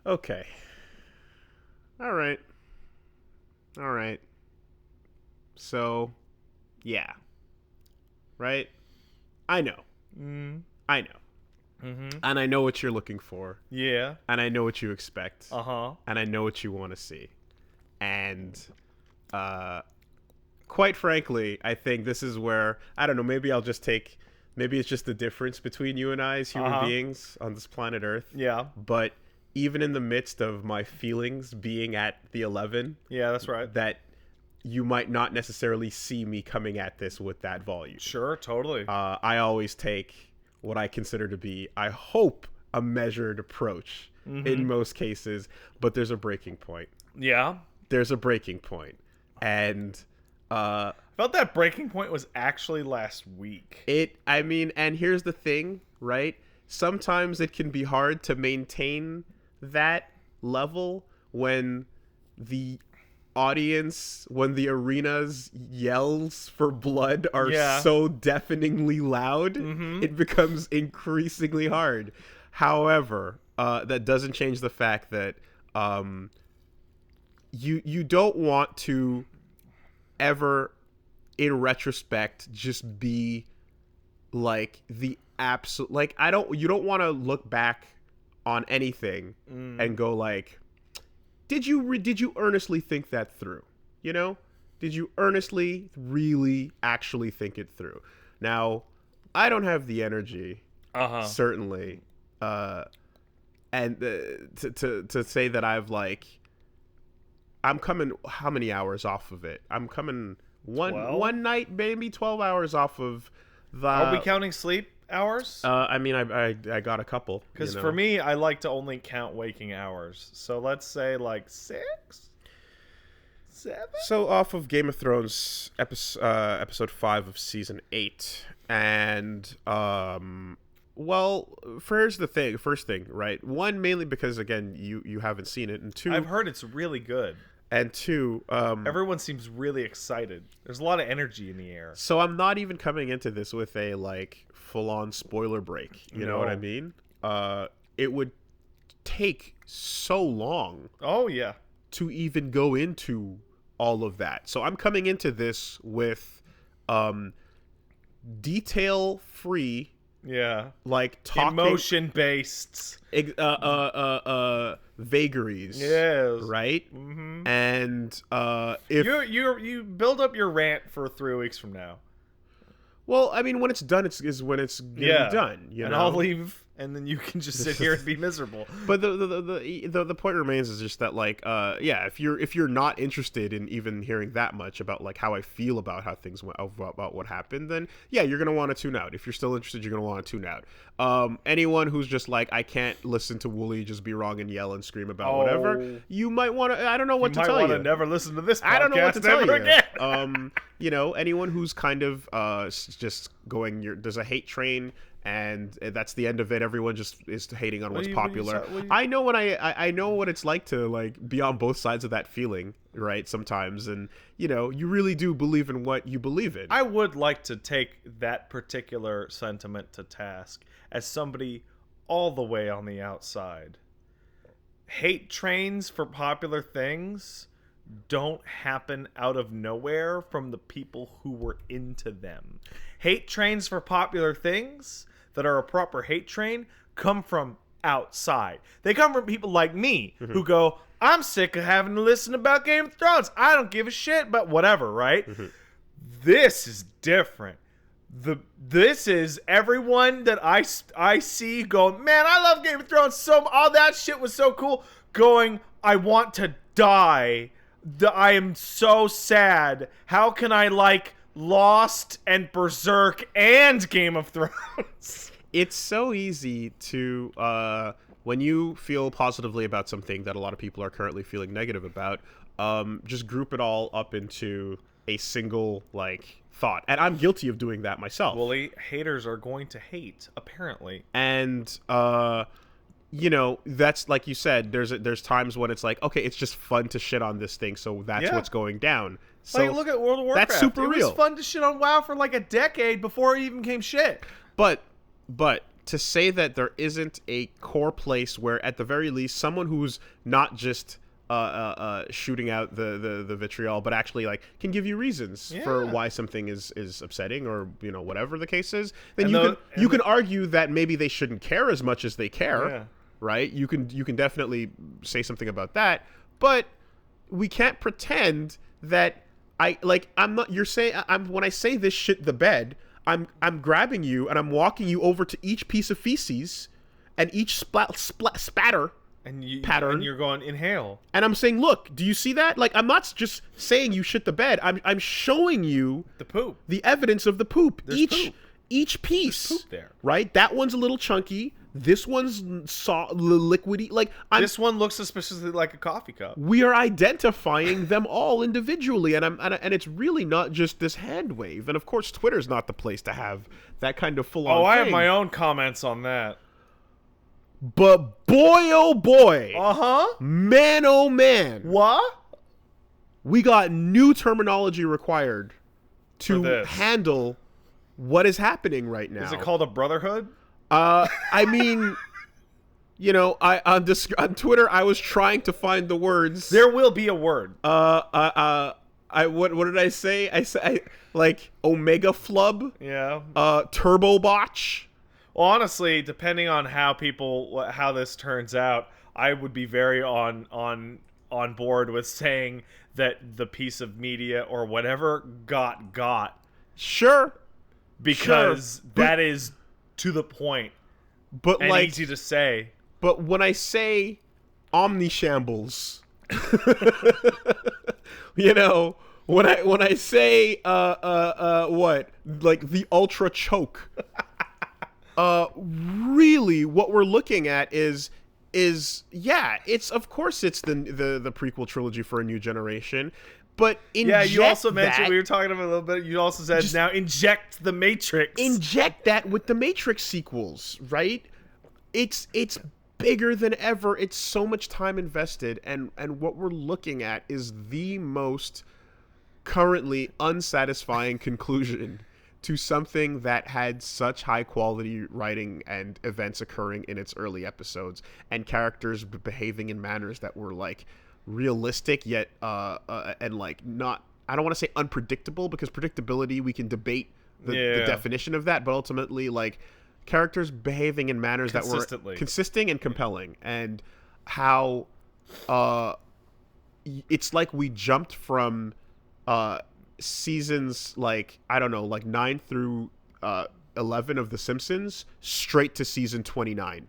Okay. All right. All right. So, yeah. Right? I know. Mm. I know. Mm-hmm. And I know what you're looking for. Yeah. And I know what you expect. Uh-huh. And I know what you want to see. And quite frankly, I think this is where, I don't know, maybe it's just the difference between you and I as human beings on this planet Earth. Yeah. But even in the midst of my feelings being at the 11, Yeah, that's right. that you might not necessarily see me coming at this with that volume. Sure, totally. I always take what I consider to be, I hope, a measured approach in most cases, but there's a breaking point. Yeah. There's a breaking point. And I felt that breaking point was actually last week. and here's the thing, right? Sometimes it can be hard to maintain that level when the audience, when the arena's yells for blood are so deafeningly loud. It becomes increasingly hard. However, that doesn't change the fact that you don't want to ever, in retrospect, just be like the absolute, like, you don't want to look back on anything and go like, did you earnestly think that through? You know? Did you earnestly, really, actually think it through? Now, I don't have the energy, certainly, and to say that I'm coming how many hours off of it? I'm coming one night, maybe 12 hours off of the. Are we counting sleep hours? I got a couple. Because for me, I like to only count waking hours. So let's say like 6, 7. So off of Game of Thrones episode 5 of season 8, and well, here's the thing. First thing, right? One, mainly because again, you haven't seen it, and two, I've heard it's really good. And two, everyone seems really excited. There's a lot of energy in the air. So I'm not even coming into this with a like full-on spoiler break. You know what I mean? It would take so long. Oh yeah. To even go into all of that. So I'm coming into this with detail-free. Yeah. Like talking, emotion-based. Vagaries. Yes. Right? Mm-hmm. And if you build up your rant for 3 weeks from now. Well, I mean, when it's done, is when it's gonna be done. You know? I'll leave, and then you can just sit here and be miserable. But the point remains is just that, like, if you're not interested in even hearing that much about like how I feel about how things went, about what happened, then yeah, you're gonna want to tune out. If you're still interested, you're gonna want to tune out. Anyone who's just like, I can't listen to Wooly just be wrong and yell and scream about whatever, you might want to. I don't know what to tell you. You might want to never listen to this podcast. I don't know what to tell you. Again. Anyone who's kind of just going, there's a hate train, and that's the end of it. Everyone just is hating on what's popular. I know when I know what it's like to like be on both sides of that feeling, right? Sometimes, and you really do believe in what you believe in. I would like to take that particular sentiment to task as somebody all the way on the outside. Hate trains for popular things don't happen out of nowhere from the people who were into them. Hate trains for popular things that are a proper hate train come from outside. They come from people like me who go, I'm sick of having to listen about Game of Thrones. I don't give a shit, but whatever, right? This is different. This is everyone that I see going, man, I love Game of Thrones so all that shit was so cool, going, I want to die. I am so sad. How can I like Lost and Berserk and Game of Thrones? It's so easy to when you feel positively about something that a lot of people are currently feeling negative about, just group it all up into a single like thought. And I'm guilty of doing that myself. Wooly, haters are going to hate, apparently. And that's like you said, there's times when it's like, okay, it's just fun to shit on this thing, so that's what's going down. So like, look at World of Warcraft. That's super real. It was fun to shit on WoW for like a decade before it even came shit. But to say that there isn't a core place where, at the very least, someone who's not just shooting out the vitriol, but actually like can give you reasons for why something is upsetting, or whatever the case is, then you can argue that maybe they shouldn't care as much as they care, right? You can definitely say something about that, but we can't pretend that I'm not. You're saying when I say this shit the bed, I'm grabbing you and I'm walking you over to each piece of feces and each spatter. Pattern, and you're going inhale, and I'm saying, look, do you see that? Like, I'm not just saying you shit the bed. I'm showing you the poop, the evidence of the poop. There's poop. Each piece, There's poop there, right? That one's a little chunky. This one's liquidy. Like, this one looks suspiciously like a coffee cup. We are identifying them all individually, and it's really not just this hand wave. And of course, Twitter's not the place to have that kind of full on. Oh, I have my own comments on that. But boy, oh boy. Uh-huh. Man, oh man. What? We got new terminology required to handle what is happening right now. Is it called a brotherhood? I mean, on Twitter, I was trying to find the words. There will be a word. What did I say? I said like Omega Flub. Yeah. Turbo Botch. Well, honestly, depending on how this turns out, I would be very on board with saying that the piece of media or whatever got. Sure. Because that is to the point. But and easy to say. But when I say Omnishambles, when I say what? Like the Ultra Choke. Really what we're looking at is it's of course it's the prequel trilogy for a new generation, but you also mentioned we were talking about a little bit. You also said now inject the Matrix. Inject that with the Matrix sequels, right? It's bigger than ever. It's so much time invested, and what we're looking at is the most currently unsatisfying conclusion to something that had such high quality writing and events occurring in its early episodes, and characters behaving in manners that were like realistic yet and like not, I don't want to say unpredictable, because predictability, we can debate the definition of that, but ultimately like characters behaving in manners that were consistent and compelling, and how it's like we jumped from seasons like, I don't know, like 9 through 11 of The Simpsons straight to season 29.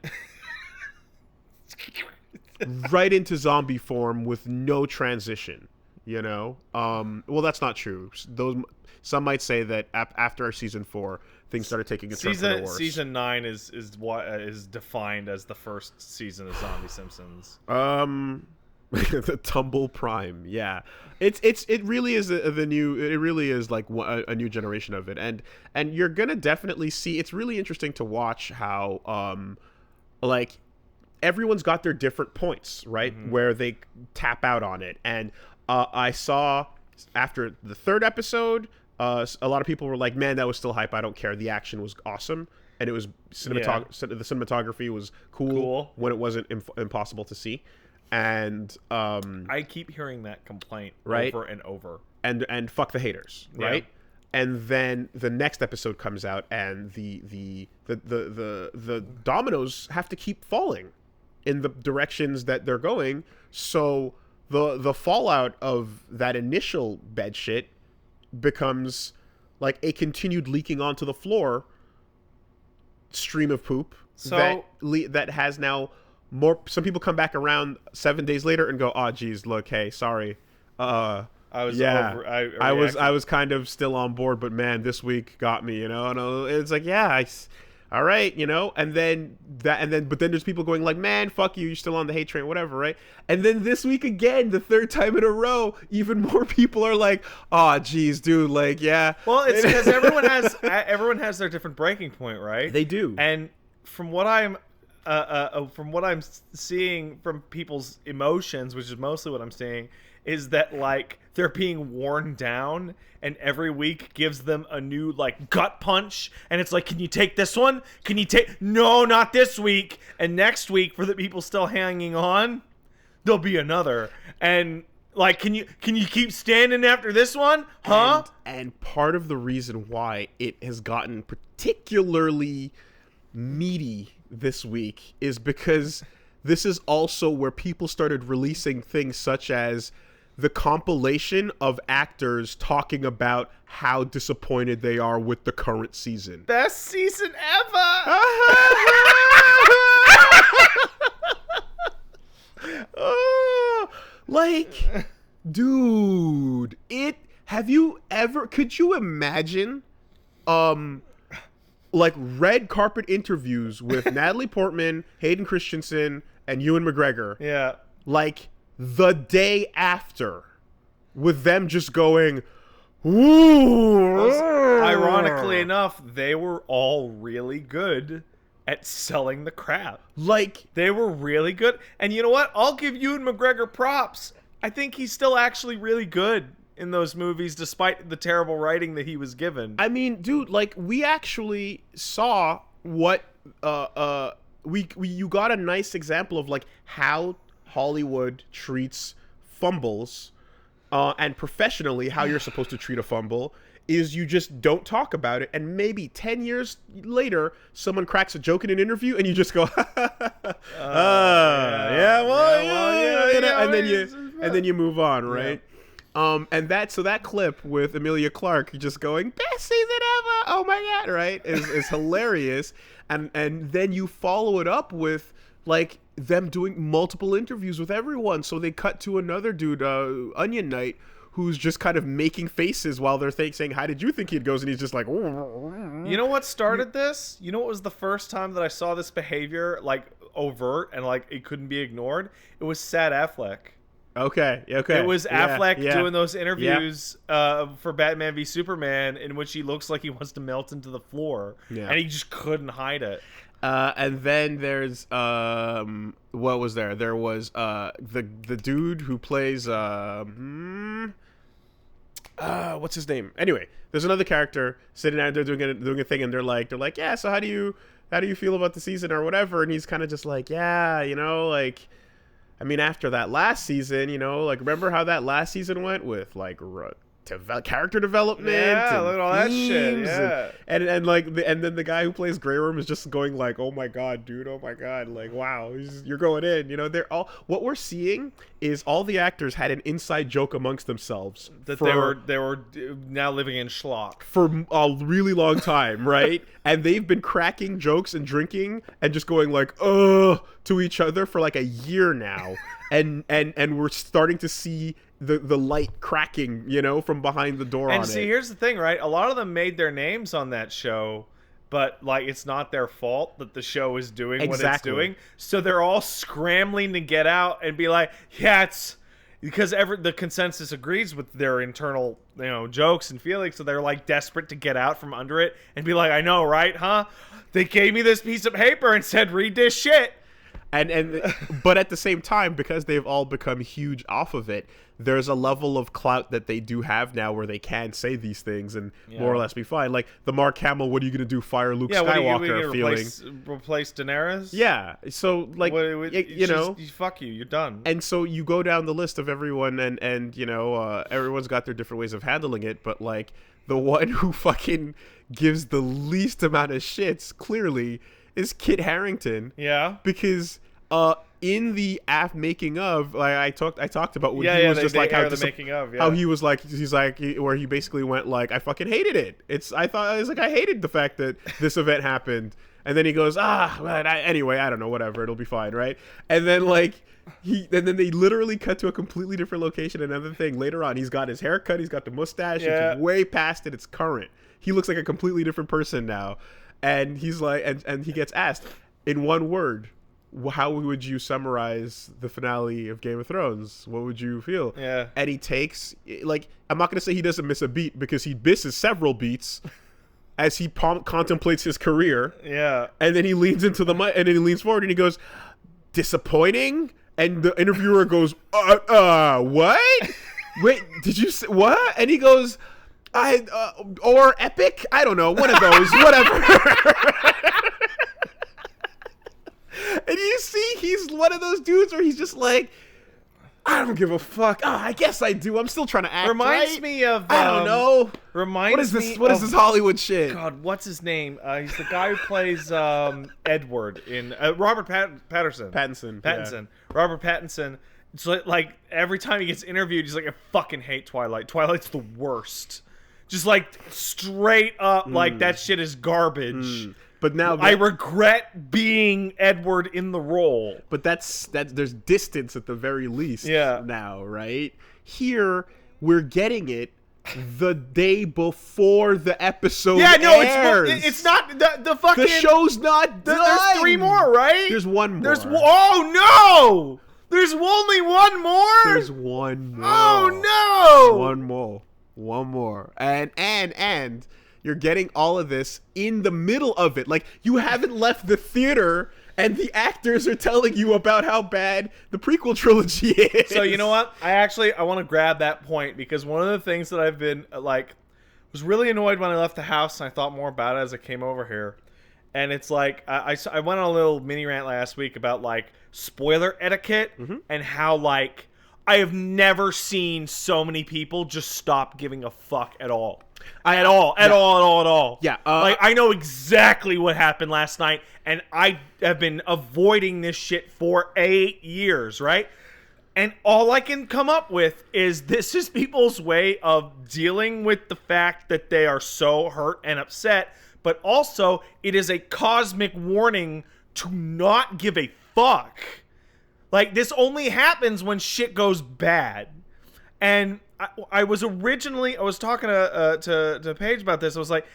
Right into zombie form with no transition, well, that's not true. Some might say that after our season 4 things started taking a turn for the worse. Season 9 is what is defined as the first season of Zombie Simpsons. The Tumble Prime, yeah. It really is like a new generation of it, and you're gonna definitely see. It's really interesting to watch how like everyone's got their different points, right, where they tap out on it. And I saw after the 3rd episode, a lot of people were like, "Man, that was still hype. I don't care. The action was awesome." And it was the cinematography was cool when it wasn't impossible to see. And I keep hearing that complaint over and over. And fuck the haters, right? Yeah. And then the next episode comes out, and the dominoes have to keep falling in the directions that they're going. So the fallout of that initial bed shit becomes like a continued leaking onto the floor stream of poop that has now more. Some people come back around 7 days later and go, "Oh, geez, look, hey, sorry. I was kind of still on board, but man, this week got me, And it's like, all right, And then but then there's people going like, "Man, fuck you, you're still on the hate train, whatever, right?" And then this week again, the 3rd time in a row, even more people are like, "Oh, geez, dude, like, yeah." Well, it's because everyone has their different breaking point, right? They do. And from what I'm seeing from people's emotions, which is mostly what I'm seeing, is that like they're being worn down, and every week gives them a new like gut punch, and it's like, can you take this one? Can you take? No, not this week. And next week, for the people still hanging on, there'll be another. And like, can you keep standing after this one? Huh? And part of the reason why it has gotten particularly meaty this week is because this is also where people started releasing things such as the compilation of actors talking about how disappointed they are with the current season. Best season ever! Like, dude, could you imagine, like red carpet interviews with Natalie Portman, Hayden Christensen, and Ewan McGregor? Yeah. Like, the day after, with them just going, ooh. Ironically enough, they were all really good at selling the crap. Like, they were really good. And you know what? I'll give Ewan McGregor props. I think he's still actually really good in those movies, despite the terrible writing that he was given. I mean, dude, like, we actually saw what you got a nice example of like how Hollywood treats fumbles, and professionally how you're supposed to treat a fumble is you just don't talk about it, and maybe 10 years later and you just go, and then you move on, right? Yeah. And that clip with Emilia Clarke just going, best season ever, oh my god, right, is hilarious, and then you follow it up with like them doing multiple interviews with everyone. So they cut to another dude, Onion Knight, who's just kind of making faces while they're saying, how did you think he'd goes? And he's just like, you know what started this? You know what was the first time that I saw this behavior like overt and like it couldn't be ignored? It was Sad Affleck. Okay. It was Affleck doing those interviews for Batman v Superman in which he looks like he wants to melt into the floor, and he just couldn't hide it. And then there's what was there? There was the dude who plays what's his name? Anyway, there's another character sitting out there doing a thing, and they're like, yeah, so how do you feel about the season or whatever? And he's kind of just like, yeah, you know, like, I mean, after that last season, you know, like, remember how that last season went with like character development, and look at all that shit, and then the guy who plays Grey Worm is just going like, oh my god, dude, oh my god, like, wow, you're going in, you know. They're all, what we're seeing is all the actors had an inside joke amongst themselves that they were now living in schlock for a really long time, right? And they've been cracking jokes and drinking and just going like, to each other for like a year now, and we're starting to see the light cracking, you know, from behind the door. And see, here's the thing, right? A lot of them made their names on that show, but like, it's not their fault that the show is doing what it's doing. So they're all scrambling to get out and be like, yeah, it's because the consensus agrees with their internal, you know, jokes and feelings. So they're like desperate to get out from under it and be like, I know, right? Huh? They gave me this piece of paper and said, read this shit. But at the same time, because they've all become huge off of it, there's a level of clout that they do have now where they can say these things and more or less be fine. Like the Mark Hamill, what are you going to do? Fire Luke Skywalker feeling. Replace Daenerys? Yeah. So, like, you know. Fuck you. You're done. And so you go down the list of everyone and you know, everyone's got their different ways of handling it. But, like, the one who fucking gives the least amount of shits, clearly, is Kit Harington. Yeah. Because in the making of, like, I talked about when he was just like how the making of, how he was like, where he basically went like, I fucking hated it. I hated the fact that this event happened, and then he goes, anyway, I don't know, whatever, it'll be fine, right? And then like and then they literally cut to a completely different location. Another thing later on, he's got his haircut, he's got the mustache, it's way past it, it's current. He looks like a completely different person now, and he's like, and he gets asked in one word, how would you summarize the finale of Game of Thrones? What would you feel? Yeah. And he takes, like, I'm not going to say he doesn't miss a beat, because he misses several beats as he contemplates his career. Yeah. And then he leans into the mic, and then he leans forward and he goes, disappointing? And the interviewer goes, what? Wait, did you say what? And he goes, or Epic? I don't know, one of those, whatever. And you see, he's one of those dudes where he's just like, I don't give a fuck. I guess I do. I'm still trying to act. Reminds right. me of. I don't know. Reminds what is this? me What is this Hollywood shit? God, what's his name? He's the guy who plays Edward in Robert Pattinson. Pattinson. Yeah. Robert Pattinson. It's like every time he gets interviewed, he's like, I fucking hate Twilight. Twilight's the worst. Just like straight up, like that shit is garbage. But now I regret being Edward in the role. But that's there's distance at the very least. Yeah. Now, right? Here we're getting it the day before the episode. Yeah, no, airs. It's not the fucking. The show's not done. There's 3 more, right? There's 1 more. Oh no! There's only 1 more. There's 1 more. Oh no! 1 more. 1 more. And you're getting all of this in the middle of it. Like, you haven't left the theater, and the actors are telling you about how bad the prequel trilogy is. So, you know what? I want to grab that point, because one of the things that I've been, was really annoyed when I left the house, and I thought more about it as I came over here. And it's like, I went on a little mini rant last week about, spoiler etiquette, and how, I have never seen so many people just stop giving a fuck at all. At all. Yeah. I know exactly what happened last night, and I have been avoiding this shit for 8 years, right? And all I can come up with is this is people's way of dealing with the fact that they are so hurt and upset, but also it is a cosmic warning to not give a fuck. This only happens when shit goes bad. And I was talking to Paige about this. I was like,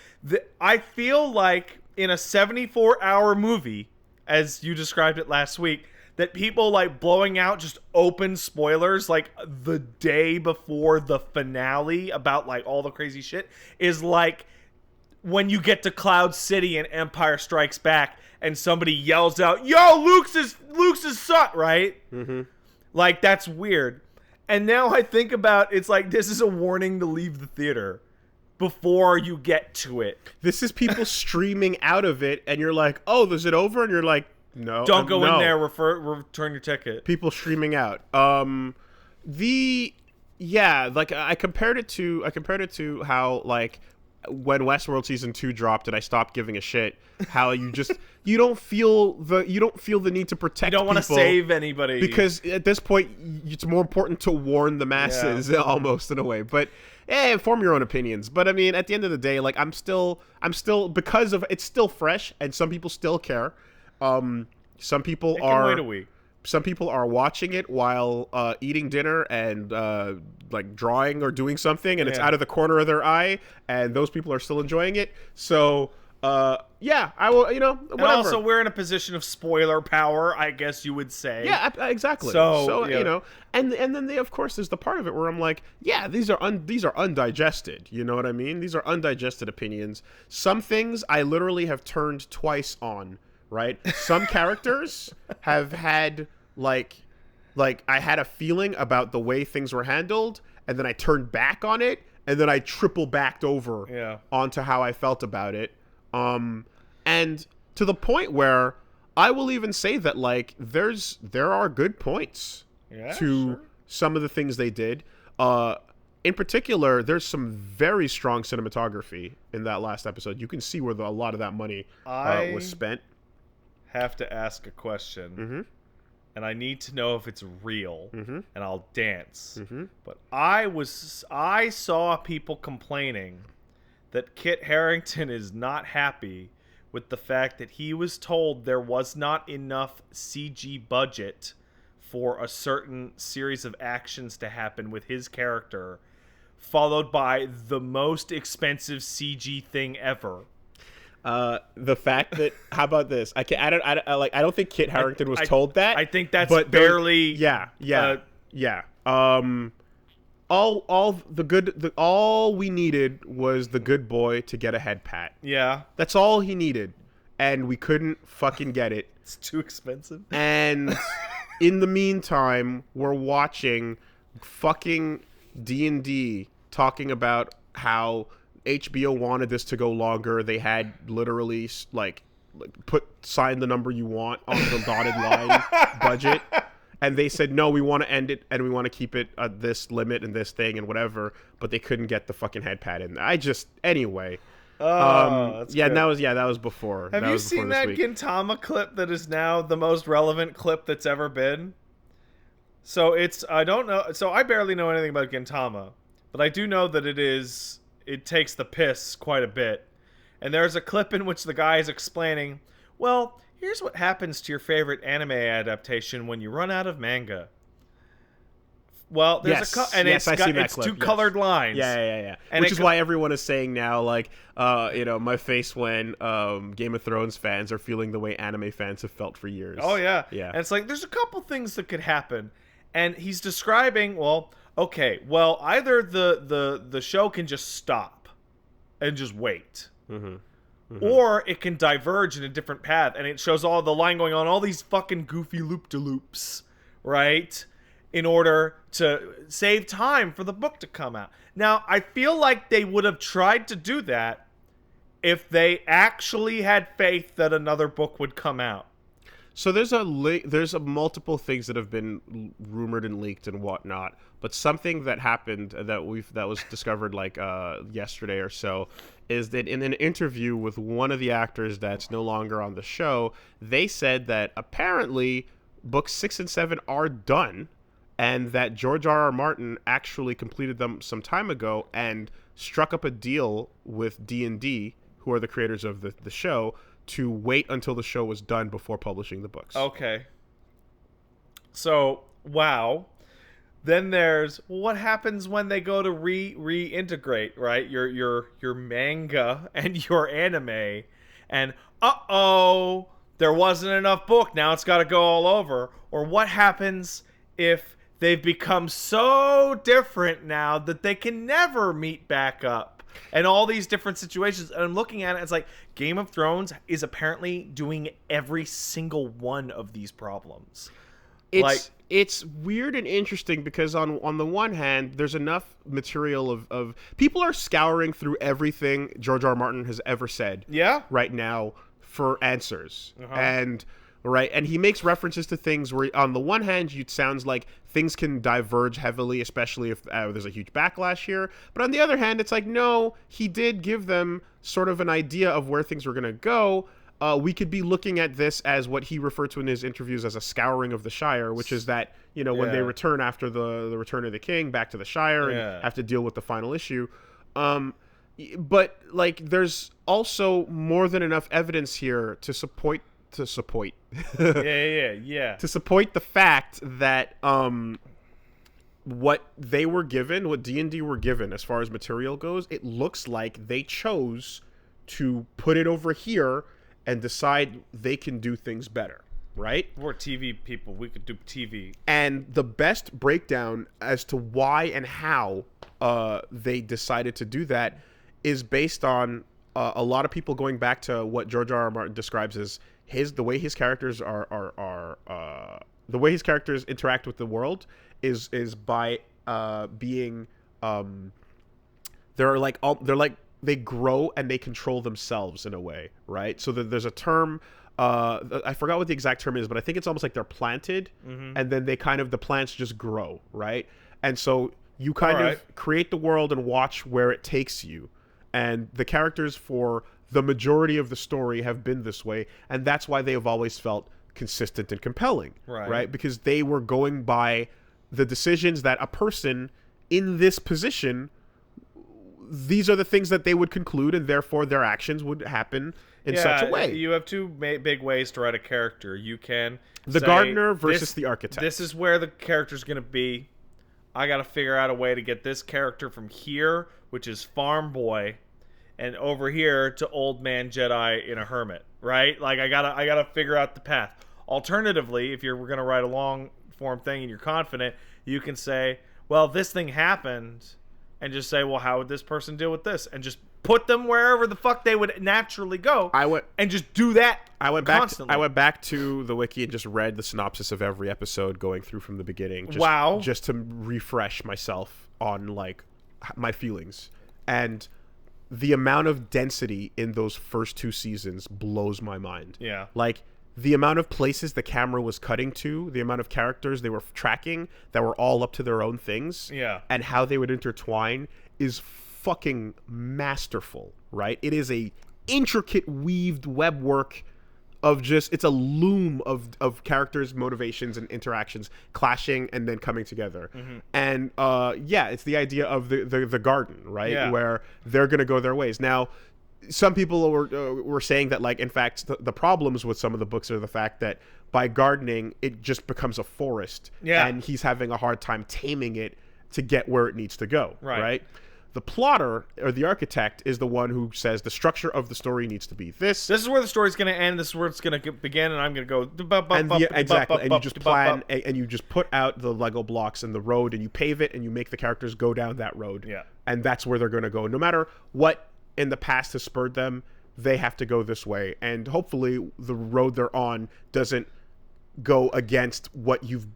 I feel like in a 74-hour movie, as you described it last week, that people blowing out just open spoilers the day before the finale about all the crazy shit is when you get to Cloud City and Empire Strikes Back and somebody yells out, "Yo, Luke's is son," right? Mm-hmm. That's weird. And now I think about it's this is a warning to leave the theater before you get to it. This is people streaming out of it, and you're like, "Oh, is it over?" And you're like, "No, don't go in there. Return your ticket." People streaming out. I compared it to how when Westworld season 2 dropped and I stopped giving a shit. How you don't feel the need to protect. You don't want to save anybody because at this point it's more important to warn the masses, almost in a way. But form your own opinions. But I mean, at the end of the day, I'm still because of it's still fresh and some people still care. Some people are wait a week. Some people are watching it while eating dinner and drawing or doing something, and it's out of the corner of their eye, and those people are still enjoying it. So. I will, whatever. And also, we're in a position of spoiler power, I guess you would say. Yeah, exactly. So and then of course, there's the part of it where I'm like, yeah, these are undigested. You know what I mean? These are undigested opinions. Some things I literally have turned twice on, right? Some characters have had, I had a feeling about the way things were handled, and then I turned back on it, and then I triple backed over onto how I felt about it. And to the point where I will even say that there are good points to some of the things they did. In particular, there's some very strong cinematography in that last episode. You can see where a lot of that money was spent. Have to ask a question, and I need to know if it's real, and I'll dance. But I saw people complaining that Kit Harington is not happy with the fact that he was told there was not enough CG budget for a certain series of actions to happen with his character, followed by the most expensive CG thing ever. The fact that how about this? I don't think Kit Harington was told that. I think that's barely. All we needed was the good boy to get a head pat. Yeah. That's all he needed. And we couldn't fucking get it. It's too expensive. And in the meantime, we're watching fucking D&D talking about how HBO wanted this to go longer. They had literally like sign the number you want on the dotted line budget. And they said, no, we want to end it and we want to keep it at this limit and this thing and whatever. But they couldn't get the fucking head pad in. Anyway. That's yeah, good. that was before. Have you seen that Gintama clip that is now the most relevant clip that's ever been? So I don't know. So I barely know anything about Gintama, but I do know that it takes the piss quite a bit. And there's a clip in which the guy is explaining, well, here's what happens to your favorite anime adaptation when you run out of manga. Well, there's it's two colored lines. Yeah. And which is why everyone is saying now, like, my face when Game of Thrones fans are feeling the way anime fans have felt for years. Oh, yeah. Yeah. And it's like, there's a couple things that could happen. And he's describing, either the show can just stop and just wait. Mm-hmm. Mm-hmm. Or it can diverge in a different path, and it shows all the line going on, all these fucking goofy loop-de-loops, right? In order to save time for the book to come out. Now, I feel like they would have tried to do that if they actually had faith that another book would come out. So there's a multiple things that have been rumored and leaked and whatnot, but something that happened that was discovered like yesterday or so is that in an interview with one of the actors that's no longer on the show, they said that apparently books 6 and 7 are done, and that George R.R. Martin actually completed them some time ago and struck up a deal with D&D, who are the creators of the show, to wait until the show was done before publishing the books. Okay. So, wow. Then there's what happens when they go to reintegrate, right? Your manga and your anime, and there wasn't enough book. Now it's got to go all over. Or what happens if they've become so different now that they can never meet back up? And all these different situations. And I'm looking at it, it's like Game of Thrones is apparently doing every single one of these problems. It's weird and interesting because on the one hand, there's enough material of people are scouring through everything George R. R. Martin has ever said. Yeah. Right now for answers. And right, and he makes references to things where on the one hand it sounds like things can diverge heavily, especially if there's a huge backlash here, but on the other hand it's like, no, he did give them sort of an idea of where things were going to go. We could be looking at this as what he referred to in his interviews as a scouring of the Shire, which is that, when they return after the Return of the King back to the Shire and have to deal with the final issue. But like, there's also more than enough evidence here to support to support the fact that what they were given, what D&D were given as far as material goes, it looks like they chose to put it over here and decide they can do things better, right? We're TV people. We could do TV. And the best breakdown as to why and how they decided to do that is based on a lot of people going back to what George R. R. Martin describes as the way his characters the way his characters interact with the world is by being they grow and they control themselves in a way, right? So there's a term, I forgot what the exact term is, but I think it's almost like they're planted, and then the plants just grow, right? And so you kind of create the world and watch where it takes you. And the characters for the majority of the story have been this way, and that's why they have always felt consistent and compelling, right? Because they were going by the decisions that a person in this position, these are the things that they would conclude, and therefore their actions would happen in such a way. You have two big ways to write a character. You can the gardener versus the architect. This is where the character's going to be. I got to figure out a way to get this character from here, which is farm boy, and over here to old man Jedi in a hermit, right? Like I gotta figure out the path. Alternatively, if you're going to write a long form thing and you're confident, you can say, well, this thing happened, and just say, well, how would this person deal with this? And just put them wherever the fuck they would naturally go. And just do that. I went back to the wiki and just read the synopsis of every episode going through from the beginning. Just to refresh myself on like my feelings. And the amount of density in those first 2 seasons blows my mind. Yeah. Like the amount of places the camera was cutting to, the amount of characters they were tracking that were all up to their own things. Yeah. And how they would intertwine is fucking masterful, right? It is a intricate weaved web work of just, it's a loom of characters, motivations, and interactions clashing and then coming together. Mm-hmm. And it's the idea of the garden, right? Yeah. Where they're gonna go their ways. Now, some people were saying that, like, in fact, the problems with some of the books are the fact that by gardening, it just becomes a forest. Yeah. And he's having a hard time taming it to get where it needs to go, right? The plotter, or the architect, is the one who says the structure of the story needs to be this. This is where the story's going to end. This is where it's going to begin, and I'm going to go... Exactly, and you just plan, and you just put out the Lego blocks and the road, and you pave it, and you make the characters go down that road. Yeah. And that's where they're going to go. No matter what in the past has spurred them, they have to go this way. And hopefully the road they're on doesn't go against what you've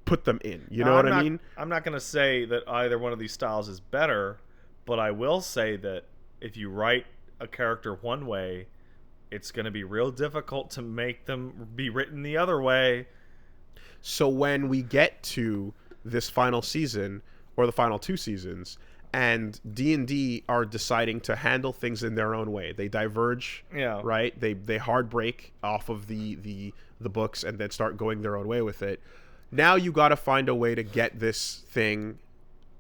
put them in. You know what I mean? I'm not going to say that either one of these styles is better, but I will say that if you write a character one way, it's going to be real difficult to make them be written the other way. So when we get to this final season, or the final 2 seasons, and D&D are deciding to handle things in their own way, they diverge, right? They hard break off of the books and then start going their own way with it. Now you got to find a way to get this thing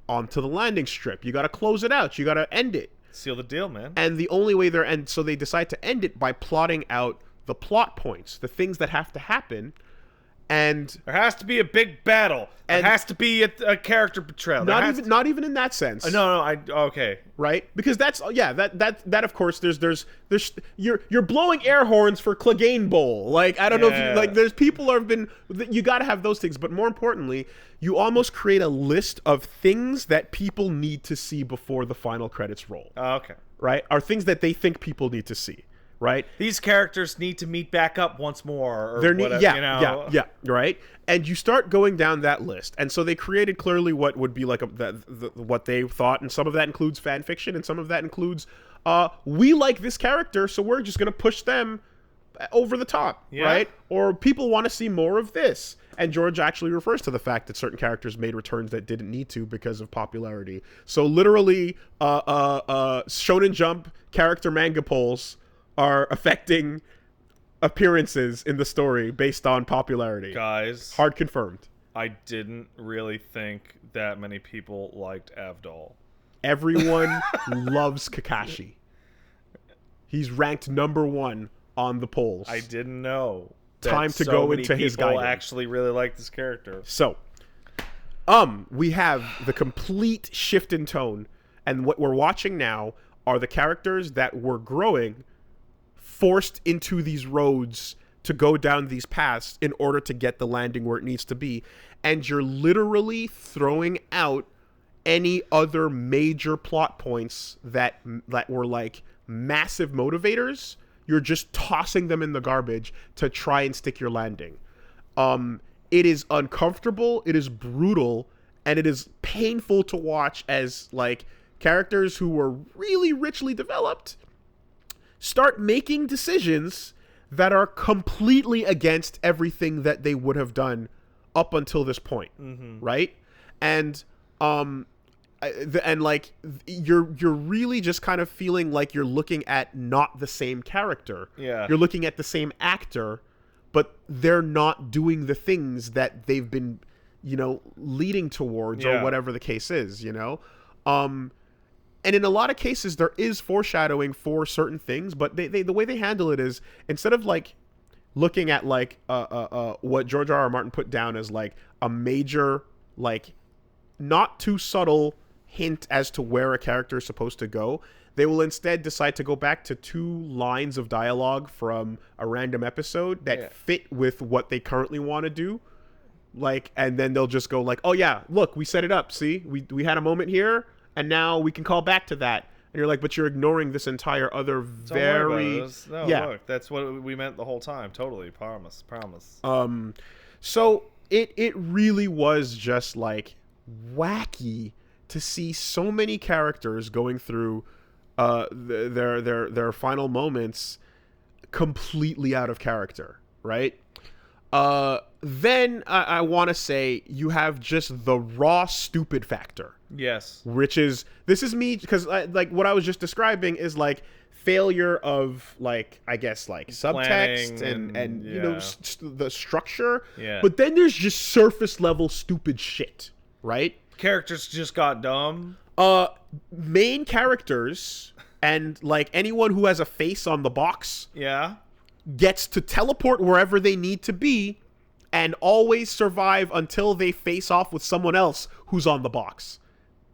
onto the landing strip. You got to close it out. You got to end it. Seal the deal, man. And the only way so they decide to end it by plotting out the plot points, the things that have to happen. And there has to be a big battle. There has to be a character betrayal. Not even in that sense. Okay. Right? Because that's that of course there's you're blowing air horns for Clegane Bowl. Like, I don't know if you, like, there's people have been, you got to have those things, but more importantly, you almost create a list of things that people need to see before the final credits roll. Okay. Right? Are things that they think people need to see. Right? These characters need to meet back up once more. Or whatever, yeah, right? And you start going down that list. And so they created clearly what would be like what they thought, and some of that includes fan fiction, and some of that includes, we like this character, so we're just going to push them over the top, right? Or people want to see more of this. And George actually refers to the fact that certain characters made returns that didn't need to because of popularity. So literally, Shonen Jump character manga polls are affecting appearances in the story based on popularity. Guys, hard confirmed. I didn't really think that many people liked Avdol. Everyone loves Kakashi. He's ranked #1 on the polls. I didn't know. Time to go into his guide. People actually really like this character. So, we have the complete shift in tone, and what we're watching now are the characters that were growing forced into these roads to go down these paths in order to get the landing where it needs to be. And you're literally throwing out any other major plot points that were like massive motivators. You're just tossing them in the garbage to try and stick your landing. It is uncomfortable, it is brutal, and it is painful to watch as, like, characters who were really richly developed start making decisions that are completely against everything that they would have done up until this point, right? And like you're really just kind of feeling like you're looking at not the same character. Yeah, you're looking at the same actor, but they're not doing the things that they've been, leading towards, or whatever the case is, And in a lot of cases, there is foreshadowing for certain things, but the way they handle it is, instead of like looking at like what George R.R. Martin put down as like a major, like, not too subtle hint as to where a character is supposed to go, they will instead decide to go back to 2 lines of dialogue from a random episode that fit with what they currently want to do. Like, and then they'll just go like, oh yeah, look, we set it up. See, we had a moment here, and now we can call back to that. And you're like, but you're ignoring this entire other very... Look, that's what we meant the whole time. Totally. Promise. So it really was just like wacky to see so many characters going through their final moments completely out of character, right? Then I want to say you have just the raw stupid factor. Yes. Which is, this is me, because like what I was just describing is like failure of like, I guess like subtext and you know, the structure. Yeah. But then there's just surface level stupid shit, right? Characters just got dumb. Main characters and like anyone who has a face on the box. Yeah. Gets to teleport wherever they need to be and always survive until they face off with someone else who's on the box,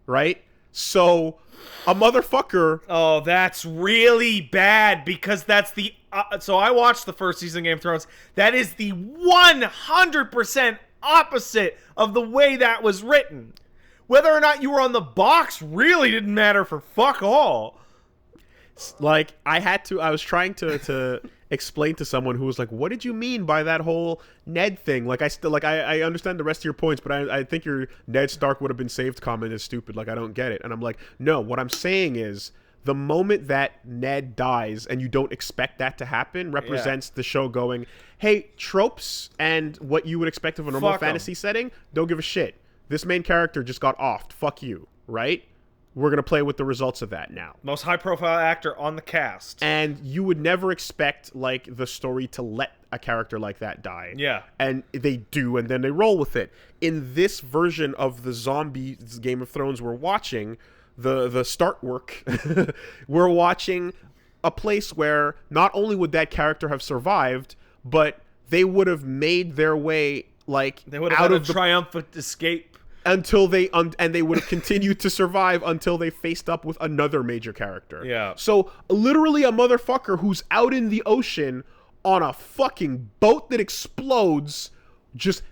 right? So a motherfucker... Oh, that's really bad, because that's the... so I watched the first season of Game of Thrones. That is the 100% opposite of the way that was written. Whether or not you were on the box really didn't matter for fuck all. Like, I was trying to explain to someone who was like, what did you mean by that whole Ned thing? Like, I understand the rest of your points, but I think your Ned Stark would have been saved comment is stupid. Like, I don't get it. And I'm like, no, what I'm saying is the moment that Ned dies and you don't expect that to happen represents the show going, hey, tropes and what you would expect of a normal fantasy setting, don't give a shit. This main character just got offed. Fuck you, right? We're going to play with the results of that now. Most high-profile actor on the cast. And you would never expect, like, the story to let a character like that die. Yeah. And they do, and then they roll with it. In this version of the zombie Game of Thrones we're watching, the start work, we're watching a place where not only would that character have survived, but they would have made their way, like, they would have out had of a triumphant escape. Until they and they would have continued to survive until they faced up with another major character. Yeah. So literally a motherfucker who's out in the ocean on a fucking boat that explodes just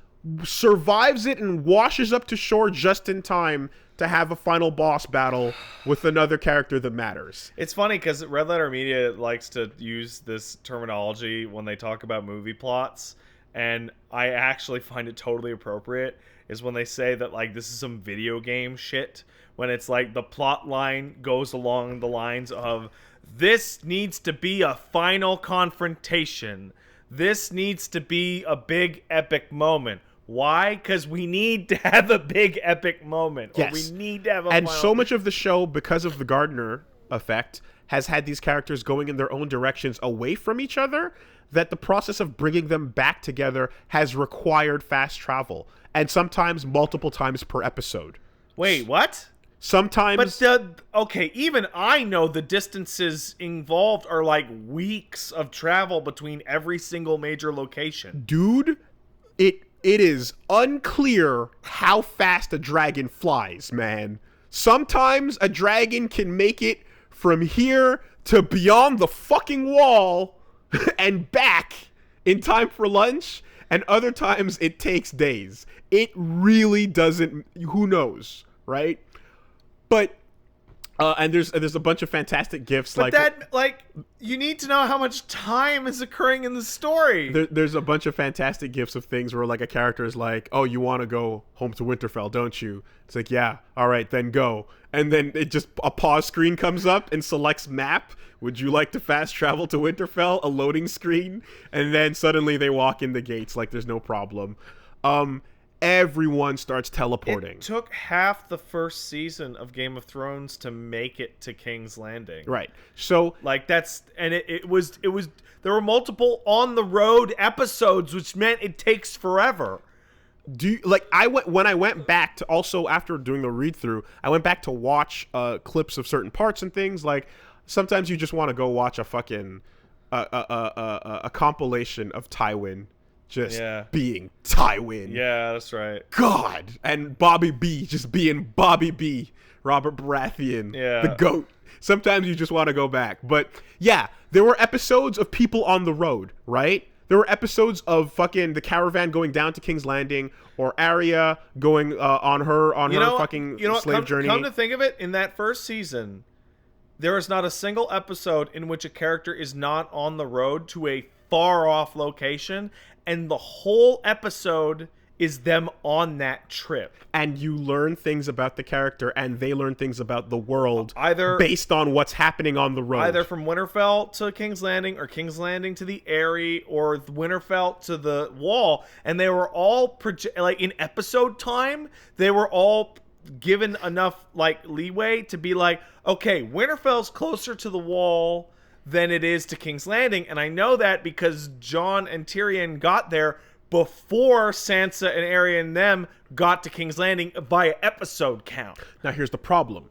survives it and washes up to shore just in time to have a final boss battle with another character that matters. It's funny because Red Letter Media likes to use this terminology when they talk about movie plots, and I actually find it totally appropriate. Is when they say that, like, this is some video game shit, when it's like the plot line goes along the lines of, this needs to be a final confrontation. This needs to be a big epic moment. Why? Because we need to have a big epic moment. Yes. Or we need to have a And final... so much of the show, because of the Gardner effect, has had these characters going in their own directions away from each other, that the process of bringing them back together has required fast travel. And sometimes multiple times per episode. Wait, what? Sometimes... But, okay, even I know the distances involved are like weeks of travel between every single major location. Dude, it is unclear how fast a dragon flies, man. Sometimes a dragon can make it from here to beyond the fucking wall and back in time for lunch, and other times it takes days. It really doesn't... Who knows, right? But... and there's a bunch of fantastic gifs. But you need to know how much time is occurring in the story. There's a bunch of fantastic gifs of things where, like, a character is like, oh, you want to go home to Winterfell, don't you? It's like, yeah, all right, then go. And then it just, a pause screen comes up and selects map. Would you like to fast travel to Winterfell? A loading screen. And then suddenly they walk in the gates like there's no problem. Everyone starts teleporting. It took half the first season of Game of Thrones to make it to King's Landing. Right. So, like, that's... And it was... There were multiple on-the-road episodes, which meant it takes forever. When I went back to... Also, after doing the read-through, I went back to watch clips of certain parts and things. Like, sometimes you just want to go watch a fucking... a compilation of Taiwan just being Taiwan. Yeah, that's right. God! And Bobby B just being Bobby B. Robert Baratheon. Yeah. The GOAT. Sometimes you just want to go back. But, yeah, there were episodes of people on the road, right? There were episodes of fucking the caravan going down to King's Landing, or Arya going on her fucking slave journey. Come to think of it, in that first season, There is not a single episode in which a character is not on the road to a far off location, and the whole episode is them on that trip. And you learn things about the character, and they learn things about the world, Either based on what's happening on the road. Either from Winterfell to King's Landing, or King's Landing to the Eyrie, or Winterfell to the Wall, and they were all like in episode time. They were all given enough like leeway to be like, okay, Winterfell's closer to the Wall than it is to King's Landing, and I know that because Jon and Tyrion got there before Sansa and Arya and them got to King's Landing by episode count. Now, here's the problem.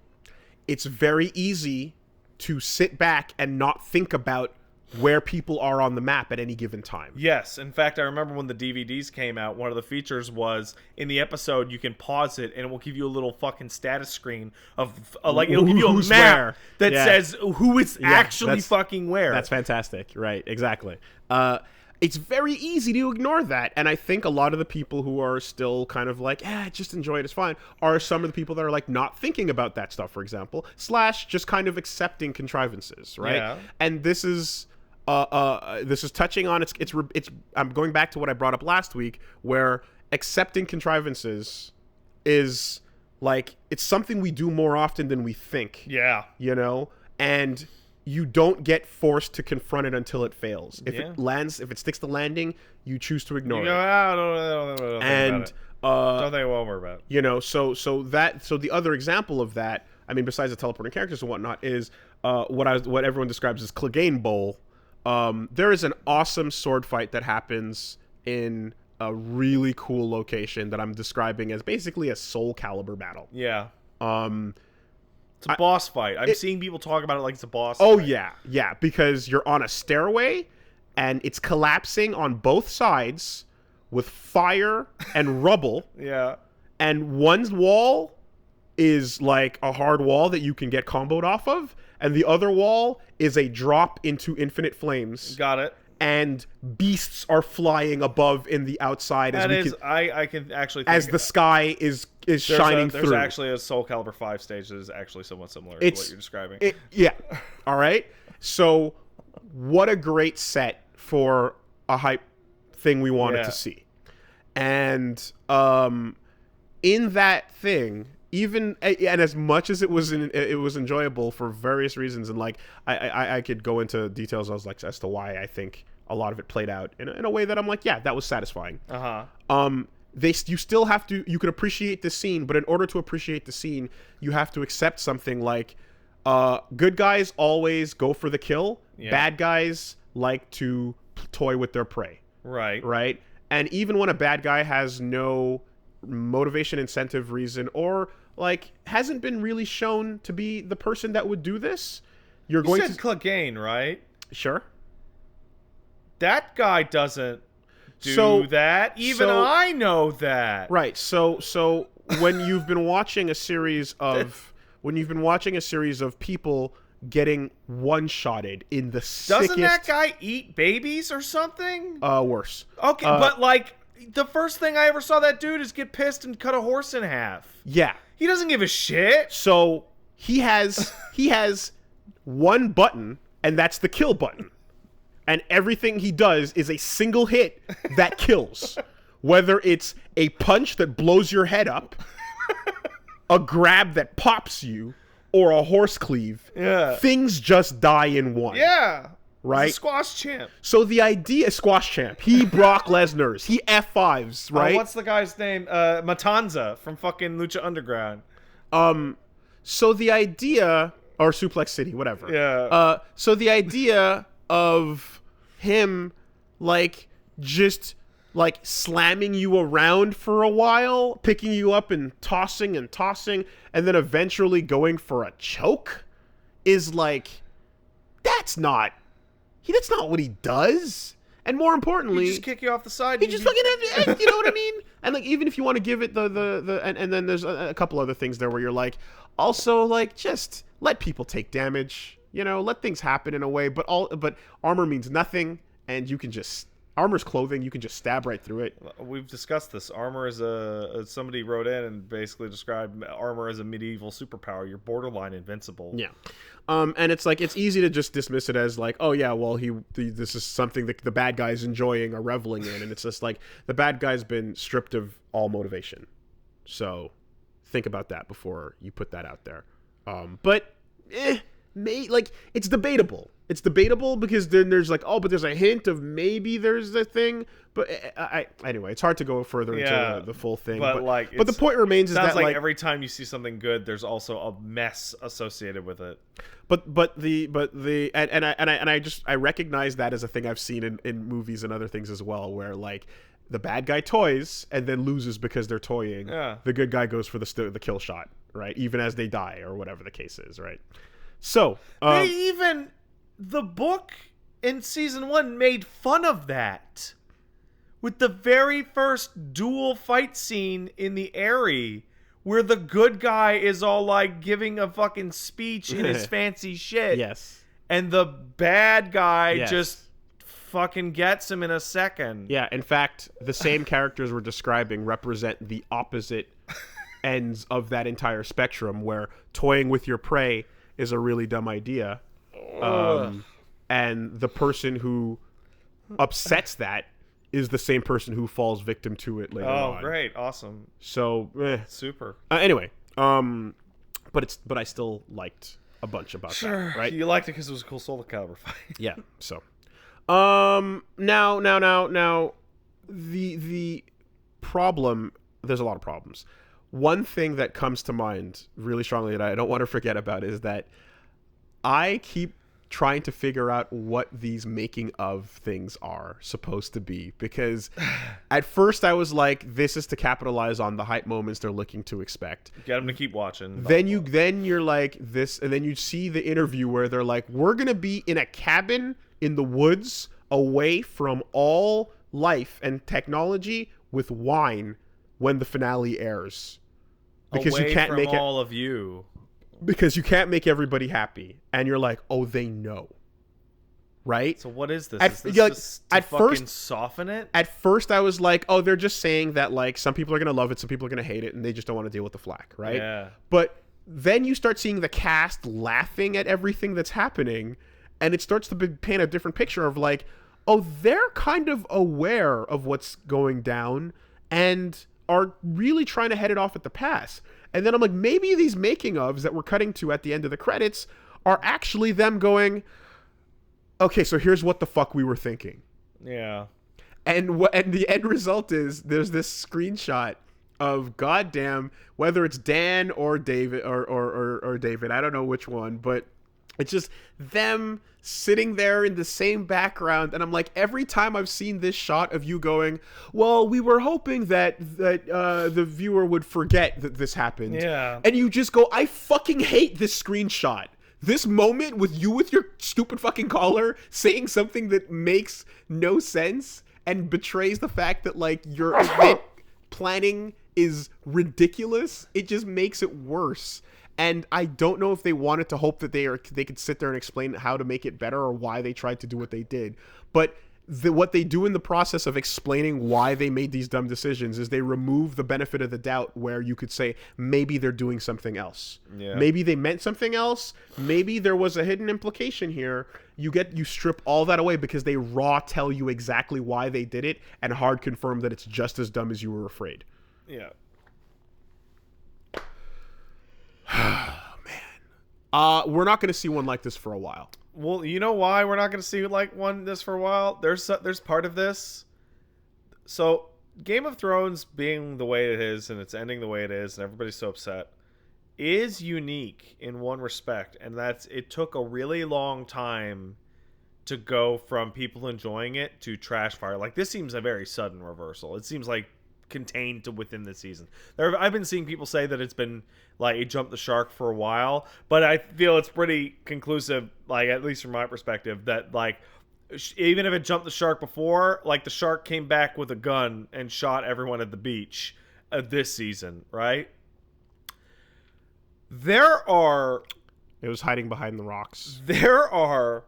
It's very easy to sit back and not think about where people are on the map at any given time. Yes. In fact, I remember when the DVDs came out, one of the features was in the episode, you can pause it and it will give you a little fucking status screen of, like, it'll give you a map that says who is actually fucking where. That's fantastic. Right. Exactly. It's very easy to ignore that. And I think a lot of the people who are still kind of like, just enjoy it, it's fine, are some of the people that are like not thinking about that stuff, for example, / just kind of accepting contrivances, right? Yeah. And this is touching on it's I'm going back to what I brought up last week, where accepting contrivances is like, it's something we do more often than we think. Yeah. You know? And you don't get forced to confront it until it fails. If it lands, if it sticks the landing, you choose to ignore it. I don't think about it. You know, so the other example of that, I mean, besides the teleporting characters and whatnot, is what everyone describes as Clegane Bowl. There is an awesome sword fight that happens in a really cool location that I'm describing as basically a Soul Calibur battle. Yeah. It's a boss fight. I'm seeing people talk about it like it's a boss fight. Oh, yeah, because you're on a stairway, and it's collapsing on both sides with fire and rubble. Yeah. And one wall is like a hard wall that you can get comboed off of, and the other wall is a drop into infinite flames. Got it. And beasts are flying above in the outside. I can actually think as the sky is shining through. There's actually a Soul Calibur 5 stage that is actually somewhat similar to what you're describing. Yeah. All right. So, what a great set for a hype thing we wanted to see. And in that thing, even and as much as it was enjoyable for various reasons, and like I could go into details as to why I think a lot of it played out in a way that I'm like, yeah, that was satisfying. You still have to, you can appreciate the scene, but in order to appreciate the scene, you have to accept something like good guys always go for the kill, bad guys like to toy with their prey. Right. And even when a bad guy has no motivation, incentive, reason, or like hasn't been really shown to be the person that would do this, you said Clegane, right? Sure. That guy doesn't do that. Even I know that. Right. So when you've been watching a series of people getting one-shotted in the sickest... Doesn't that guy eat babies or something? Worse. Okay, but like the first thing I ever saw that dude is get pissed and cut a horse in half. Yeah. He doesn't give a shit. So he has one button, and that's the kill button. And everything he does is a single hit that kills. Whether it's a punch that blows your head up, a grab that pops you, or a horse cleave. Yeah. Things just die in one. Yeah. Right? He's a squash champ. So the idea... Squash champ. He Brock Lesnar's. He F5s, right? What's the guy's name? Matanza from fucking Lucha Underground. So the idea... Or Suplex City, whatever. Yeah. So the idea of him, like, just, like, slamming you around for a while, picking you up and tossing, and then eventually going for a choke is, like, that's not what he does. And more importantly... He just kick you off the side. He just fucking... You know what I mean? And, like, even if you want to give it and then there's a couple other things there where you're like, also, like, just let people take damage. You know, let things happen in a way, but armor means nothing, and you can just Armor's clothing. You can just stab right through it. We've discussed this. Armor is somebody wrote in and basically described armor as a medieval superpower. You're borderline invincible. Yeah. And it's like, it's easy to just dismiss it as like, oh yeah, well, this is something that the bad guy's enjoying or reveling in. And it's just like, the bad guy's been stripped of all motivation. So think about that before you put that out there. But it's debatable. It's debatable because then there's like, oh, but there's a hint of maybe there's a thing. But anyway, it's hard to go further into the full thing. But the point remains is that like every time you see something good, there's also a mess associated with it. I recognize that as a thing I've seen in movies and other things as well, where like the bad guy toys and then loses because they're toying. Yeah. The good guy goes for the kill shot, right? Even as they die or whatever the case is, right? So the book in season 1 made fun of that with the very first duel fight scene in the Aerie, where the good guy is all like giving a fucking speech in his fancy shit. Yes. And the bad guy just fucking gets him in a second. Yeah, in fact, the same characters we're describing represent the opposite ends of that entire spectrum, where toying with your prey is a really dumb idea. And the person who upsets that is the same person who falls victim to it later on. Oh, great. Awesome. So, super. Anyway, but I still liked a bunch about that, right? You liked it because it was a cool Soul Calibur fight. Yeah, so. Now, the problem, there's a lot of problems. One thing that comes to mind really strongly that I don't want to forget about is that I keep trying to figure out what these making of things are supposed to be, because at first I was like, this is to capitalize on the hype moments they're looking to expect. Get them to keep watching. Then you're like this, and then you see the interview where they're like, we're gonna be in a cabin in the woods away from all life and technology with wine when the finale airs, because away you can't from make all of you. Because you can't make everybody happy. And you're like, oh, they know. Right? So what is this? Is this like, just to fucking soften it? At first I was like, oh, they're just saying that like some people are going to love it, some people are going to hate it, and they just don't want to deal with the flack, right? Yeah. But then you start seeing the cast laughing at everything that's happening, and it starts to paint a different picture of like, oh, they're kind of aware of what's going down and are really trying to head it off at the pass. And then I'm like, maybe these making ofs that we're cutting to at the end of the credits are actually them going, okay, so here's what the fuck we were thinking. Yeah. And the end result is there's this screenshot of goddamn, whether it's Dan or David or David, I don't know which one, but it's just them sitting there in the same background, and I'm like, every time I've seen this shot of you going, well, we were hoping that the viewer would forget that this happened. Yeah. And you just go, I fucking hate this screenshot. This moment with you with your stupid fucking collar saying something that makes no sense and betrays the fact that like your event planning is ridiculous. It just makes it worse. And I don't know if they wanted to hope that they could sit there and explain how to make it better or why they tried to do what they did. But what they do in the process of explaining why they made these dumb decisions is they remove the benefit of the doubt, where you could say maybe they're doing something else. Yeah. Maybe they meant something else. Maybe there was a hidden implication here. You strip all that away because they raw tell you exactly why they did it and hard confirm that it's just as dumb as you were afraid. Yeah. Man. We're not going to see one like this for a while. Well, you know why we're not going to see this for a while? There's part of this. So, Game of Thrones being the way it is, and it's ending the way it is, and everybody's so upset, is unique in one respect, and that's it took a really long time to go from people enjoying it to trash fire. Like, this seems a very sudden reversal. It seems like contained to within the season. I've been seeing people say that it's been like it jumped the shark for a while, but I feel it's pretty conclusive, like at least from my perspective, that like even if it jumped the shark before, like the shark came back with a gun and shot everyone at the beach this season, right? It was hiding behind the rocks. There are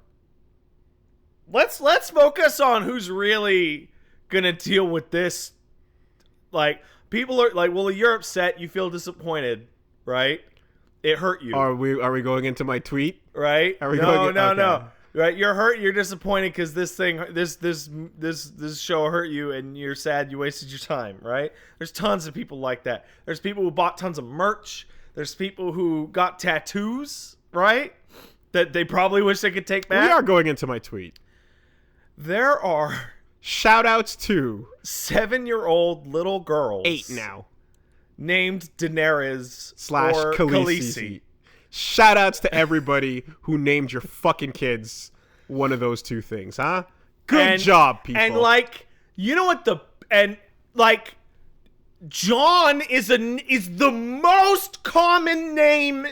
let's focus on who's really gonna deal with this. Like, people are like, well, you're upset, you feel disappointed, right? It hurt you. Are we going into my tweet? Right? Are we No. Right? You're hurt. You're disappointed because this show hurt you, and you're sad. You wasted your time. Right? There's tons of people like that. There's people who bought tons of merch. There's people who got tattoos. Right? That they probably wish they could take back. We are going into my tweet. There are shout outs to 7-year-old little girls. 8 now. Named Daenerys / or Khaleesi. Shout outs to everybody who named your fucking kids one of those two things, huh? Good job, people. And you know what John is the most common name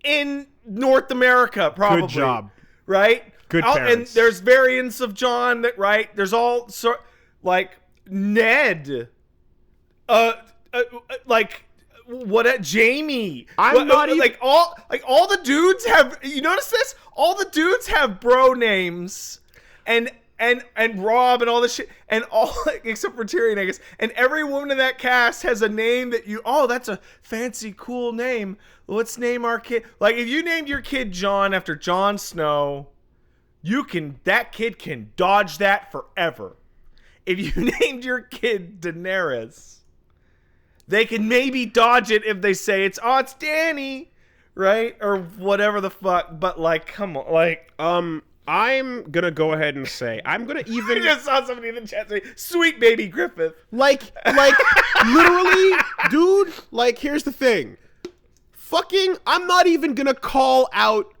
in North America, probably. Good job. Right? Good parents. And there's variants of John that, right? There's all Ned. Jamie. I'm not even all the dudes have. You notice this? All the dudes have bro names, and Rob and all this shit, and all except for Tyrion, I guess. And every woman in that cast has a name that that's a fancy, cool name. Let's name our kid. Like, if you named your kid John after Jon Snow, that kid can dodge that forever. If you named your kid Daenerys, they can maybe dodge it if they say it's Danny, right? Or whatever the fuck. But come on, I'm gonna go ahead and say I'm gonna even. I just saw somebody in the chat say, "Sweet baby Griffith." Like, literally, dude. Like, here's the thing. I'm not even gonna call out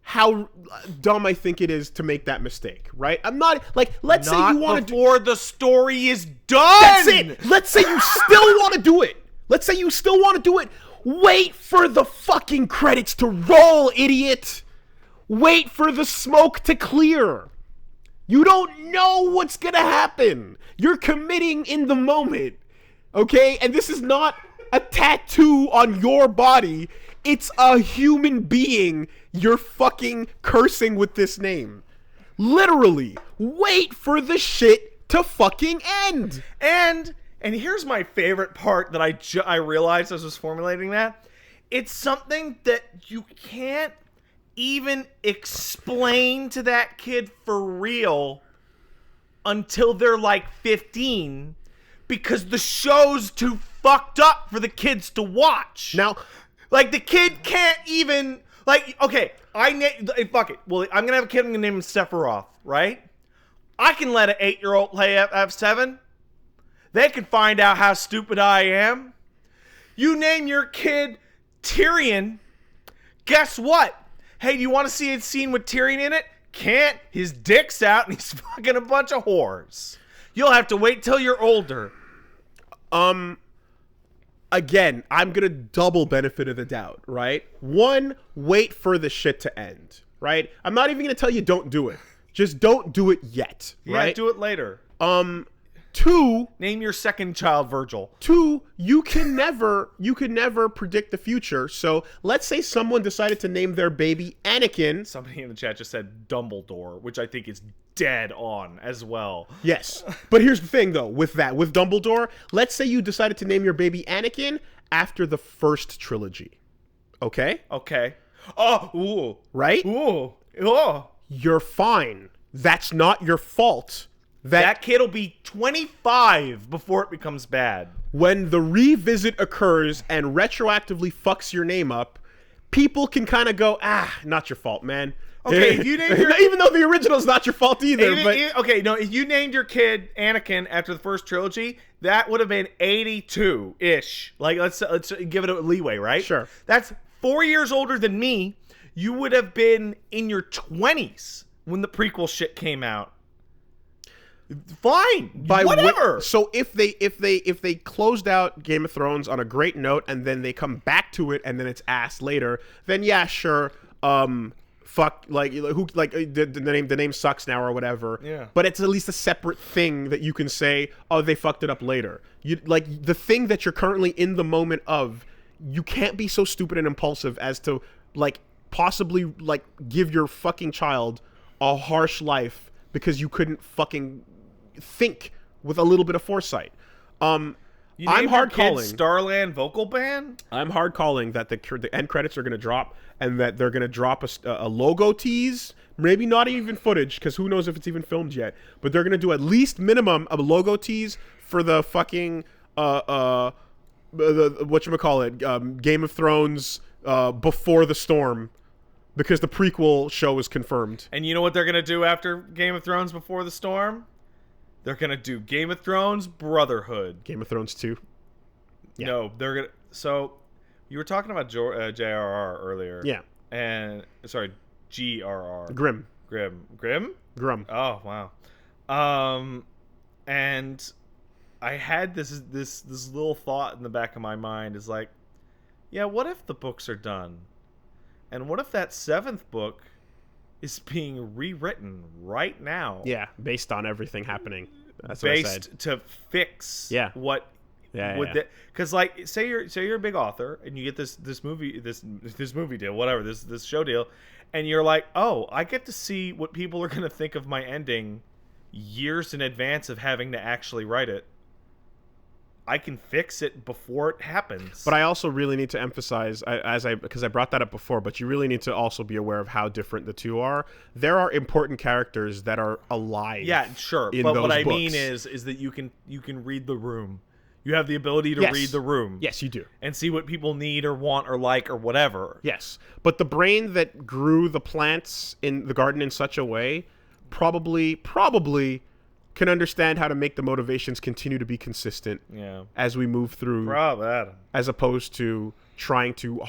how dumb I think it is to make that mistake, right? I'm not let's say you want to before the story is done. That's it. Let's say you still want to do it. Wait for the fucking credits to roll, idiot. Wait for the smoke to clear. You don't know what's gonna happen. You're committing in the moment, okay? And this is not a tattoo on your body. It's a human being you're fucking cursing with this name. Literally, wait for the shit to fucking end. And here's my favorite part that I realized as I was formulating that. It's something that you can't even explain to that kid for real until they're 15, because the show's too fucked up for the kids to watch. Now, the kid can't even, okay, fuck it. Well, I'm gonna have a kid, I'm gonna name him Sephiroth, right? I can let an 8-year-old play F7. They can find out how stupid I am. You name your kid Tyrion, guess what? Hey, do you want to see a scene with Tyrion in it? Can't. His dick's out and he's fucking a bunch of whores. You'll have to wait till you're older. Again, I'm gonna double benefit of the doubt, right? 1, wait for the shit to end, right? I'm not even gonna tell you don't do it. Just don't do it yet, right? Yeah, do it later. 2, name your second child Virgil. 2, you can never predict the future. So let's say someone decided to name their baby Anakin. Somebody in the chat just said Dumbledore, which I think is dead on as well. Yes. But here's the thing, though, with Dumbledore, let's say you decided to name your baby Anakin after the first trilogy. Okay? Okay. Oh, ooh. Right? Ooh. Oh. You're fine. That's not your fault. That kid will be 25 before it becomes bad. When the revisit occurs and retroactively fucks your name up, people can kind of go, not your fault, man. Okay, if you named even though the original's not your fault either. If you named your kid Anakin after the first trilogy, that would have been 82-ish. Let's give it a leeway, right? Sure. That's 4 years older than me. You would have been in your 20s when the prequel shit came out. Fine, whatever. So if they closed out Game of Thrones on a great note and then they come back to it and then it's ass later, then yeah, sure. Fuck, the name sucks now or whatever. Yeah. But it's at least a separate thing that you can say, oh, they fucked it up later. You the thing that you're currently in the moment of, you can't be so stupid and impulsive as to possibly give your fucking child a harsh life because you couldn't fucking think with a little bit of foresight. I'm hard calling Starland Vocal Band. I'm hard calling that the end credits are going to drop, and that they're going to drop a logo tease, maybe not even footage, because who knows if it's even filmed yet. But they're going to do at least minimum of a logo tease for the fucking the whatchamacallit, Game of Thrones Before the Storm, because the prequel show is confirmed. And you know what they're going to do after Game of Thrones Before the Storm? They're going to do Game of Thrones Brotherhood. Game of Thrones 2. Yeah. No, they're going to... So, you were talking about JRR earlier. Yeah. And... Sorry, GRR. Grim. Grim? Oh, wow. And I had this little thought in the back of my mind is like, yeah, what if the books are done? And what if that 7th book is being rewritten right now? Yeah, based on everything happening. That's based what I said. To fix what because like say you're a big author and you get this movie deal, whatever, this show deal, and you're like, oh, I get to see what people are gonna think of my ending years in advance of having to actually write it. I can fix it before it happens. But I also really need to emphasize, because I brought that up before, but you really need to also be aware of how different the two are. There are important characters that are alive. Yeah, sure. But what I mean is that you can read the room. You have the ability to read the room. Yes, you do. And see what people need or want or like or whatever. Yes. But the brain that grew the plants in the garden in such a way probably can understand how to make the motivations continue to be consistent as we move through, as opposed to trying to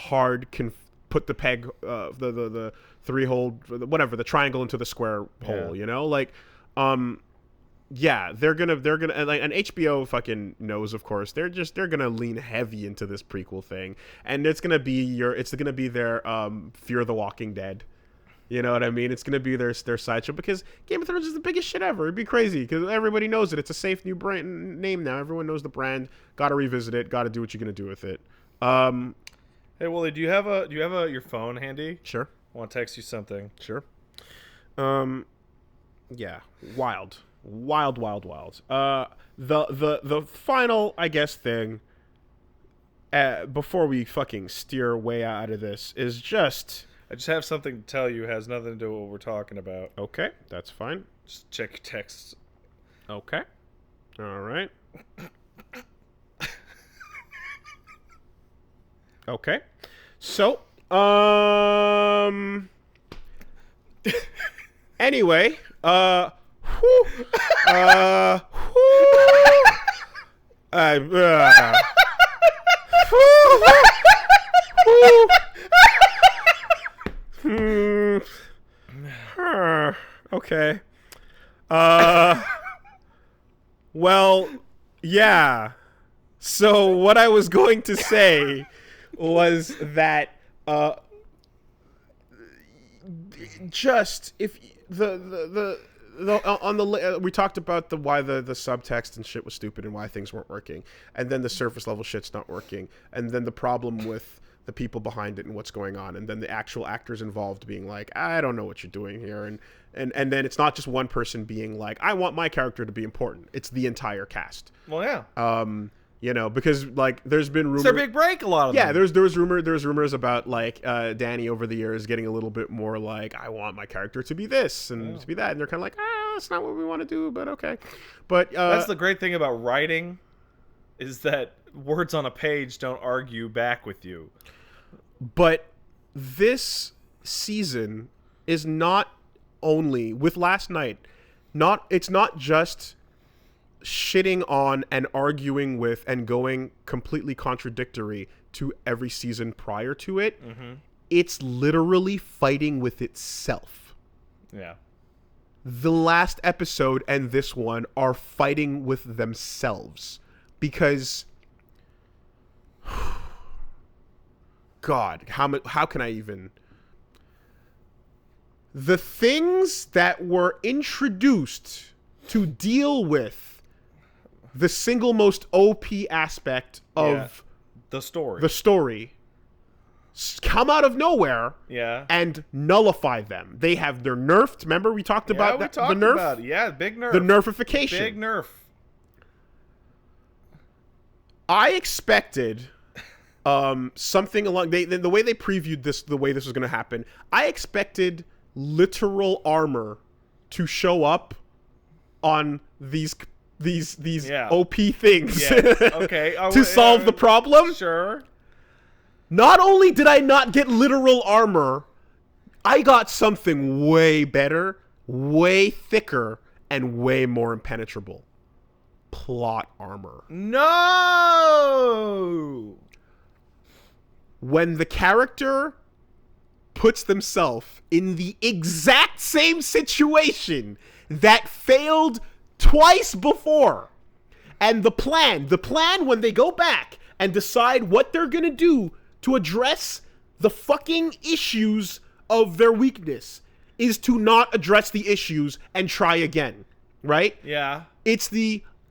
put the peg, the 3-hole, whatever, the triangle into the square hole, you know? Like, they're gonna, like, and HBO fucking knows, of course, they're gonna lean heavy into this prequel thing, and it's gonna be their Fear the Walking Dead. You know what I mean? It's going to be their sideshow, because Game of Thrones is the biggest shit ever. It'd be crazy because everybody knows it. It's a safe new brand name now. Everyone knows the brand. Got to revisit it. Got to do what you're going to do with it. Hey, Wooly, do you have your phone handy? Sure. I want to text you something. Sure. Yeah. Wild. The final, I guess, thing before we fucking steer way out of this is just... I just have something to tell you. It has nothing to do with what we're talking about. Okay, that's fine. Just check your texts. Okay. All right. Okay. So, anyway, okay. Well, yeah. So what I was going to say was that just if we talked about why the subtext and shit was stupid and why things weren't working, and then the surface level shit's not working, and then the problem with the people behind it and what's going on, and then the actual actors involved being like, I don't know what you're doing here, and then it's not just one person being like, I want my character to be important. It's the entire cast. Well, yeah. You know, because like there's been rumors. It's their big break. A lot of them. Yeah, there was rumors about like Danny over the years getting a little bit more like, I want my character to be this and to be that, and they're kind of like, that's not what we want to do, but okay. But that's the great thing about writing, is that words on a page don't argue back with you. But this season is not only with last night. It's not just shitting on and arguing with and going completely contradictory to every season prior to it. Mm-hmm. It's literally fighting with itself. Yeah. The last episode and this one are fighting with themselves because God, how can I even... The things that were introduced to deal with the single most OP aspect of the story. The story come out of nowhere Yeah. and nullify them. They're nerfed. Remember we talked about the nerf? About it. Yeah, big nerf. The nerfification. Big nerf. I expected something along the way they previewed this, the way this was going to happen. I expected literal armor to show up on these OP things Okay. to solve the problem. Sure. Not only did I not get literal armor, I got something way better, way thicker, and way more impenetrable. Plot armor. No! When the character puts themselves in the exact same situation that failed twice before, and the plan when they go back and decide what they're gonna do to address the fucking issues of their weakness is to not address the issues and try again, right? Yeah. It's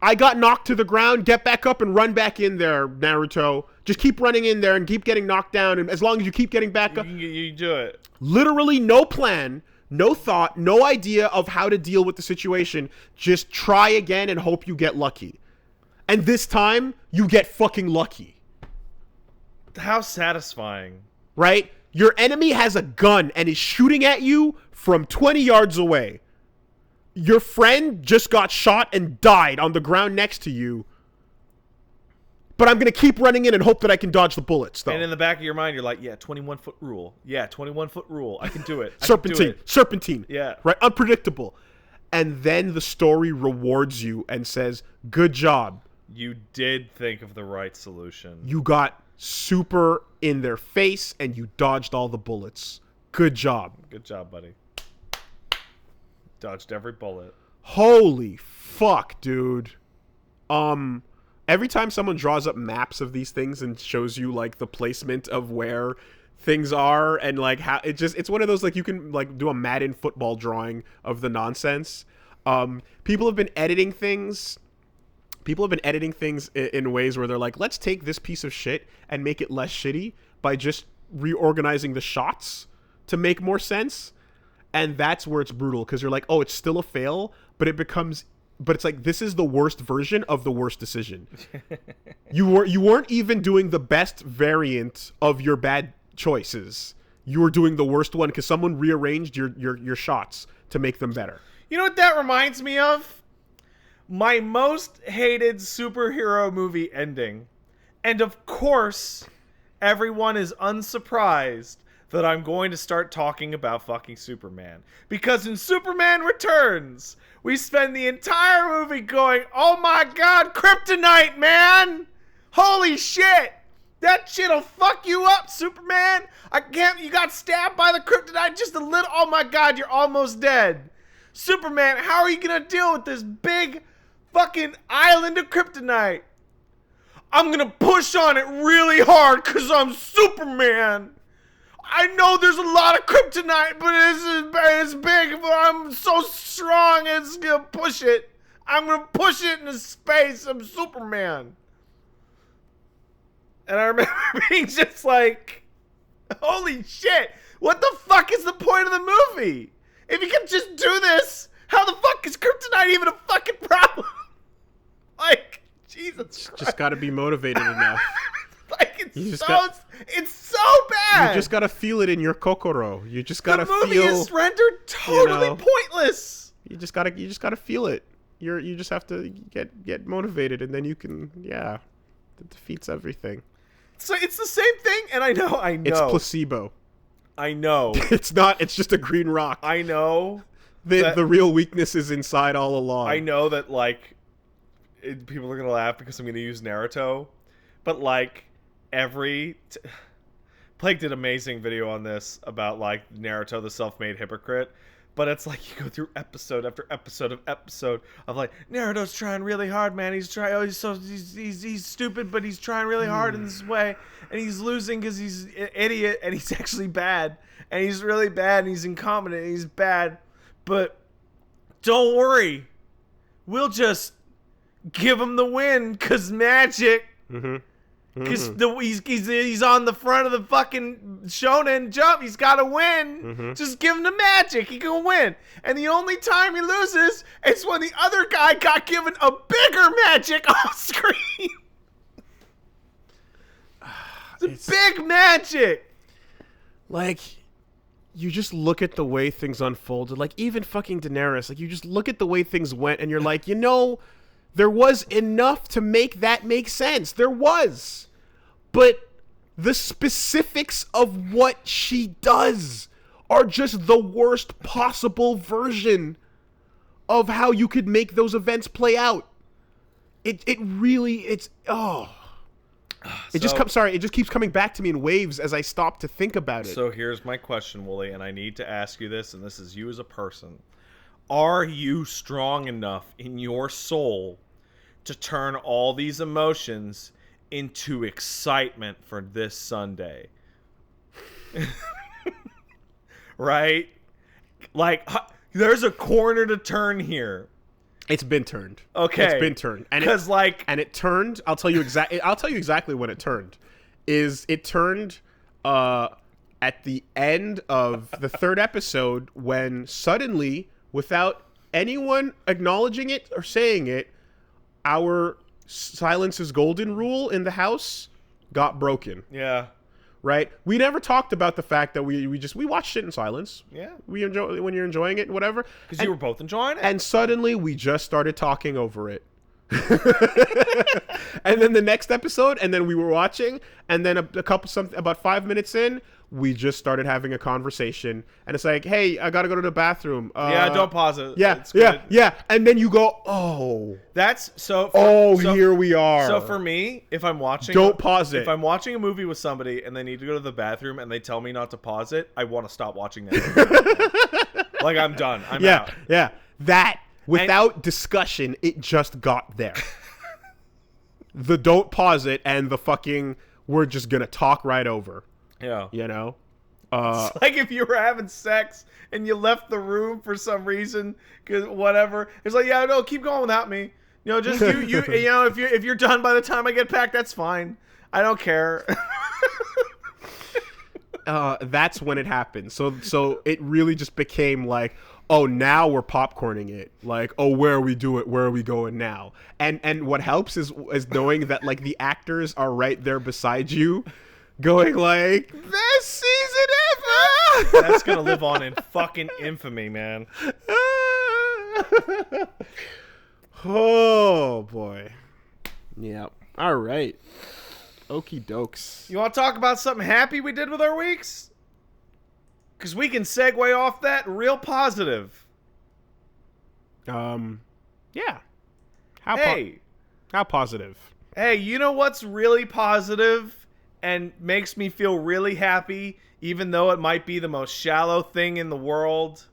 I got knocked to the ground, get back up and run back in there, Naruto. Just keep running in there and keep getting knocked down, and as long as you keep getting back up. You do it. Literally no plan, no thought, no idea of how to deal with the situation. Just try again and hope you get lucky. And this time, you get fucking lucky. How satisfying. Right? Your enemy has a gun and is shooting at you from 20 yards away. Your friend just got shot and died on the ground next to you. But I'm going to keep running in and hope that I can dodge the bullets, though. And in the back of your mind, you're like, yeah, 21-foot rule. Yeah, 21-foot rule. I can do it. Serpentine. Yeah. Right? Unpredictable. And then the story rewards you and says, good job. You did think of the right solution. You got super in their face and you dodged all the bullets. Good job. Good job, buddy. Dodged every bullet. Holy fuck, dude. Every time someone draws up maps of these things and shows you like the placement of where things are and like how it's one of those, like, you can like do a Madden football drawing of the nonsense. People have been editing things in ways where they're like, let's take this piece of shit and make it less shitty by just reorganizing the shots to make more sense. And that's where it's brutal, because you're like, oh, it's still a fail, but it's like, this is the worst version of the worst decision. You weren't even doing the best variant of your bad choices. You were doing the worst one because someone rearranged your shots to make them better. You know what that reminds me of? My most hated superhero movie ending. And of course, everyone is unsurprised that I'm going to start talking about fucking Superman. Because in Superman Returns, we spend the entire movie going, oh my god, kryptonite, man! Holy shit! That shit'll fuck you up, Superman! You got stabbed by the kryptonite just a little, oh my god, you're almost dead. Superman, how are you gonna deal with this big fucking island of kryptonite? I'm gonna push on it really hard because I'm Superman! I know there's a lot of kryptonite, but it's big, but I'm so strong, it's gonna push it. I'm gonna push it into space. I'm Superman. And I remember being just like, holy shit, what the fuck is the point of the movie? If you can just do this, how the fuck is kryptonite even a fucking problem? Like, Jesus Christ. Just gotta be motivated enough. Like, it's so bad. You just gotta feel it in your kokoro. You just gotta feel. The movie is rendered totally pointless. You just gotta feel it. You just have to get motivated, and then you can, yeah, it defeats everything. So it's the same thing, and I know. It's placebo. I know. It's not. It's just a green rock. I know. The real weakness is inside all along. I know that, like, people are gonna laugh because I'm gonna use Naruto, but like Plague did an amazing video on this about like Naruto, the self-made hypocrite. But it's like you go through episode after episode of like, Naruto's trying really hard, man. He's stupid, but he's trying really hard in this way, and he's losing because he's an idiot, and he's actually bad, and he's really bad, and he's incompetent, and he's bad. But don't worry, we'll just give him the win, cause magic. Mm-hmm. Because he's on the front of the fucking shonen jump. He's got to win. Just give him the magic. He can win. And the only time he loses is when the other guy got given a bigger magic off screen. It's big magic. Like, you just look at the way things unfolded. Like, even fucking Daenerys. Like, you just look at the way things went, and you're like, there was enough to make that make sense. There was. But the specifics of what she does are just the worst possible version of how you could make those events play out. It just keeps coming back to me in waves as I stop to think about it. So here's my question, Wooly, and I need to ask you this, and this is you as a person. Are you strong enough in your soul to turn all these emotions into excitement for this Sunday? Right? Like, there's a corner to turn here. It's been turned. Okay. It's been turned. And it turned, I'll tell you exactly when it turned. It turned at the end of the third episode, when suddenly, without anyone acknowledging it or saying it, our silence is golden rule in the house got broken. Yeah. Right? We never talked about the fact that we watched it in silence. Yeah. We enjoy when you're enjoying it, whatever. Because you were both enjoying it. And suddenly we just started talking over it. And then the next episode, and then we were watching, and then about 5 minutes in, we just started having a conversation, and it's like, hey, I gotta go to the bathroom. Yeah, don't pause it. Yeah. And then you go, oh. That's so. Here we are. So for me, if I'm watching, don't pause it. If I'm watching a movie with somebody and they need to go to the bathroom and they tell me not to pause it, I want to stop watching that movie. Like, I'm done. I'm out. Yeah. That, without discussion, it just got there. The don't pause it and the fucking we're just gonna talk right over. Yeah. It's like if you were having sex and you left the room for some reason, cause whatever. It's like, yeah, no, keep going without me. Just you if you're done by the time I get back, that's fine. I don't care. That's when it happened. So it really just became like, oh, now we're popcorning it. Like, oh, where are we going now? And what helps is knowing that, like, the actors are right there beside you, going like, best season ever. That's gonna live on in fucking infamy, man. Oh boy. Yeah. All right. Okie dokes. You want to talk about something happy we did with our weeks? Because we can segue off that real positive. Yeah. How positive? Hey, you know what's really positive and makes me feel really happy, even though it might be the most shallow thing in the world?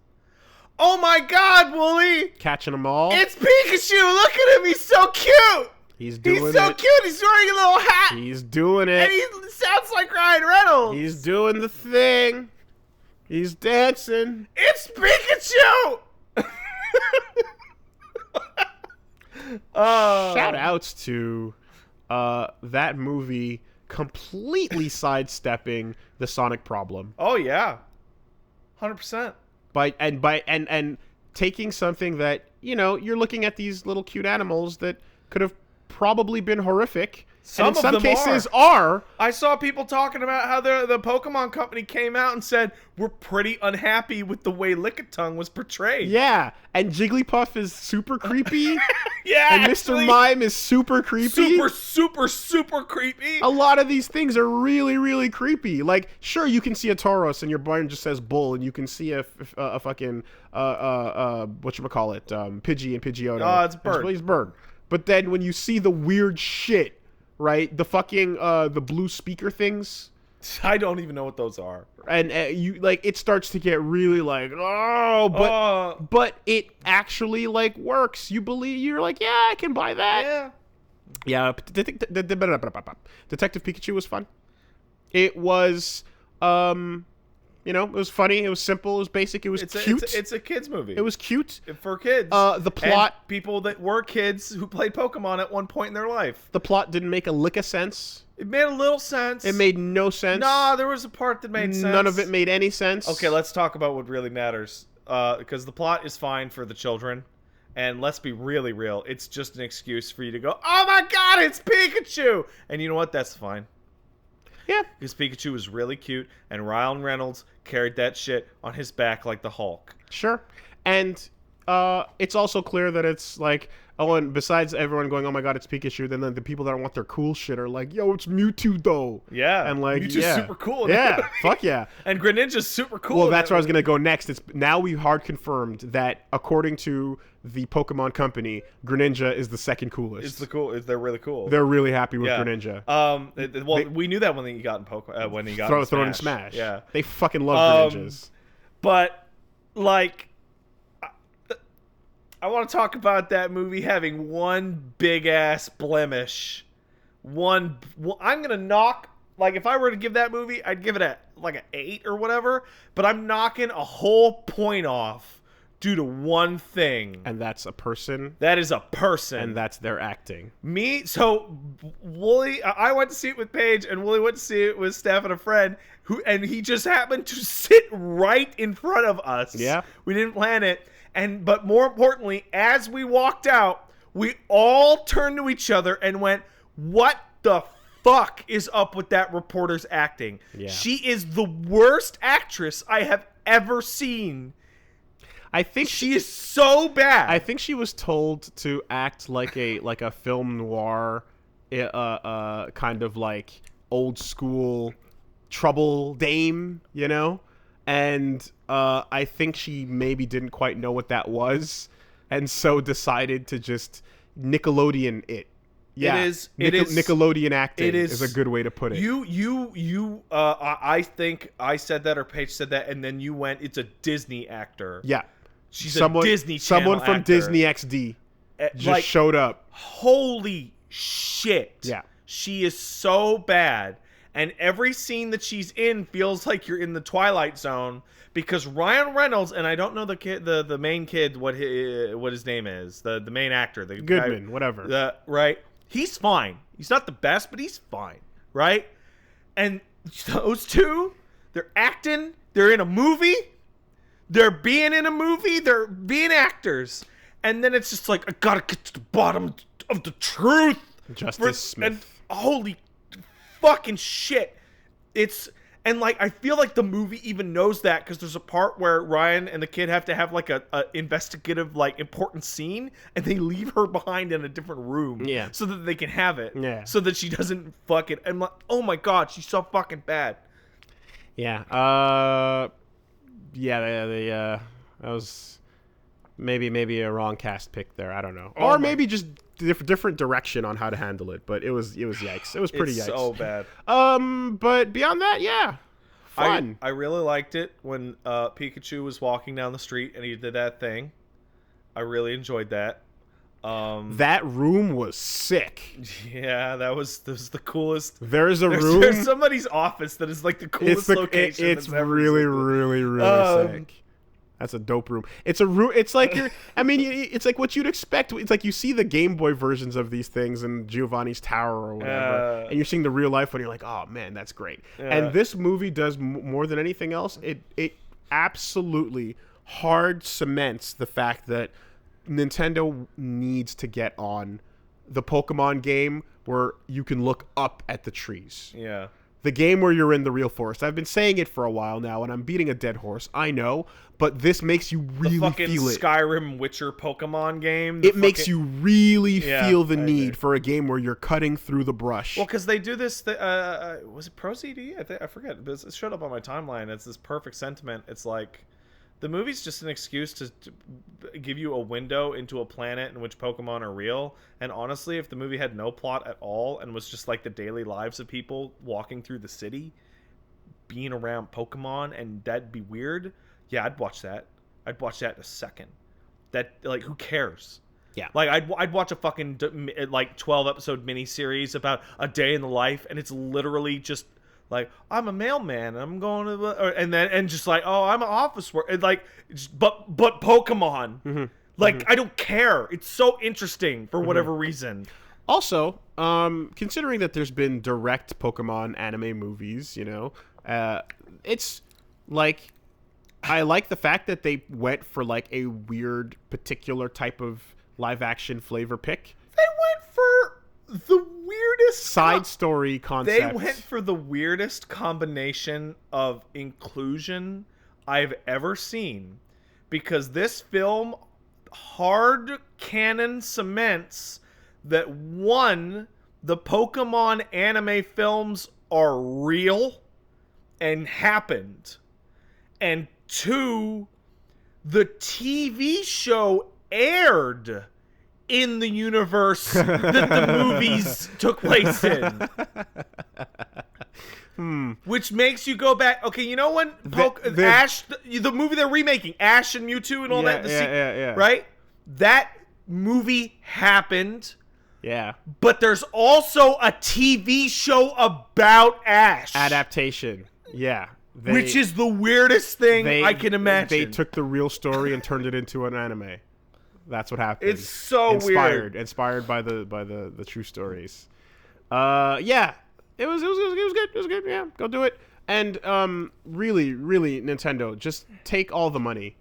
Oh my God, Wooly! Catching them all. It's Pikachu! Look at him! He's so cute! He's doing it. He's so cute! He's wearing a little hat! He's doing it. And he sounds like Ryan Reynolds! He's doing the thing. He's dancing. It's Pikachu! Shout outs to that movie completely sidestepping the Sonic problem. Oh yeah. 100%. By taking something that, you're looking at these little cute animals that could have probably been horrific. In some cases are. I saw people talking about how the Pokemon company came out and said, we're pretty unhappy with the way Lickitung was portrayed. Yeah, and Jigglypuff is super creepy. Yeah, and Mr. Mime is super creepy. Super creepy. A lot of these things are really, really creepy. Like, sure, you can see a Tauros and your barn just says bull, and you can see a fucking, whatchamacallit, Pidgey and Pidgeotto. Oh, it's bird. It's bird. But then when you see the weird shit, right? The fucking the blue speaker things. I don't even know what those are. And you it starts to get really like, but it actually like works. You believe, you're like, yeah, I can buy that. Yeah. Detective Pikachu was fun. It was You know, it was funny. It was simple. It was basic. It was cute. It's a kids movie. It was cute for kids. The plot, and people that were kids who played Pokemon at one point in their life. the plot didn't make a lick of sense. It made a little sense. It made no sense. Nah, there was a part that made sense. None of it made any sense. Okay, let's talk about what really matters. Because the plot is fine for the children. And let's be really real. It's just an excuse for you to go, oh my god, it's Pikachu! And you know what? That's fine. Yeah. Because Pikachu was really cute, and Ryan Reynolds carried that shit on his back like the Hulk. Sure. And it's also clear that it's like, oh, and besides everyone going, oh my god, it's Pikachu, then the people that don't want their cool shit are like, yo, it's Mewtwo though. Yeah. And like, Mewtwo's super cool. Yeah, fuck yeah. And Greninja's super cool. Well, that's where I was going to go next. It's now we've hard confirmed that according to the Pokemon company, Greninja is the second coolest. They're really cool. They're really happy with Greninja. We knew that when he got in Pokemon, when he got in Smash. Thrown in Smash. Yeah. They fucking love Greninjas. But like, I want to talk about that movie having one big ass blemish. I'm gonna knock. Like, if I were to give that movie, I'd give it an 8 or whatever. But I'm knocking a whole point off due to one thing. And that's a person. That is a person. And that's their acting. So Wooly, I went to see it with Paige, and Wooly went to see it with Steph and a friend, and he just happened to sit right in front of us. Yeah. We didn't plan it. But more importantly, as we walked out, we all turned to each other and went, what the fuck is up with that reporter's acting? Yeah. She is the worst actress I have ever seen. I think she is so bad. I think she was told to act like a film noir, kind of like old school trouble dame, you know? And I think she maybe didn't quite know what that was, and so decided to just Nickelodeon it. Yeah, it is Nickelodeon acting is a good way to put it. I think I said that or Paige said that, and then you went, it's a Disney actor. Yeah. She's a Disney Channel someone from actor. Disney XD just showed up. Holy shit. Yeah. She is so bad. And every scene that she's in feels like you're in the Twilight Zone, because Ryan Reynolds, and I don't know the main kid what his name is, the main actor, the Goodman, guy, whatever. Right? He's fine. He's not the best, but he's fine, right? And those two, they're acting, they're in a movie, they're being in a movie, they're being actors. And then it's just like, I gotta get to the bottom of the truth. Justice Smith. And holy fucking shit. And like, I feel like the movie even knows that, because there's a part where Ryan and the kid have to have like a investigative, like, important scene, and they leave her behind in a different room, so that they can have it, so that she doesn't fucking. I'm like, oh my god, she's so fucking bad. Yeah. That was maybe a wrong cast pick there. I don't know, or maybe just different direction on how to handle it, but it was yikes. It was pretty yikes. So bad. But beyond that, yeah, fun. I really liked it when Pikachu was walking down the street and he did that thing. I really enjoyed that. That room was sick. Yeah, that was the coolest. There's room. There's somebody's office that is like the coolest location. It's really, really, really sick. That's a dope room. It's a room. It's like it's like what you'd expect. It's like you see the Game Boy versions of these things in Giovanni's Tower or whatever, and you're seeing the real life one. You're like, oh man, that's great. And this movie does more than anything else. It absolutely hard cements the fact that Nintendo needs to get on the Pokemon game where you can look up at the trees. Yeah. The game where you're in the real forest. I've been saying it for a while now, and I'm beating a dead horse. I know, but this makes you really feel it. The Skyrim Witcher Pokemon game. It makes you really feel the need for a game where you're cutting through the brush. Well, because they do this. Was it Pro CD? I forget. But it showed up on my timeline. It's this perfect sentiment. It's like, the movie's just an excuse to give you a window into a planet in which Pokemon are real. And honestly, if the movie had no plot at all and was just like the daily lives of people walking through the city, being around Pokemon, and that'd be weird, yeah, I'd watch that. I'd watch that in a second. That, like, who cares? Yeah. Like, I'd watch a fucking, like, 12-episode miniseries about a day in the life, and it's literally just Like, I'm a mailman, and I'm going to, and just like, oh, I'm an office worker, like, but Pokemon, like, I don't care. It's so interesting for whatever reason. Also, considering that there's been direct Pokemon anime movies, it's like, I like the fact that they went for like a weird particular type of live action flavor pick. They went for the weirdest side story concept. They went for the weirdest combination of inclusion I've ever seen, because this film hard canon cements that, one, the Pokemon anime films are real and happened, and two, the TV show aired in the universe that the movies took place in. Which makes you go back. Okay, you know when Ash, the movie they're remaking, Ash and Mewtwo and all that, right? That movie happened. Yeah. But there's also a TV show about Ash. Adaptation. Yeah. Which is the weirdest thing I can imagine. They took the real story and turned it into an anime. That's what happened. It's so weird. Inspired by the true stories. Yeah. It was good. It was good. Yeah. Go do it. And really, really, Nintendo, just take all the money.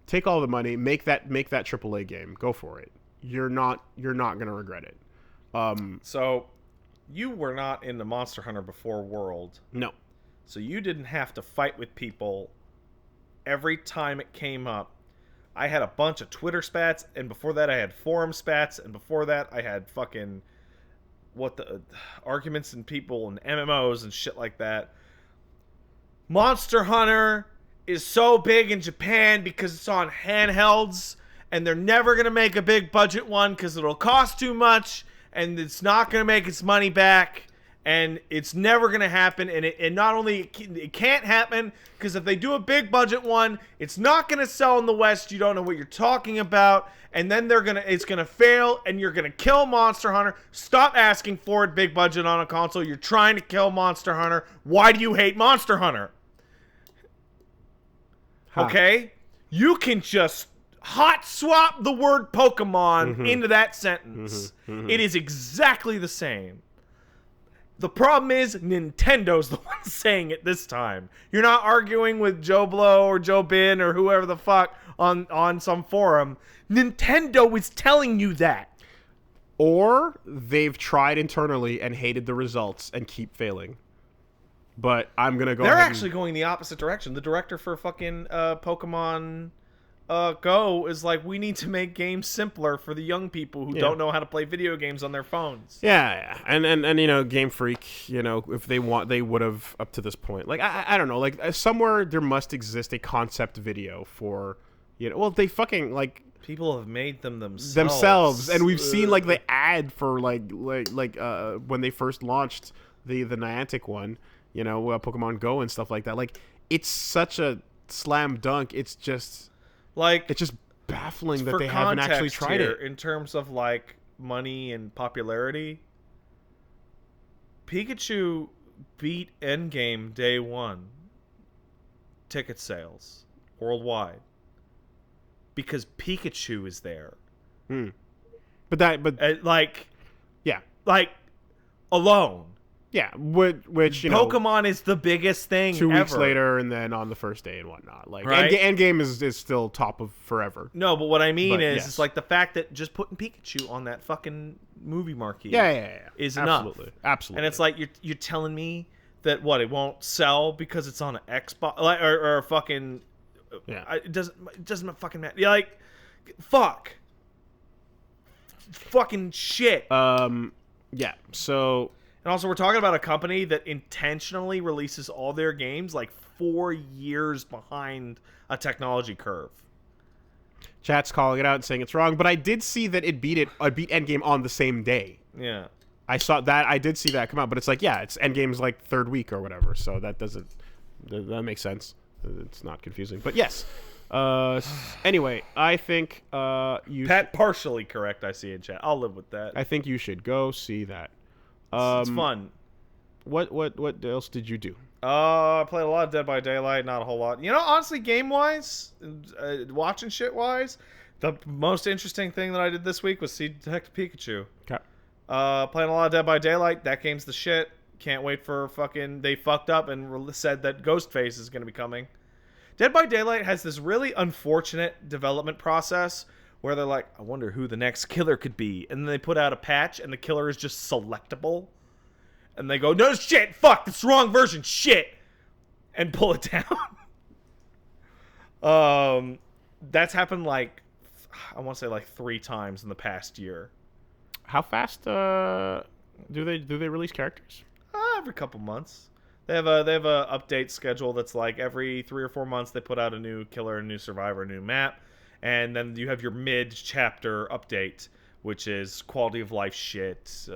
Take all the money. Make that AAA game. Go for it. You're not gonna regret it. So, you were not in the Monster Hunter Before world. No. So you didn't have to fight with people every time it came up. I had a bunch of Twitter spats, and before that I had forum spats, and before that I had fucking arguments and people and MMOs and shit like that. Monster Hunter is so big in Japan because it's on handhelds, and they're never going to make a big budget one because it'll cost too much, and it's not going to make its money back, and it's never going to happen. And not only it can't happen because if they do a big budget one, it's not going to sell in the West. You don't know what you're talking about, and then it's going to fail, and you're going to kill Monster Hunter. Stop asking for it big budget on a console. You're trying to kill Monster Hunter. Why do you hate Monster Hunter? Okay? You can just hot swap the word Pokemon into that sentence. It is exactly the same. The problem is Nintendo's the one saying it this time. You're not arguing with Joe Blow or Joe Bin or whoever the fuck on some forum. Nintendo is telling you that. Or they've tried internally and hated the results and keep failing. But I'm going to go They're ahead actually going the opposite direction. The director for fucking Pokemon Go is like, we need to make games simpler for the young people who don't know how to play video games on their phones. Yeah. And Game Freak, if they want, they would have up to this point. Like, I don't know. Like, somewhere there must exist a concept video for, well, they fucking, like... People have made them themselves. And we've seen, like, the ad for, like when they first launched the Niantic one, Pokemon Go and stuff like that. Like, it's such a slam dunk. It's just... Like, it's just baffling that they haven't actually tried it. In terms of, like, money and popularity, Pikachu beat Endgame day one ticket sales worldwide because Pikachu is there. Alone. Yeah, which Pokemon is the biggest thing 2 weeks ever. later, and then on the first day and whatnot. Like, right? Endgame is still top of forever. No, but what I mean it's like the fact that just putting Pikachu on that fucking movie marquee is enough. Absolutely. And it's like you're telling me that it won't sell because it's on an Xbox or fucking it doesn't fucking matter. You're like, fucking shit. So. And also, we're talking about a company that intentionally releases all their games like 4 years behind a technology curve. Chat's calling it out and saying it's wrong, but I did see that it beat Endgame on the same day. Yeah. I did see that come out, but it's like, it's Endgame's like third week or whatever, so that makes sense. It's not confusing. But yes. Anyway, I think Pat partially correct, I see in chat. I'll live with that. I think you should go see that. It's fun. What else did you do? I played a lot of Dead by Daylight, not a whole lot. You know, honestly, game-wise, watching shit-wise, the most interesting thing that I did this week was see Detective Pikachu. Okay. Playing a lot of Dead by Daylight. That game's the shit. Can't wait for fucking... They fucked up and said that Ghostface is going to be coming. Dead by Daylight has this really unfortunate development process where they're like, I wonder who the next killer could be. And then they put out a patch and the killer is just selectable. And they go, no shit, fuck, that's the wrong version, shit. And pull it down. That's happened like, I want to say like 3 times in the past year. How fast do they release characters? Every couple months. They have a update schedule that's like every 3 or 4 months they put out a new killer, a new survivor, a new map, and then you have your mid-chapter update, which is quality of life shit,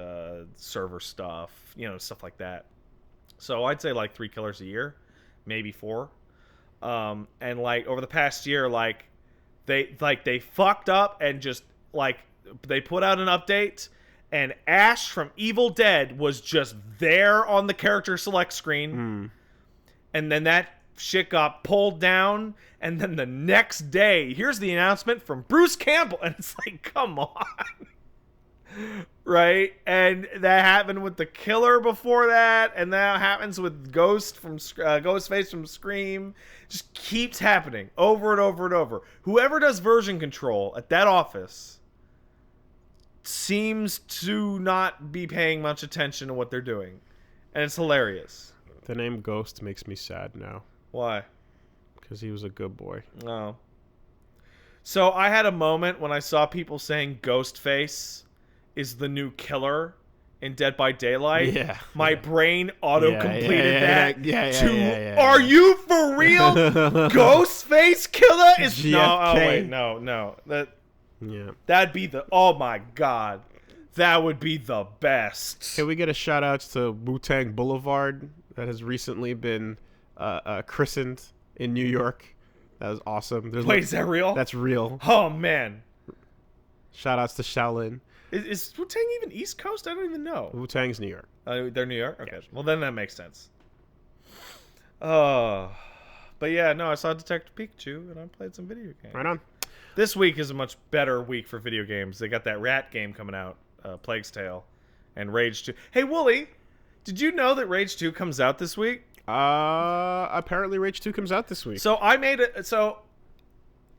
server stuff, stuff like that. So I'd say like 3 killers a year, maybe 4. And like over the past year, like they fucked up and just like they put out an update. And Ash from Evil Dead was just there on the character select screen. And then that shit got pulled down. And then the next day, here's the announcement from Bruce Campbell. And it's like, come on. Right? And that happened with the killer before that. And that happens with Ghostface from Scream. Just keeps happening over and over and over. Whoever does version control at that office seems to not be paying much attention to what they're doing. And it's hilarious. The name Ghost makes me sad now. Why? Because he was a good boy. Oh. So I had a moment when I saw people saying Ghostface is the new killer in Dead by Daylight. Yeah. My brain auto-completed that Yeah. Are you for real? Ghostface killer is... GFK. No, oh wait, no. Yeah. That'd be the... Oh my god. That would be the best. Can we get a shout out to Wu-Tang Boulevard that has recently been christened in New York? That was awesome. Wait, is that real? That's real. Oh man. Shout outs to Shaolin. Is Wu-Tang even East Coast? I don't even know. Wu-Tang's New York. They're New York? Okay. Yeah. Well, then that makes sense. But yeah, no, I saw Detective Pikachu and I played some video games. Right on. This week is a much better week for video games. They got that rat game coming out, Plague's Tale, and Rage 2. Hey, Wooly, did you know that Rage 2 comes out this week? Apparently Rage 2 comes out this week. So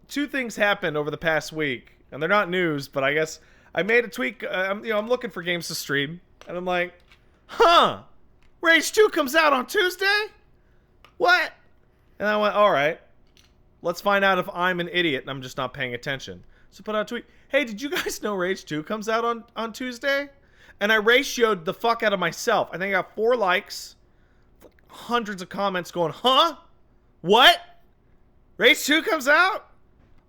two things happened over the past week, and they're not news, but I guess I made a tweak. I'm looking for games to stream, and I'm like, Rage 2 comes out on Tuesday? What? And I went, all right. Let's find out if I'm an idiot and I'm just not paying attention. So put out a tweet. Hey, did you guys know Rage 2 comes out on Tuesday? And I ratioed the fuck out of myself. I think I got 4 likes, hundreds of comments going, huh? What? Rage 2 comes out?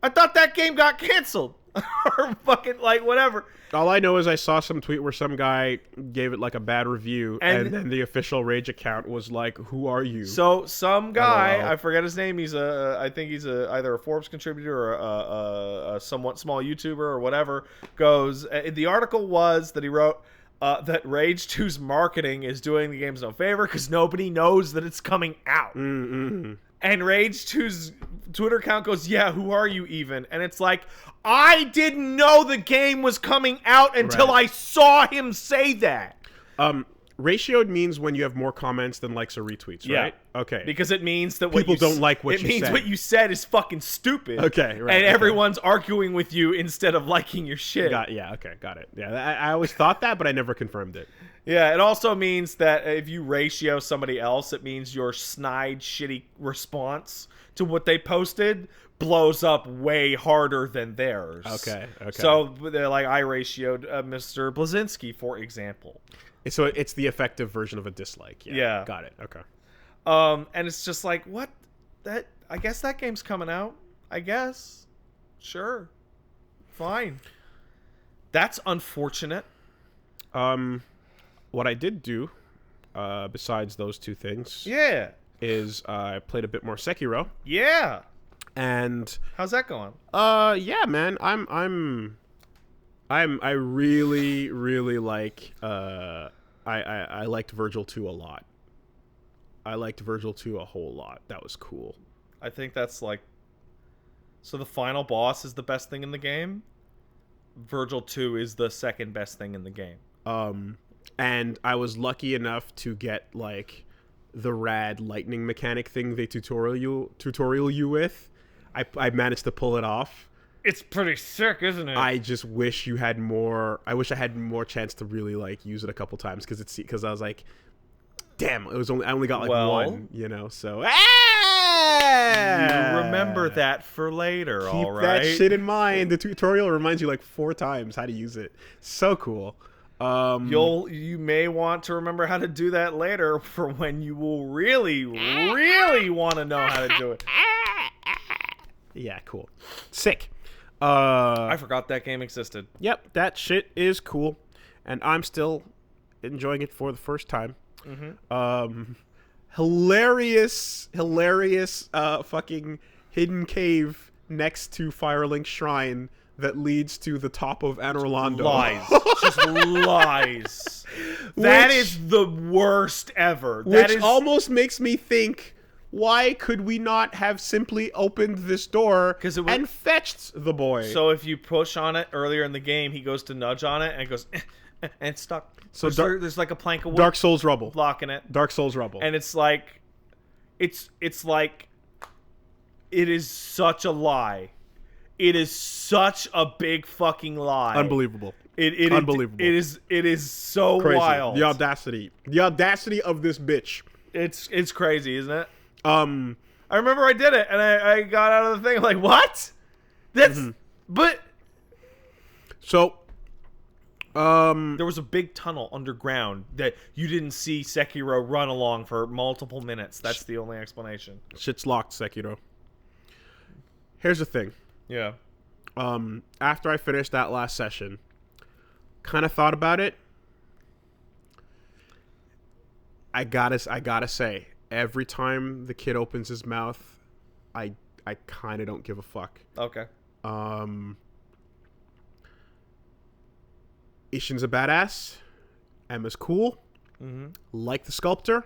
I thought that game got canceled. Or fucking, like, whatever. All I know is I saw some tweet where some guy gave it like a bad review, and then the official Rage account was like, "Who are you?" So some guy, LOL. I forget his name. I think he's either a Forbes contributor or a somewhat small YouTuber or whatever. Goes. The article was that he wrote that Rage 2's marketing is doing the games no favor because nobody knows that it's coming out. Mm-hmm. And Rage 2's Twitter account goes, yeah, who are you even? And it's like, I didn't know the game was coming out until I saw him say that. Ratioed means when you have more comments than likes or retweets, right? Yeah. Okay. Because it means that people don't like what you said. It means what you said is fucking stupid. Okay, right. And everyone's arguing with you instead of liking your shit. Got it. Yeah, I always thought that, but I never confirmed it. Yeah, it also means that if you ratio somebody else, it means your snide, shitty response to what they posted blows up way harder than theirs. Okay. So, like, I ratioed Mr. Blazinski, for example. So it's the effective version of a dislike. Yeah. Got it. Okay. And it's just like, what? I guess that game's coming out. I guess. Sure. Fine. That's unfortunate. What I did do, besides those two things, is I played a bit more Sekiro. Yeah. And how's that going? Yeah, man. I really, really like I liked Virgil 2 a lot. I liked Virgil 2 a whole lot. That was cool. I think that's like... So the final boss is the best thing in the game? Virgil 2 is the second best thing in the game. And I was lucky enough to get, like, the rad lightning mechanic thing they tutorial you with. I managed to pull it off. It's pretty sick, isn't it? I just wish you had more... I wish I had more chance to really, like, use it a couple times, because I was like, damn, I only got, like, one, you know, so... You remember that for later, all right? Keep that shit in mind. The tutorial reminds you, like, 4 times how to use it. So cool. You may want to remember how to do that later for when you will really, really want to know how to do it. Yeah, cool. Sick. I forgot that game existed. Yep, that shit is cool, and I'm still enjoying it for the first time. Hilarious fucking hidden cave next to Firelink Shrine that leads to the top of Anor Londo. Lies. Just lies. That is the worst ever. Which almost makes me think, why could we not have simply opened this door and fetched the boy? So if you push on it earlier in the game, he goes to nudge on it and it goes and it's stuck. So there's like a plank of wood. Dark Souls rubble. Blocking it. Dark Souls rubble. And it's like it's like it is such a lie. It is such a big fucking lie. Unbelievable. Unbelievable. It is so crazy. Wild. The audacity of this bitch. It's crazy, isn't it? I remember I did it and I got out of the thing like, what? That's but so there was a big tunnel underground that you didn't see Sekiro run along for multiple minutes. That's the only explanation. Shit's locked, Sekiro. Here's the thing. Yeah. After I finished that last session, kind of thought about it. I gotta say, every time the kid opens his mouth, I kind of don't give a fuck. Okay. Ishin's a badass. Emma's cool. Like the sculptor.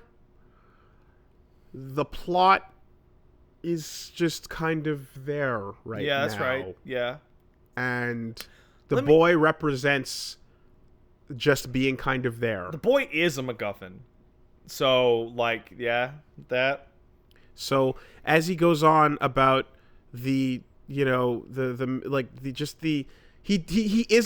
The plot is just kind of there right now. Yeah, that's right. Yeah. And the boy represents just being kind of there. The boy is a MacGuffin. So, like, yeah, that. So, as he goes on about he is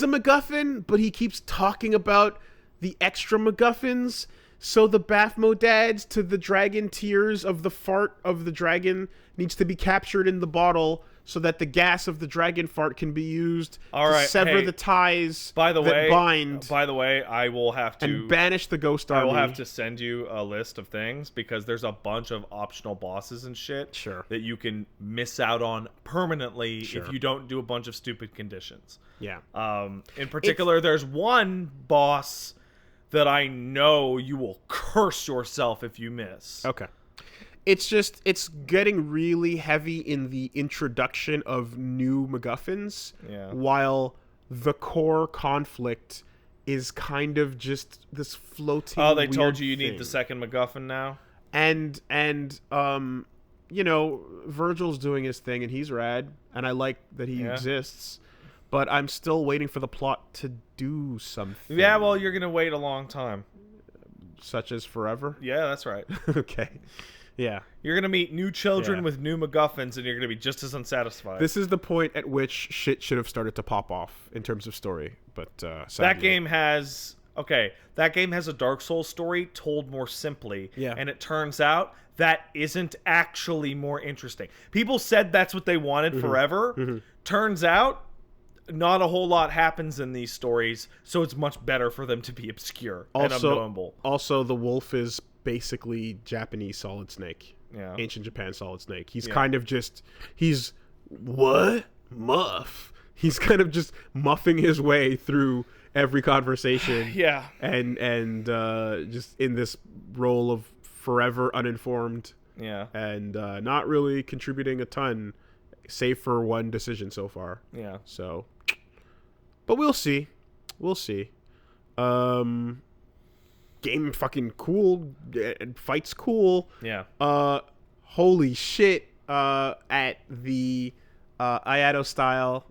a MacGuffin, but he keeps talking about the extra MacGuffins. So the Baphomodads to the dragon tears of the fart of the dragon needs to be captured in the bottle so that the gas of the dragon fart can be used to sever the ties that bind. By the way, I will have to... And banish the ghost army. I will have to send you a list of things because there's a bunch of optional bosses and shit that you can miss out on permanently if you don't do a bunch of stupid conditions. Yeah. In particular, there's one boss that I know you will curse yourself if you miss. Okay. It's getting really heavy in the introduction of new MacGuffins, while the core conflict is kind of just this floating. Oh, they told you need the second MacGuffin now? And Virgil's doing his thing and he's rad, and I like that he exists. But I'm still waiting for the plot to do something. Yeah, well, you're going to wait a long time. Such as forever? Yeah, that's right. Okay. Yeah. You're going to meet new children with new MacGuffins, and you're going to be just as unsatisfied. This is the point at which shit should have started to pop off in terms of story. But that game has... Okay, that game has a Dark Souls story told more simply. Yeah. And it turns out that isn't actually more interesting. People said that's what they wanted forever. Turns out... not a whole lot happens in these stories, so it's much better for them to be obscure and unknowable. Also, the wolf is basically Japanese Solid Snake. Yeah. Ancient Japan Solid Snake. He's kind of just... He's... What? Muff. He's kind of just muffing his way through every conversation. Yeah. And just in this role of forever uninformed. Yeah. And not really contributing a ton, save for one decision so far. Yeah. So... But we'll see. We'll see. game fucking cool, fights cool. Yeah. Holy shit. At the Iato style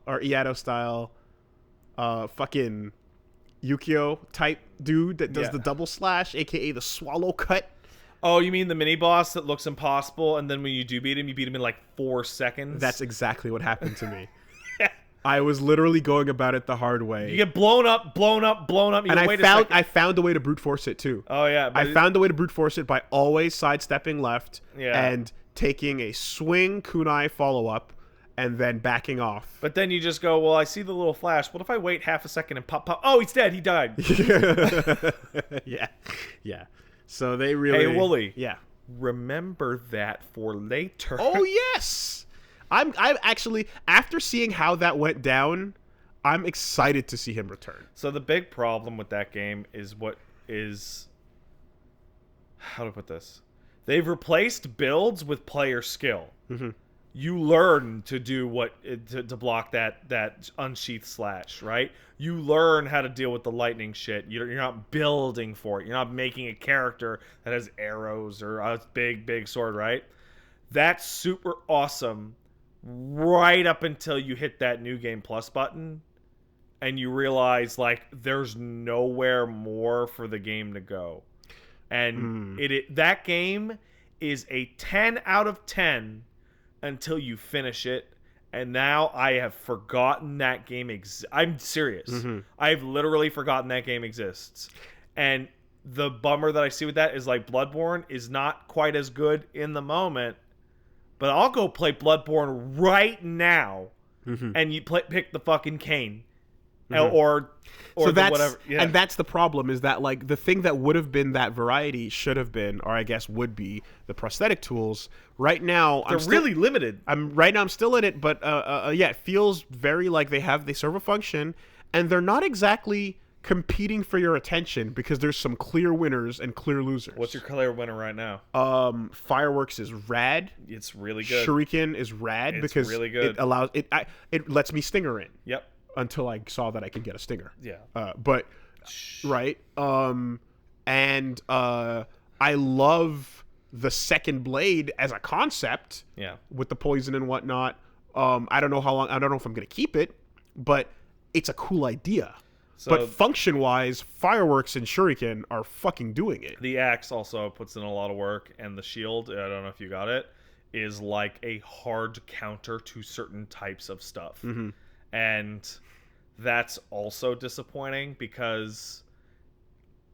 fucking Yukio type dude that does the double slash, aka the swallow cut. Oh, you mean the mini boss that looks impossible, and then when you do beat him, you beat him in like 4 seconds? That's exactly what happened to me. I was literally going about it the hard way. You get blown up. You and wait a second. I found a way to brute force it too. Oh yeah, I found a way to brute force it by always sidestepping left Yeah. and taking a swing kunai follow up and then backing off. But then you just go, well, I see the little flash. What if I wait half a second and pop? Oh, he's dead. He died. Yeah. So they really. Hey, Wooly. Yeah. Remember that for later. Oh yes. I'm actually, after seeing how that went down, I'm excited to see him return. So the big problem with that game is how to put this? They've replaced builds with player skill. Mm-hmm. You learn to do to block that unsheath slash, right? You learn how to deal with the lightning shit. You're not building for it. You're not making a character that has arrows or a big sword, right? That's super awesome right up until you hit that New Game Plus button and you realize, like, there's nowhere more for the game to go. And that game is a 10 out of 10 until you finish it. And now I have forgotten that game I'm serious. Mm-hmm. I've literally forgotten that game exists. And the bummer that I see with that is, like, Bloodborne is not quite as good in the moment, but I'll go play Bloodborne right now, and you pick the fucking cane, or so the whatever. Yeah. And that's the problem, is that, like, the thing that would have been that variety should have been, or I guess would be, the prosthetic tools. Right now, they're really limited. I'm still in it, but it feels very like they serve a function, and they're not exactly competing for your attention because there's some clear winners and clear losers. What's your clear winner right now? Fireworks is rad. It's really good. Shuriken is rad because really good. It allows it lets me stinger in. Yep. Until I saw that I could get a stinger. Yeah. Right. And I love the second blade as a concept. Yeah. With the poison and whatnot. I don't know how long. I don't know if I'm gonna keep it, but it's a cool idea. So, but function-wise, fireworks and shuriken are fucking doing it. The axe also puts in a lot of work, and the shield, I don't know if you got it, is like a hard counter to certain types of stuff. Mm-hmm. And that's also disappointing because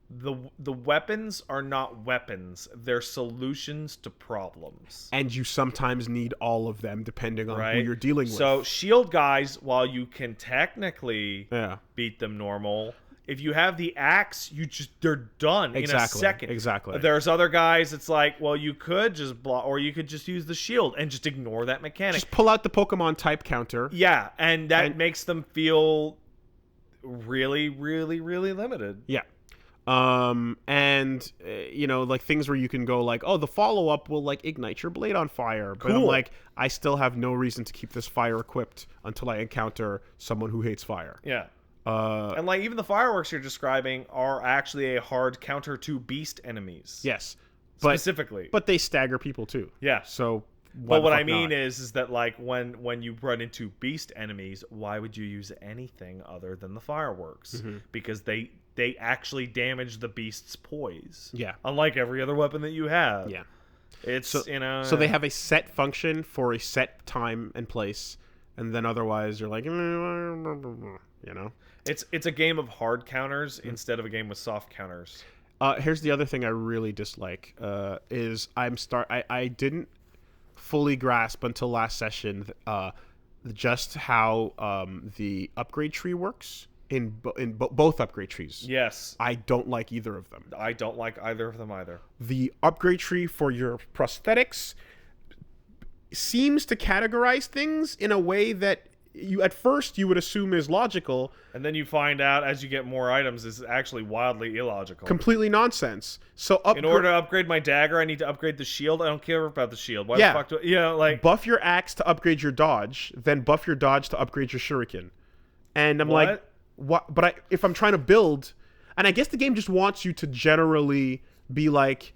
the weapons are not weapons. They're solutions to problems. And you sometimes need all of them depending on who you're dealing with. So shield guys, while you can technically beat them normal, if you have the axe, they're done in a second. Exactly. There's other guys, it's like, well, you could just block, or you could just use the shield and just ignore that mechanic. Just pull out the Pokemon type counter. Yeah, and that makes them feel really, really, really limited. Yeah. Like things where you can go like, oh, the follow-up will like ignite your blade on fire. But I'm like, I still have no reason to keep this fire equipped until I encounter someone who hates fire. Yeah. And like even the fireworks you're describing are actually a hard counter to beast enemies. Yes. Specifically. But they stagger people too. Yeah. So but what I mean is that like when you run into beast enemies, why would you use anything other than the fireworks? Mm-hmm. Because they actually damage the beast's poise. Yeah. Unlike every other weapon that you have. Yeah. It's so they have a set function for a set time and place, and then otherwise you're like, It's a game of hard counters instead of a game with soft counters. Here's the other thing I really dislike is I didn't fully grasp until last session just how the upgrade tree works in both upgrade trees. Yes. I don't like either of them. I don't like either of them either. The upgrade tree for your prosthetics seems to categorize things in a way that at first you would assume is logical, and then you find out as you get more items is actually wildly illogical. Completely nonsense. So in order to upgrade my dagger, I need to upgrade the shield. I don't care about the shield. Why the fuck do like buff your axe to upgrade your dodge, then buff your dodge to upgrade your shuriken. And I'm like, what? But if I'm trying to build, And I guess the game just wants you to generally be like,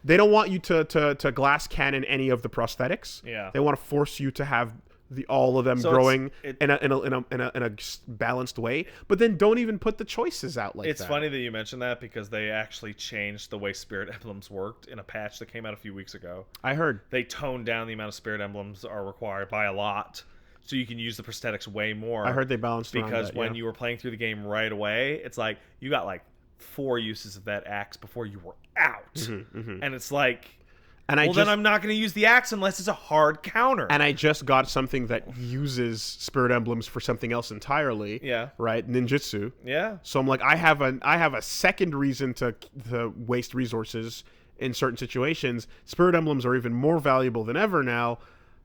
they don't want you to glass cannon any of the prosthetics. Yeah. They want to force you to have all of them growing in a balanced way, but then don't even put the choices out like that. It's funny that you mentioned that because they actually changed the way spirit emblems worked in a patch that came out a few weeks ago. I heard. They toned down the amount of spirit emblems are required by a lot, so you can use the prosthetics way more. I heard they balanced around because that, when you were playing through the game right away, it's like you got like 4 uses of that axe before you were out. And it's like, then I'm not going to use the axe unless it's a hard counter. And I just got something that uses spirit emblems for something else entirely. Yeah. Right? Ninjutsu. Yeah. So I'm like, I have a second reason to waste resources in certain situations. Spirit emblems are even more valuable than ever now.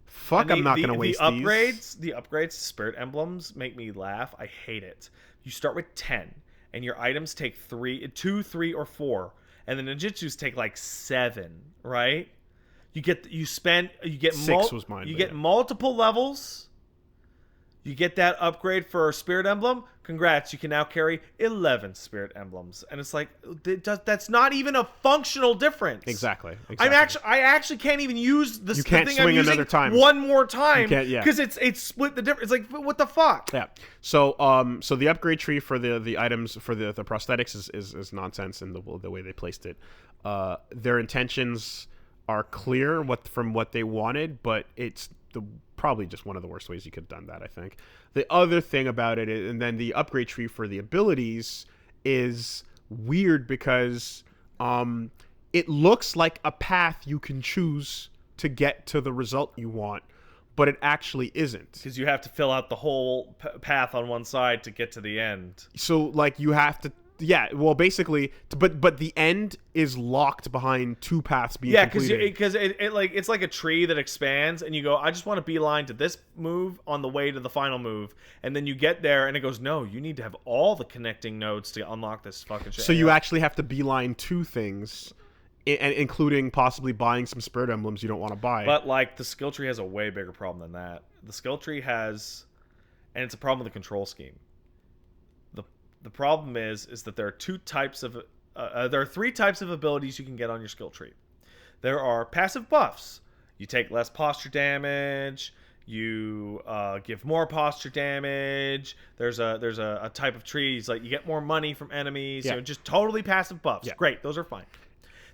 Fuck, I'm not going to waste these. The upgrades to spirit emblems make me laugh. I hate it. You start with 10, and your items take 2, 3, or 4. And the ninjutsus take like 7, right? You get 6 was mine. You get multiple levels. You get that upgrade for Spirit Emblem. Congrats, you can now carry 11 Spirit Emblems. And it's like, that's not even a functional difference. Exactly. I actually can't even use the you can't thing swing I'm another time. One more time. Because it's split the difference. It's like, what the fuck? Yeah. So so the upgrade tree for the items for the prosthetics is nonsense in the way they placed it. Their intentions are clear from what they wanted, but it's probably just one of the worst ways you could have done that, I think. The other thing about it, and then the upgrade tree for the abilities is weird because it looks like a path you can choose to get to the result you want, but it actually isn't. Because you have to fill out the whole path on one side to get to the end. So, like, you have to... Yeah, well, basically, but the end is locked behind 2 paths being completed. Yeah, because it's like a tree that expands, and you go, I just want to beeline to this move on the way to the final move, and then you get there, and it goes, no, you need to have all the connecting nodes to unlock this fucking shit. So you actually have to beeline 2 things, including possibly buying some spirit emblems you don't want to buy. But like the skill tree has a way bigger problem than that. The skill tree has, and it's a problem with the control scheme. The problem is that there are 3 types of abilities you can get on your skill tree. There are passive buffs. You take less posture damage. You give more posture damage. There's a type of trees like you get more money from enemies. Yeah. Just totally passive buffs. Yeah. Great, those are fine.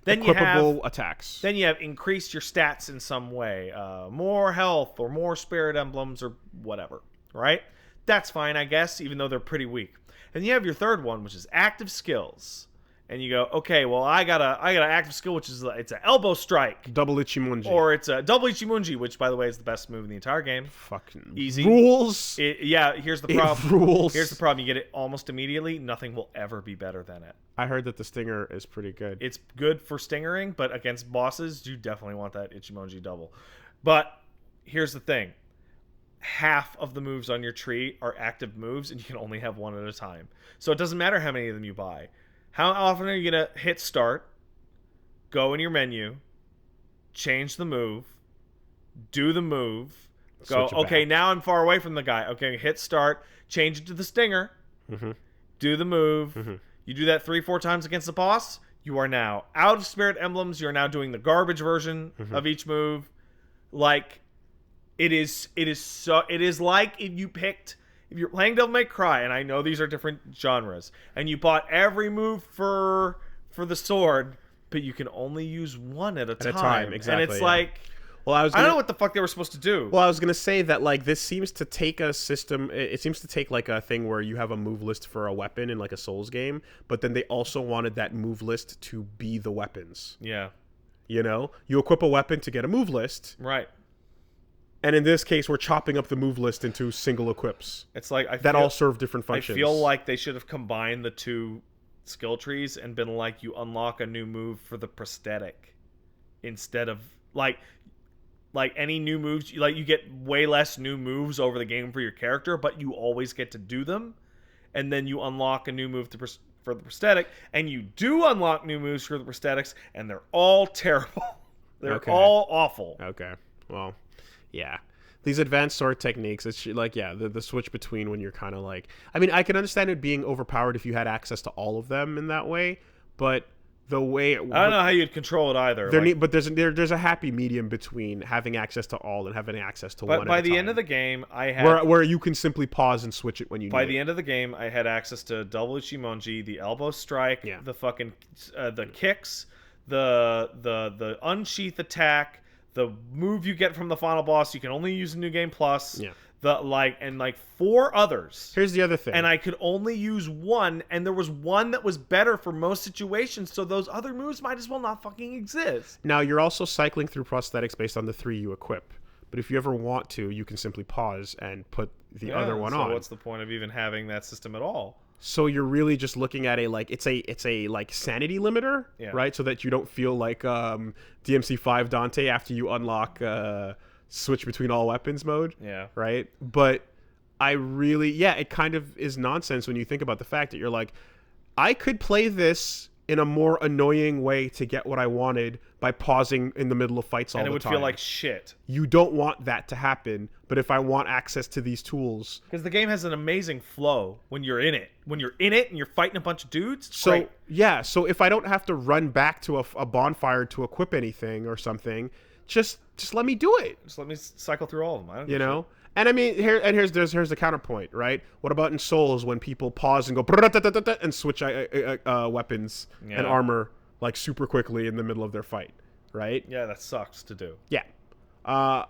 Then equipable attacks. Then you have increased your stats in some way, more health or more spirit emblems or whatever. Right? That's fine, I guess, even though they're pretty weak. And you have your third one, which is active skills. And you go, okay, well, I got an active skill, which is it's an elbow strike, double Ichimonji, or it's a double Ichimonji, which, by the way, is the best move in the entire game. Fucking easy rules. Here's the problem. Rules. Here's the problem: you get it almost immediately. Nothing will ever be better than it. I heard that the stinger is pretty good. It's good for stingering, but against bosses, you definitely want that Ichimonji double. But here's the thing. Half of the moves on your tree are active moves, and you can only have one at a time. So it doesn't matter how many of them you buy. How often are you going to hit start, go in your menu, change the move, do the move, go, okay, now I'm far away from the guy. Okay, hit start, change it to the stinger, do the move. You do that 3-4 times against the boss, you are now out of spirit emblems. You're now doing the garbage version of each move. Like... It is like if you're playing Devil May Cry, and I know these are different genres, and you bought every move for the sword, but you can only use one at a time. Exactly. And it's like, well, I don't know what the fuck they were supposed to do. Well, I was gonna say that like this seems to take a system. It seems to take like a thing where you have a move list for a weapon in like a Souls game, but then they also wanted that move list to be the weapons. Yeah. You know, you equip a weapon to get a move list. Right. And in this case, we're chopping up the move list into single equips. It's like all serve different functions. I feel like they should have combined the 2 skill trees and been like, you unlock a new move for the prosthetic instead of like any new moves. Like you get way less new moves over the game for your character, but you always get to do them. And then you unlock a new move for the prosthetic, and you do unlock new moves for the prosthetics, and they're all terrible. They're all awful. Okay. Well. Yeah, these advanced sword techniques, it's like, yeah, the switch between when you're kind of like, I mean, I can understand it being overpowered if you had access to all of them in that way, but the way I don't know how you'd control it either. But there's a happy medium between having access to all and having access to one. But by the end of the game, I had where you can simply pause and switch it when you need it. By the end of the game, I had access to double Ichimonji, the elbow strike, the fucking the kicks, the unsheath attack, the move you get from the final boss you can only use in New Game Plus. Yeah. And 4 others. Here's the other thing. And I could only use one, and there was one that was better for most situations, so those other moves might as well not fucking exist. Now, you're also cycling through prosthetics based on the 3 you equip. But if you ever want to, you can simply pause and put the other one on. So what's the point of even having that system at all? So you're really just looking at it's a like sanity limiter, right? So that you don't feel like DMC5 Dante after you unlock switch between all weapons mode. Yeah. Right? But I really, it kind of is nonsense when you think about the fact that you're like, I could play this in a more annoying way to get what I wanted by pausing in the middle of fights all the time. And it would feel like shit. You don't want that to happen, but if I want access to these tools... Because the game has an amazing flow when you're in it. When you're in it and you're fighting a bunch of dudes, it's great. Yeah, so if I don't have to run back to a bonfire to equip anything or something, just let me do it. Just let me cycle through all of them. I don't know? And I mean, here's the counterpoint, right? What about in Souls when people pause and go and switch weapons and armor like super quickly in the middle of their fight, right? Yeah, that sucks to do. Yeah. I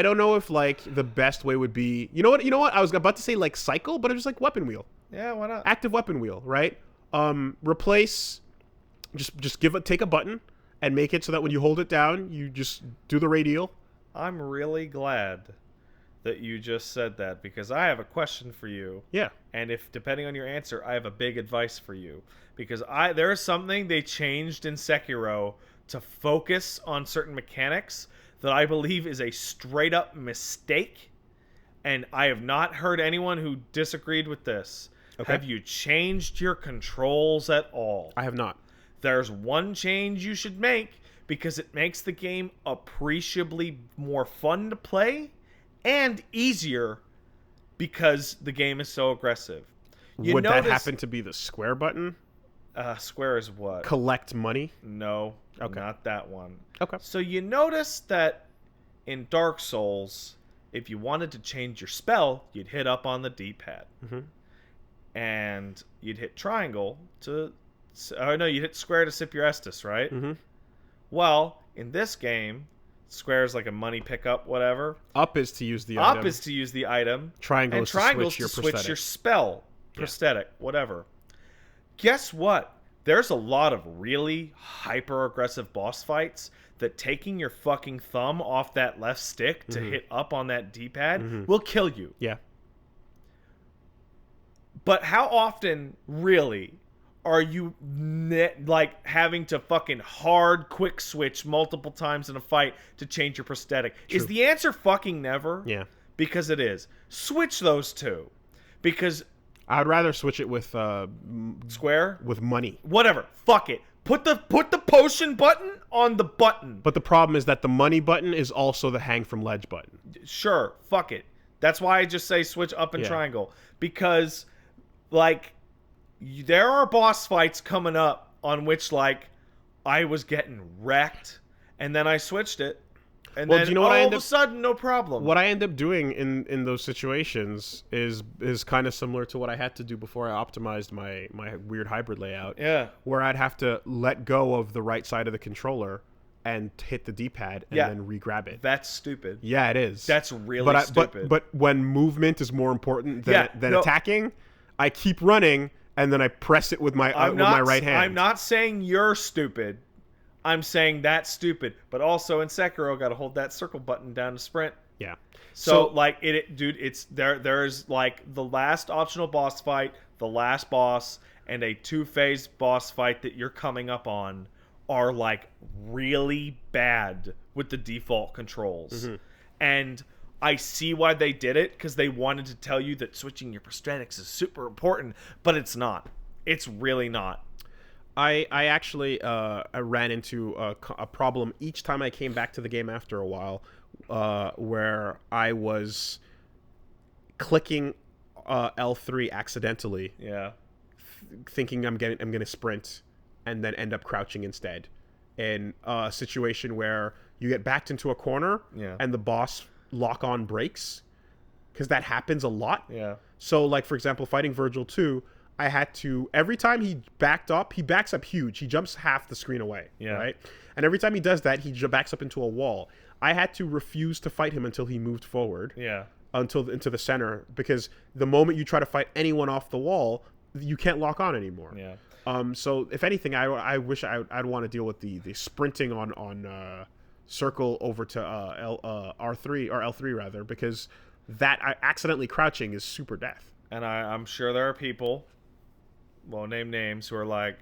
don't know if like the best way would be, you know what? I was about to say like cycle, but it was like weapon wheel. Yeah, why not? Active weapon wheel, right? Replace, just take a button and make it so that when you hold it down, you just do the radial. I'm really glad that you just said that because I have a question for you. Yeah. And if depending on your answer, I have a big advice for you because there is something they changed in Sekiro to focus on certain mechanics that I believe is a straight up mistake, and I have not heard anyone who disagreed with this. Okay. Have you changed your controls at all? I have not. There's one change you should make because it makes the game appreciably more fun to play and easier because the game is so aggressive. Would that happen to be the square button? Square is what? Collect money? No, not that one. Okay. So you notice that in Dark Souls, if you wanted to change your spell, you'd hit up on the D-pad. Mm-hmm. And you'd hit triangle to... you'd hit square to sip your Estus, right? Mm-hmm. Well, in this game, square is like a money pickup, whatever. Up is to use the item. Up is to use the item. Triangle is to switch your spell. Prosthetic, whatever. Guess what? There's a lot of really hyper-aggressive boss fights that taking your fucking thumb off that left stick to hit up on that D-pad will kill you. Yeah. But how often, really, are you having to fucking hard quick switch multiple times in a fight to change your prosthetic? True. Is the answer fucking never? Yeah. Because it is. Switch those two. Because... I'd rather switch it with... square? With money. Whatever. Fuck it. Put the potion button on the button. But the problem is that the money button is also the hang from ledge button. Sure. Fuck it. That's why I just say switch up and triangle. Because, there are boss fights coming up on which, I was getting wrecked, and then I switched it, and then do you know what all of a sudden, no problem. What I end up doing in those situations is kind of similar to what I had to do before I optimized my weird hybrid layout. Yeah. Where I'd have to let go of the right side of the controller and hit the D-pad and then re-grab it. That's stupid. Yeah, it is. That's really stupid. But when movement is more important than attacking, I keep running and then I press it with my right hand. I'm not saying you're stupid. I'm saying that's stupid. But also in Sekiro, got to hold that circle button down to sprint. Yeah. So dude, it's there's the last optional boss fight, the last boss, and a 2-phase boss fight that you're coming up on are really bad with the default controls. Mm-hmm. And I see why they did it, because they wanted to tell you that switching your prosthetics is super important, but it's not. It's really not. I actually I ran into a problem each time I came back to the game after a while, where I was clicking L3 accidentally, Yeah. thinking I'm gonna sprint, and then end up crouching instead. In a situation where you get backed into a corner, Yeah. and the boss lock on breaks, because that happens a lot. Yeah. So, like, for example, fighting Virgil 2, I had to, every time he backed up, he backs up huge. He jumps half the screen away, Yeah. right? And every time he does that, he backs up into a wall. I had to refuse to fight him until he moved forward, Yeah. until into the center, because the moment you try to fight anyone off the wall, you can't lock on anymore. Yeah. So, if anything, I wish I'd want to deal with the sprinting on circle over to R3, or L3 rather, because that accidentally crouching is super death. And I'm sure there are people, won't name names, who are like,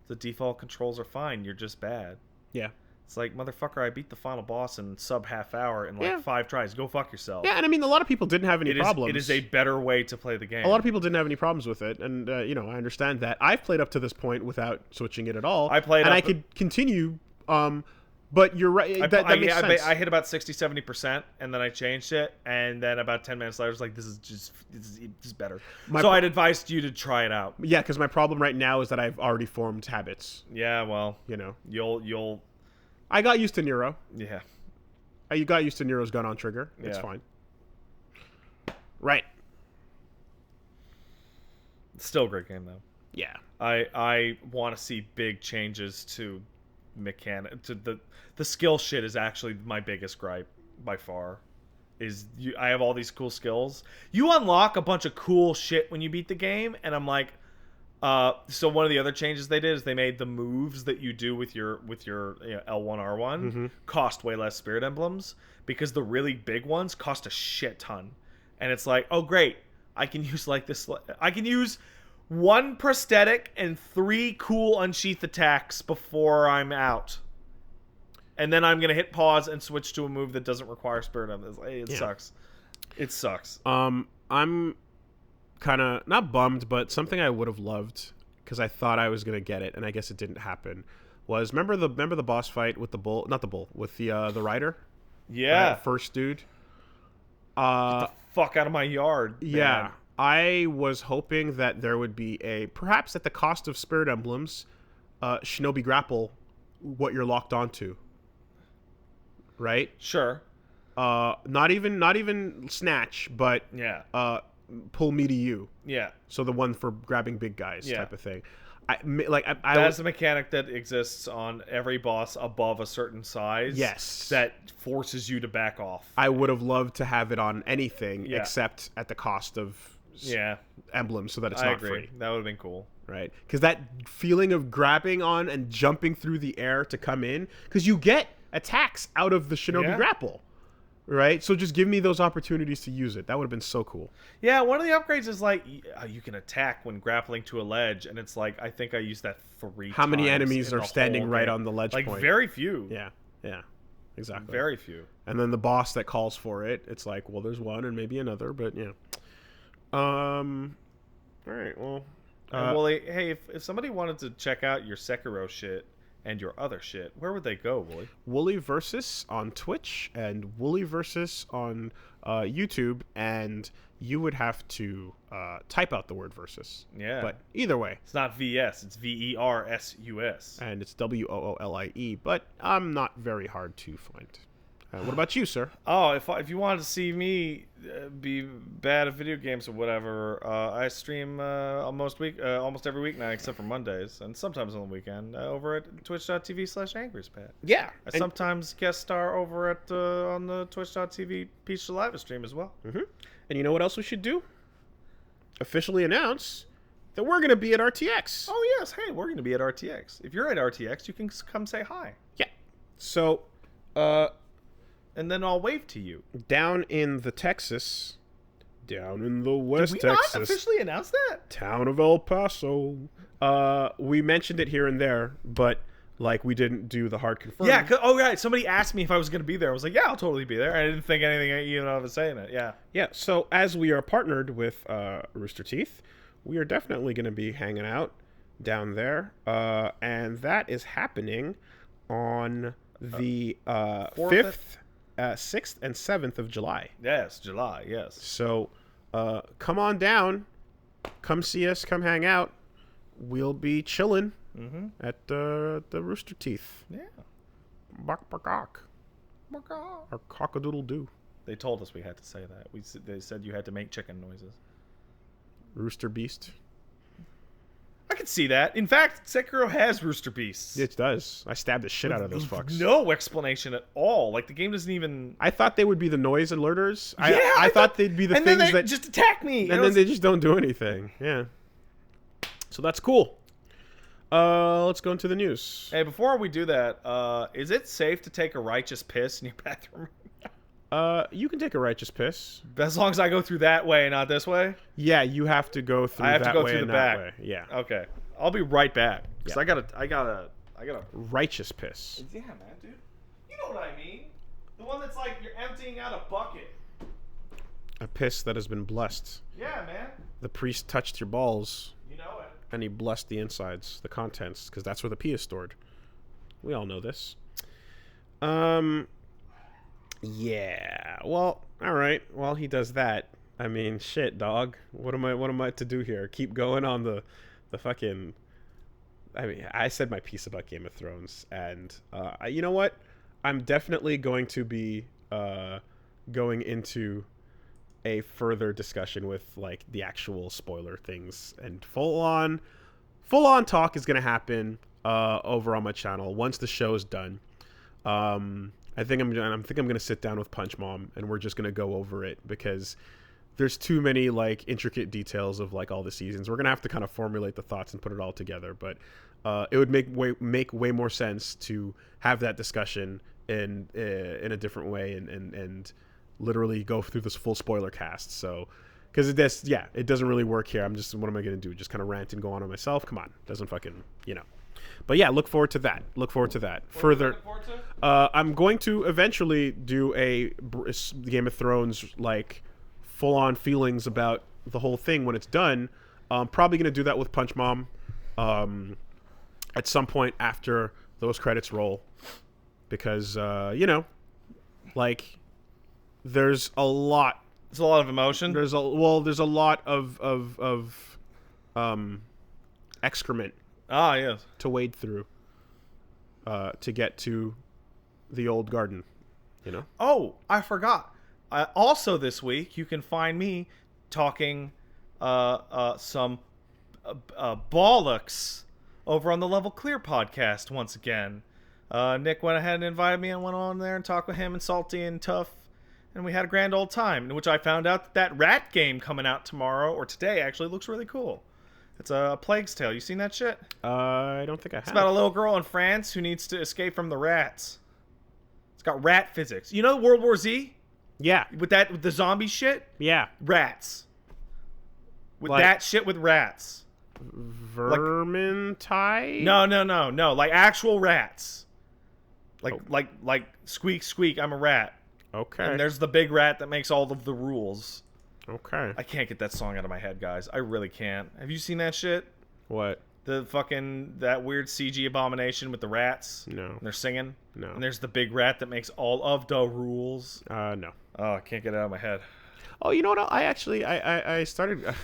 the default controls are fine, you're just bad. Yeah. It's like, motherfucker, I beat the final boss in sub half hour in like Yeah. 5 tries. Go fuck yourself. Yeah, and I mean, a lot of people didn't have any problems. It is a better way to play the game. A lot of people didn't have any problems with it, and I understand that. I've played up to this point without switching it at all. I could continue. But you're right. That makes sense. I hit about 60-70%, and then I changed it, and then about 10 minutes later, I was like, this is better. So I'd advise you to try it out. Yeah, because my problem right now is that I've already formed habits. Yeah, well, you'll. I got used to Nero. Yeah. You got used to Nero's gun on trigger. It's fine. Right. Still a great game, though. Yeah. I want to see big changes to mechanic. To the skill shit is actually my biggest gripe by far. I have all these cool skills. You unlock a bunch of cool shit when you beat the game, and I'm like, so one of the other changes they did is they made the moves that you do with your L1 R1 cost way less spirit emblems, because the really big ones cost a shit ton. And it's like, oh great, I can use I can use 1 prosthetic and 3 cool unsheath attacks before I'm out. And then I'm going to hit pause and switch to a move that doesn't require spirit emblems. It sucks. It sucks. I'm kind of not bummed, but something I would have loved, because I thought I was going to get it, and I guess it didn't happen, was remember the boss fight with the bull, not the bull, with the rider? Yeah. First dude. Get the fuck out of my yard, man. Yeah. I was hoping that there would be perhaps at the cost of spirit emblems, Shinobi grapple what you're locked onto. Right? Sure. Not even snatch, but pull me to you. Yeah. So the one for grabbing big guys type of thing. That's a mechanic that exists on every boss above a certain size. Yes. That forces you to back off. I would have loved to have it on anything except at the cost of emblems, so that it's not free. That would have been cool. Right? Because that feeling of grabbing on and jumping through the air to come in, because you get attacks out of the Shinobi grapple. Right? So just give me those opportunities to use it. That would have been so cool. Yeah, one of the upgrades is like, you can attack when grappling to a ledge, and it's like, I think I used that 3 times. How many enemies are standing right on the ledge point? Like, very few. Yeah. Exactly. Very few. And then the boss that calls for it, it's like, well, there's one and maybe another, but yeah. All right, well. Wooly, hey, if somebody wanted to check out your Sekiro shit and your other shit, where would they go, Wooly? Wooly Versus on Twitch and Wooly Versus on YouTube, and you would have to type out the word Versus. Yeah. But either way. It's not VS, it's VERSUS. And it's WOOLIE, but I'm not very hard to find. What about you, sir? Oh, if you wanted to see me be bad at video games or whatever, I stream almost every weeknight except for Mondays, and sometimes on the weekend over at twitch.tv/angryspad. Yeah. I sometimes guest star over at on the twitch.tv Peach Live stream as well. Mm-hmm. And you know what else we should do? Officially announce that we're going to be at RTX. Oh, yes. Hey, we're going to be at RTX. If you're at RTX, you can come say hi. Yeah. So, and then I'll wave to you. Down in the West Did we Texas. not officially announce that? Town of El Paso. We mentioned it here and there, but like we didn't do the hard confirm. Yeah. Right. Somebody asked me if I was going to be there. I was like, yeah, I'll totally be there. I didn't think anything even of saying it. Yeah. Yeah. So as we are partnered with Rooster Teeth, we are definitely going to be hanging out down there, and that is happening on the 5th 6th and 7th of July. Yes, July. Yes. So come on down. Come see us. Come hang out. We'll be chilling at the Rooster Teeth. Yeah. Bark, bark, bark. Or cock-a-doodle-doo. They told us we had to say that. They said you had to make chicken noises. Rooster Beast. I could see that. In fact, Sekiro has rooster beasts. It does. I stabbed the shit out of those fucks. No explanation at all. Like, the game doesn't even... I thought they would be the noise alerters. Yeah, I thought they'd be the things they that... just attack me. And then they just don't do anything. Yeah. So that's cool. Let's go into the news. Hey, before we do that, is it safe to take a righteous piss in your bathroom? You can take a righteous piss. As long as I go through that way, not this way? Yeah, you have to go through that way. I have to go through the back. Way. Yeah. Okay. I'll be right back. Because I gotta... Righteous piss. Yeah, man, dude. You know what I mean. The one that's like you're emptying out a bucket. A piss that has been blessed. Yeah, man. The priest touched your balls. You know it. And he blessed the insides, the contents, because that's where the pee is stored. We all know this. Yeah. Well, all right. While he does that, I mean, shit, dog. What am I to do here? Keep going on the fucking... I mean, I said my piece about Game of Thrones, and you know what? I'm definitely going to be going into a further discussion with like the actual spoiler things, and full on talk is gonna happen over on my channel once the show is done. I think I'm gonna sit down with Punch Mom, and we're just gonna go over it because there's too many like intricate details of like all the seasons. We're gonna have to kind of formulate the thoughts and put it all together, but it would make way more sense to have that discussion in a different way and literally go through this full spoiler cast. So because it doesn't really work here. What am I gonna do? Just kind of rant and go on myself? Come on, doesn't fucking But yeah, look forward to that. Further, I'm going to eventually do a Game of Thrones like full-on feelings about the whole thing when it's done. I'm probably going to do that with Punch Mom at some point after those credits roll, because like there's a lot. There's a lot of emotion. There's a lot of excrement. Yes. To wade through, to get to the old garden, Oh, I forgot. Also this week, you can find me talking some bollocks over on the Level Clear podcast once again. Nick went ahead and invited me and went on there and talked with him and Salty and Tough, and we had a grand old time, in which I found out that rat game coming out tomorrow, or today actually, looks really cool. It's a Plague's Tale. You seen that shit? I don't think I have. It's about a little girl in France who needs to escape from the rats. It's got rat physics. You know World War Z? Yeah. With the zombie shit? Yeah. Rats. With like, that shit with rats. Vermintide? No. Like actual rats. Like squeak squeak, I'm a rat. Okay. And there's the big rat that makes all of the rules. Okay. I can't get that song out of my head, guys. I really can't. Have you seen that shit? What? That weird CG abomination with the rats? No. And they're singing? No. And there's the big rat that makes all of the rules? No. Oh, I can't get it out of my head. Oh, you know what? I started...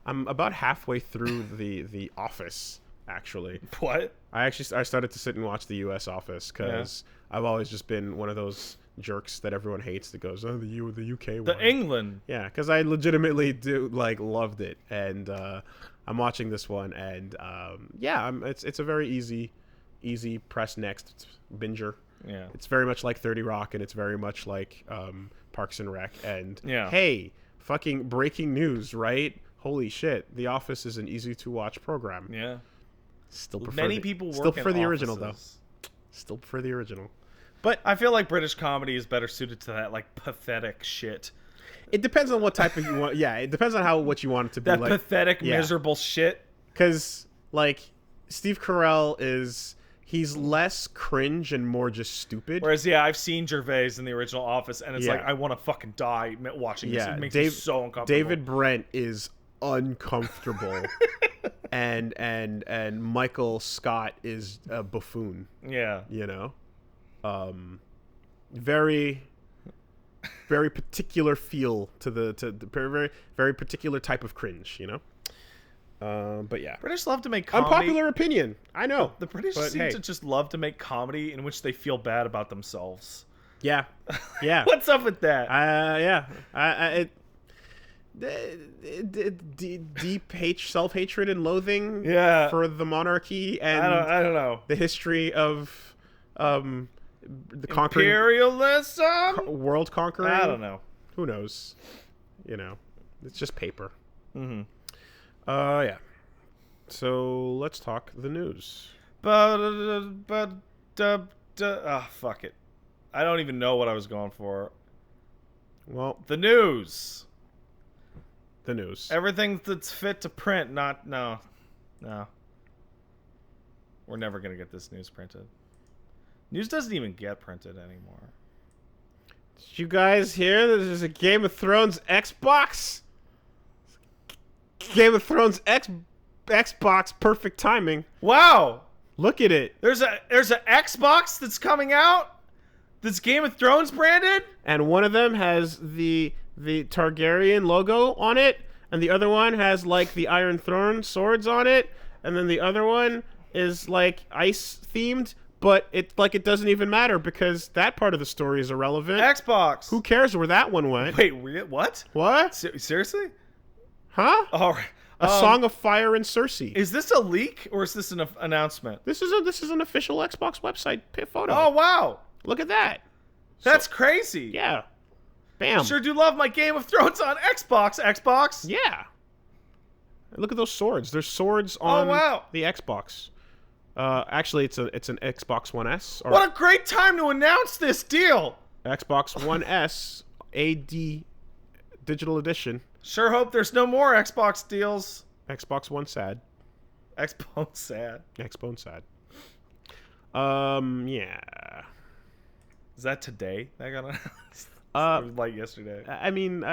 I'm about halfway through the Office, actually. What? I started to sit and watch the U.S. Office because I've always just been one of those jerks that everyone hates that goes, oh, the UK one. The England. Yeah, because I legitimately loved it, and I'm watching this one, and it's a very easy press next binger. Yeah. It's very much like 30 Rock, and it's very much like Parks and Rec, and yeah. Hey, fucking breaking news, right? Holy shit, The Office is an easy to watch program. Yeah. Still prefer Many people work still prefer the original though. offices. Still prefer the original. But I feel like British comedy is better suited to that like pathetic shit. It depends on what type of you want. Yeah, it depends on what you want it to be. That like, pathetic, miserable shit. Because like Steve Carell he's less cringe and more just stupid. Whereas I've seen Gervais in the original Office, and it's like I want to fucking die watching this. It makes me so uncomfortable. David Brent is uncomfortable. and Michael Scott is a buffoon. Yeah. very, very particular feel to the very, very, very particular type of cringe, you know. But yeah, British love to make comedy. Unpopular opinion, I know. The British seem to just love to make comedy in which they feel bad about themselves. Yeah, yeah. What's up with that? Deep self-hatred and loathing. Yeah. For the monarchy and I don't know the history of the conquering imperialism, world conquering. I don't know. Who knows? You know, it's just paper. Mm-hmm. Yeah. So let's talk the news. Fuck it. I don't even know what I was going for. Well, the news. The news. Everything that's fit to print. No. We're never gonna get this news printed. News doesn't even get printed anymore. Did you guys hear there's a Game of Thrones Xbox? Game of Thrones Xbox, perfect timing. Wow. Look at it. There's a Xbox that's coming out that's Game of Thrones branded, and one of them has the Targaryen logo on it, and the other one has like the Iron Throne swords on it, and then the other one is like ice themed, but it doesn't even matter because that part of the story is irrelevant. Xbox. Who cares where that one went? Wait, what? What? Seriously? Huh? All right. A Song of Fire and Cersei. Is this a leak or is this an announcement? This is an official Xbox website photo. Oh wow! Look at that. That's crazy. Yeah. Bam. Sure do love my Game of Thrones on Xbox. Xbox. Yeah. Look at those swords. There's swords on the Xbox. Actually, it's an Xbox One S. What a great time to announce this deal! Xbox One S AD Digital Edition. Sure hope there's no more Xbox deals. Xbox One sad. Xbone sad. Xbone sad. Yeah. Is that today? That got announced? Like yesterday. I mean,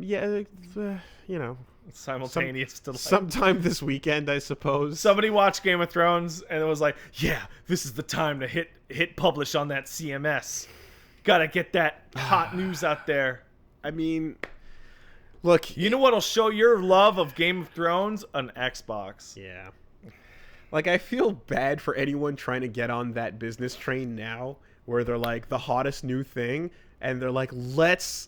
yeah, you know. Simultaneous to sometime this weekend, I suppose. Somebody watched Game of Thrones and it was like, yeah, this is the time to hit publish on that CMS. Gotta get that hot news out there. I mean, look, you know what'll show your love of Game of Thrones? An Xbox. Yeah. Like, I feel bad for anyone trying to get on that business train now, where they're like the hottest new thing, and they're like, let's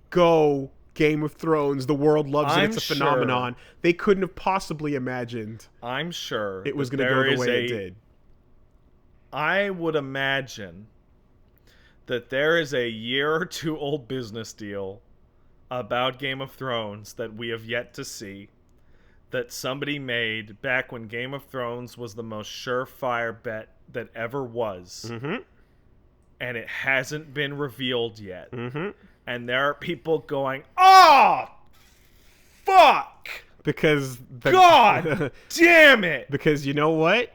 go Game of Thrones. The world loves it. It's a phenomenon. They couldn't have possibly imagined. I'm sure it was going to go the way it did. I would imagine that there is a year or two old business deal about Game of Thrones that we have yet to see, that somebody made back when Game of Thrones was the most surefire bet that ever was. Mm-hmm. And it hasn't been revealed yet. Mm-hmm. And there are people going, oh, fuck! Because God damn it! Because you know what?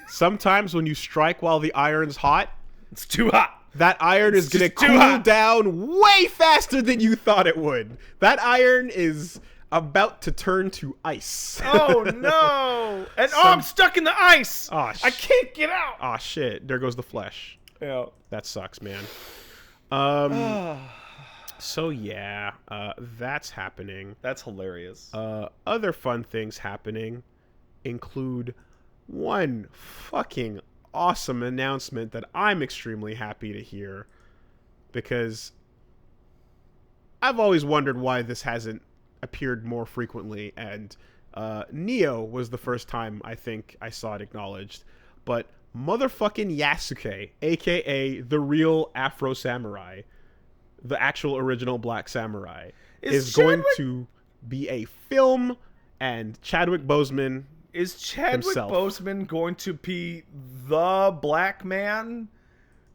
Sometimes when you strike while the iron's hot, it's too hot. That iron is going to cool down way faster than you thought it would. That iron is about to turn to ice. Oh, no. And I'm stuck in the ice. Oh, I can't get out. Oh, shit. There goes the flesh. Yeah. That sucks, man. So, yeah, that's happening. That's hilarious. Other fun things happening include one fucking awesome announcement that I'm extremely happy to hear, because I've always wondered why this hasn't appeared more frequently, and Neo was the first time I think I saw it acknowledged, but motherfucking Yasuke, aka the real Afro Samurai, the actual original Black Samurai, is going to be a film, and Chadwick Boseman is Chadwick Boseman going to be the black man?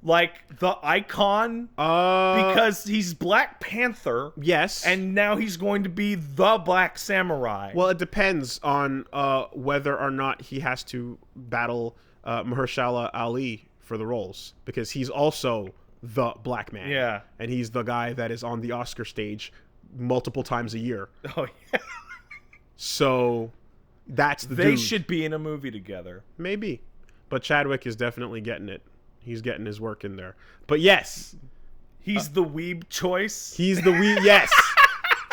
Like, the icon? Because he's Black Panther. Yes. And now he's going to be the Black Samurai. Well, it depends on whether or not he has to battle Mahershala Ali for the roles. Because he's also the black man. Yeah. And he's the guy that is on the Oscar stage multiple times a year. Oh, yeah. So that's the They dude. should be in a movie together. Maybe. But Chadwick is definitely getting it. He's getting his work in there. But yes, He's the weeb choice. he's the weeb. Yes,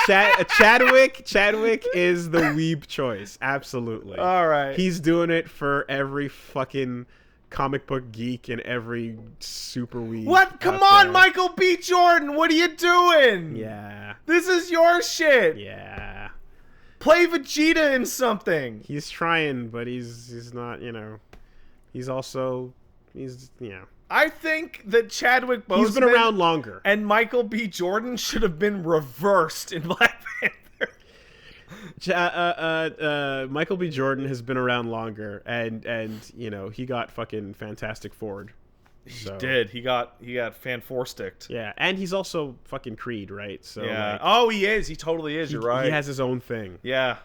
Chadwick is the weeb choice. Absolutely. All right. He's doing it for every fucking comic book geek and every super weeb. What? Come on, Michael B. Jordan. What are you doing? Yeah. This is your shit. Yeah. Play Vegeta in something. He's trying, but he's not, he's also, I think that Chadwick Boseman he's been around longer. and Michael B. Jordan should have been reversed in Black Panther. Michael B. Jordan has been around longer, and he got fucking Fantastic Ford. He did. He got fan four-sticked. Yeah, and he's also fucking Creed, right? So yeah. Oh, he is. He totally is. You're right. He has his own thing. Yeah.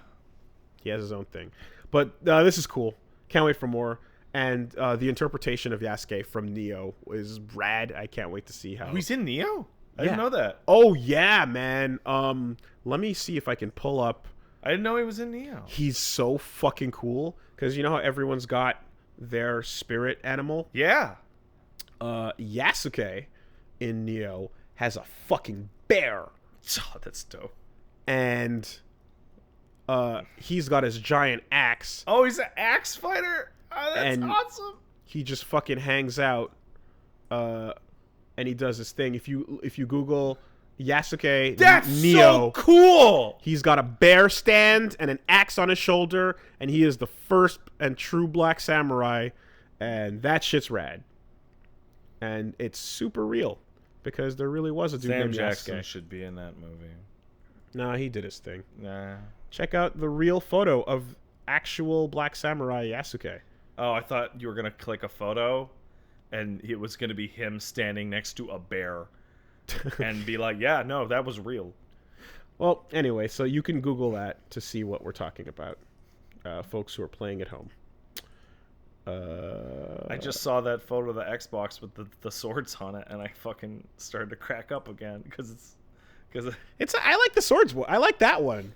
He has his own thing. But this is cool. Can't wait for more. And the interpretation of Yasuke from Neo is rad. I can't wait to see how. Oh, he's in Neo? I didn't know that. Oh yeah, man. Let me see if I can pull up. I didn't know he was in Neo. He's so fucking cool because you know how everyone's got their spirit animal. Yeah. Yasuke in Neo has a fucking bear. Oh, that's dope. And he's got his giant axe. Oh, he's an axe fighter? Oh, that's awesome. He just fucking hangs out and he does his thing. If you Google Yasuke that's Neo, so cool. He's got a bear stand and an axe on his shoulder, and he is the first and true black samurai, and that shit's rad. And it's super real because there really was a dude Sam named Jackson Yasuke. should be in that movie. Nah, he did his thing. Nah. Check out the real photo of actual black samurai Yasuke. Oh, I thought you were going to click a photo and it was going to be him standing next to a bear and be like, yeah, no, that was real. Well, anyway, so you can Google that to see what we're talking about, folks who are playing at home. I just saw that photo of the Xbox with the swords on it, and I fucking started to crack up again because I like the swords one. I like that one.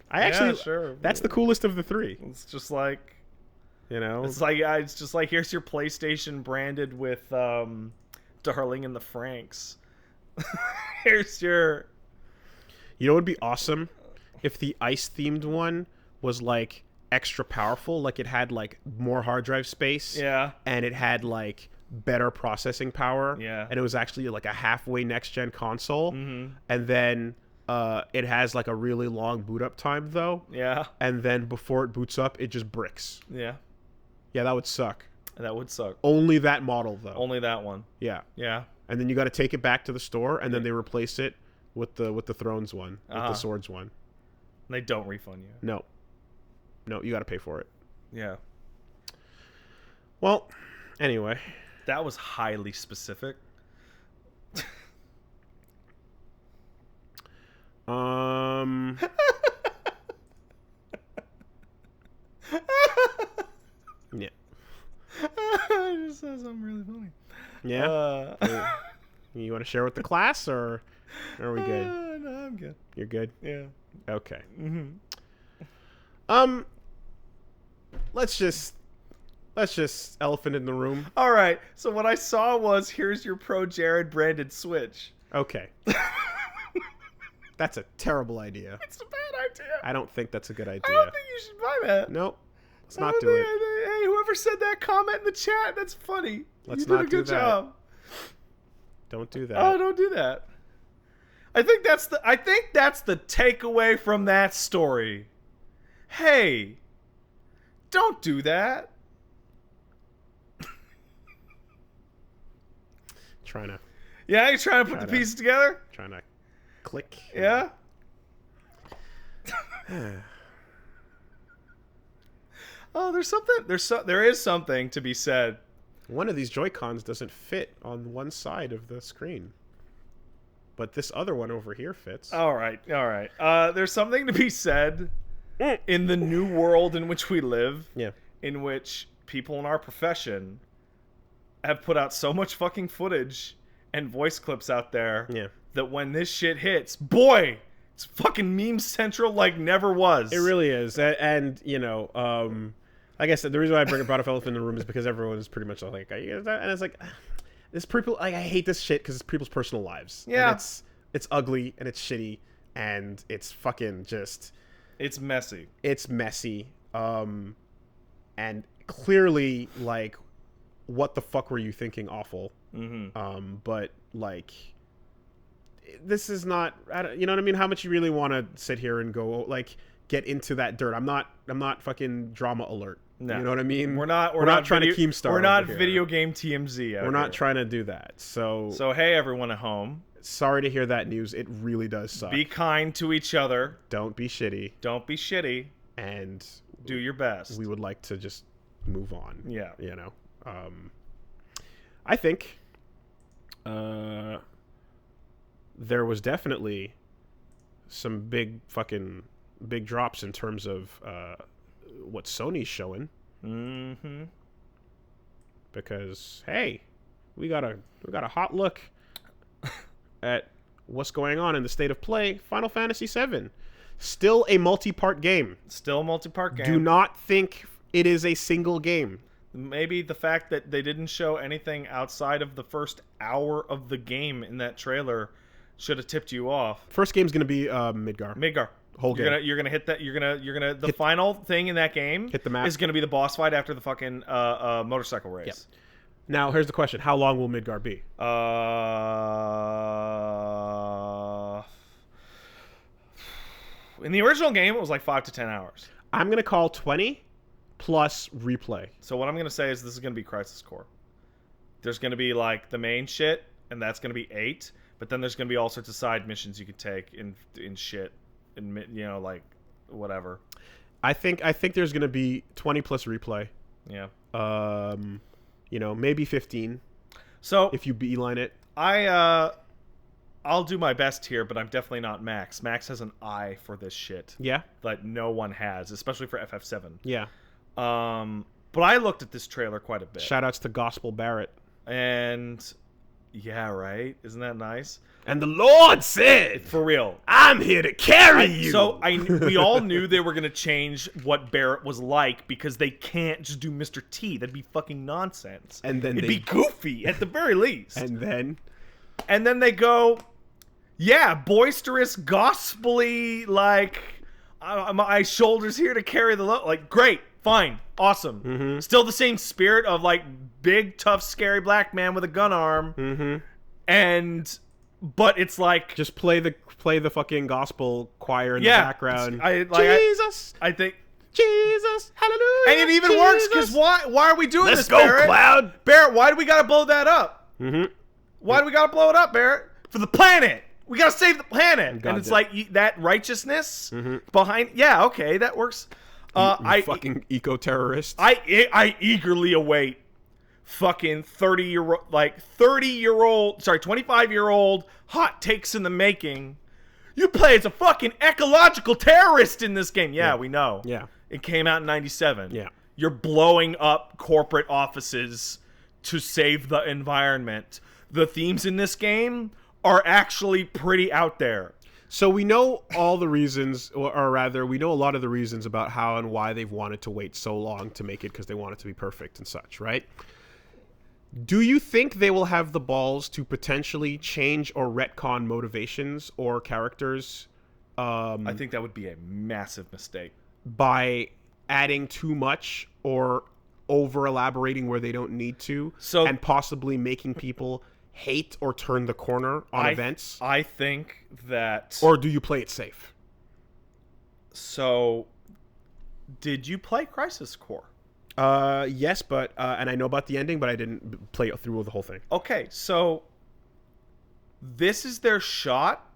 Sure. That's the coolest of the three. It's just like, it's just like here's your PlayStation branded with Darling in the Franxx. Here's your. You know what would be awesome if the ice themed one was like extra powerful, like it had like more hard drive space, and it had like better processing power, and it was actually like a halfway next gen console, and then it has like a really long boot up time though, and then before it boots up it just bricks. That would suck. Only that model though. Only that one. Yeah. And then you got to take it back to the store, and then they replace it with the Thrones one, with the swords one. They don't refund you. No, you got to pay for it. Yeah. Well, anyway. That was highly specific. Yeah. I just said something really funny. Yeah? You want to share with the class, or are we good? No, I'm good. You're good? Yeah. Okay. Let's just elephant in the room. All right. So what I saw was here's your Pro Jared branded Switch. Okay. That's a terrible idea. It's a bad idea. I don't think that's a good idea. I don't think you should buy that. Nope. Let's not do it. Hey, whoever said that, comment in the chat. That's funny. Let's you did not a good do that. job. Don't do that. Oh, don't do that. I think that's the takeaway from that story. Hey, don't do that. Yeah, you're trying to put the pieces together? Trying to click. Yeah. Oh, there is something to be said. One of these Joy-Cons doesn't fit on one side of the screen, but this other one over here fits. All right. There's something to be said in the new world in which we live. Yeah. In which people in our profession have put out so much fucking footage and voice clips out there that when this shit hits, boy, it's fucking meme central like never was. It really is. And like I said, the reason why I brought up Elephant in the Room is because everyone is pretty much like, and it's like, This people, like, I hate this shit because it's people's personal lives. Yeah. And it's ugly and it's shitty and it's fucking just. It's messy. It's messy. And clearly, like, what the fuck were you thinking? Awful. Mm-hmm. But like, this is not. You know what I mean? How much you really want to sit here and go like get into that dirt? I'm not fucking drama alert. No. You know what I mean? We're not trying to Keemstar. We're not video game TMZ. We're not trying to do that. So hey, everyone at home. Sorry to hear that news. It really does suck. Be kind to each other. Don't be shitty. Don't be shitty. And do your best. We would like to just move on. Yeah. You know. I think there was definitely some big drops in terms of what Sony's showing. Mm-hmm. Because hey, we got a hot look at what's going on in the state of play. Final Fantasy VII, still a multi-part game. Do not think it is a single game. Maybe the fact that they didn't show anything outside of the first hour of the game in that trailer should have tipped you off. First game's gonna be Midgar. Whole game. You're gonna hit that. You're gonna. The final thing in that game hit the map. Is gonna be the boss fight after the fucking motorcycle race. Yep. Now here's the question: how long will Midgar be? In the original game, it was like 5 to 10 hours. I'm gonna call 20 plus replay. So what I'm gonna say is this is gonna be Crisis Core. There's gonna be like the main shit, and that's gonna be 8. But then there's gonna be all sorts of side missions you could take in shit, and you know, like whatever. I think there's gonna be 20 plus replay. Yeah. You know, maybe 15. So if you beeline it, I'll do my best here, but I'm definitely not Max. Max has an eye for this shit. Yeah. That no one has, especially for FF7. Yeah. But I looked at this trailer quite a bit. Shoutouts to Gospel Barrett. And yeah, right? Isn't that nice? And the Lord said, for real, I'm here to carry you. So we all knew they were going to change what Barrett was like because they can't just do Mr. T. That'd be fucking nonsense. And then it'd be goofy at the very least. And then they go, yeah, boisterous, gospel-y, like, my shoulders here to carry the load. Like, great, fine, awesome. Mm-hmm. Still the same spirit of, like, big, tough, scary black man with a gun arm. Mm-hmm. But it's like... just play the fucking gospel choir in the background. Jesus! I think... Jesus, hallelujah. And it even works, because why are we doing this, Let's go, Barrett? Cloud. Barrett, why do we gotta blow that up? Mm-hmm. Why do we gotta blow it up, Barrett? For the planet! We gotta save the planet! And it's like, that righteousness behind... Yeah, okay, that works. You fucking eco-terrorist. I eagerly await fucking 25-year-old hot takes in the making. You play as a fucking ecological terrorist in this game. Yeah, we know. Yeah. It came out in 97. Yeah. You're blowing up corporate offices to save the environment. The themes in this game are actually pretty out there. So we know all the reasons, or rather, we know a lot of the reasons about how and why they've wanted to wait so long to make it, because they want it to be perfect and such, right? Do you think they will have the balls to potentially change or retcon motivations or characters? I think that would be a massive mistake. By adding too much or over-elaborating where they don't need to, and possibly making people hate or turn the corner on events? I think that... Or do you play it safe? So, did you play Crisis Core? Yes, but and I know about the ending, but I didn't play it through the whole thing. Okay, so this is their shot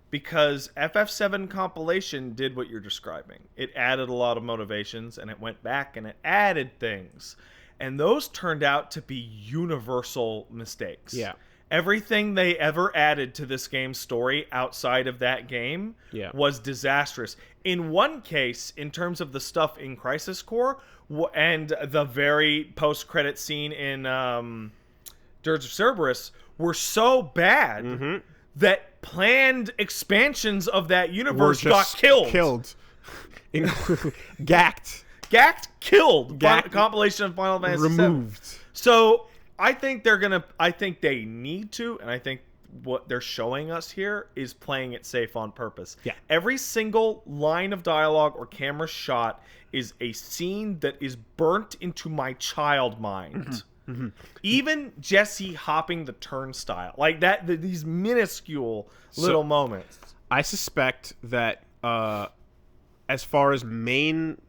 because FF7 compilation did what you're describing. It added a lot of motivations, and it went back and it added things. And those turned out to be universal mistakes. Yeah. Everything they ever added to this game's story outside of that game was disastrous. In one case, in terms of the stuff in Crisis Core and the very post-credit scene in Dirge of Cerberus were so bad that planned expansions of that universe got killed. Gacked. Killed. Compilation of Final Fantasy removed. VII. So I think they need to, and I think what they're showing us here is playing it safe on purpose. Yeah. Every single line of dialogue or camera shot is a scene that is burnt into my child mind. Even Jesse hopping the turnstile, like that, these minuscule little moments. I suspect that as far as main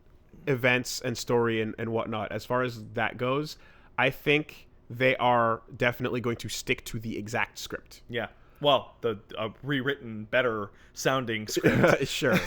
events and story and whatnot, as far as that goes, I think they are definitely going to stick to the exact script. Yeah. Well, the rewritten, better sounding script sure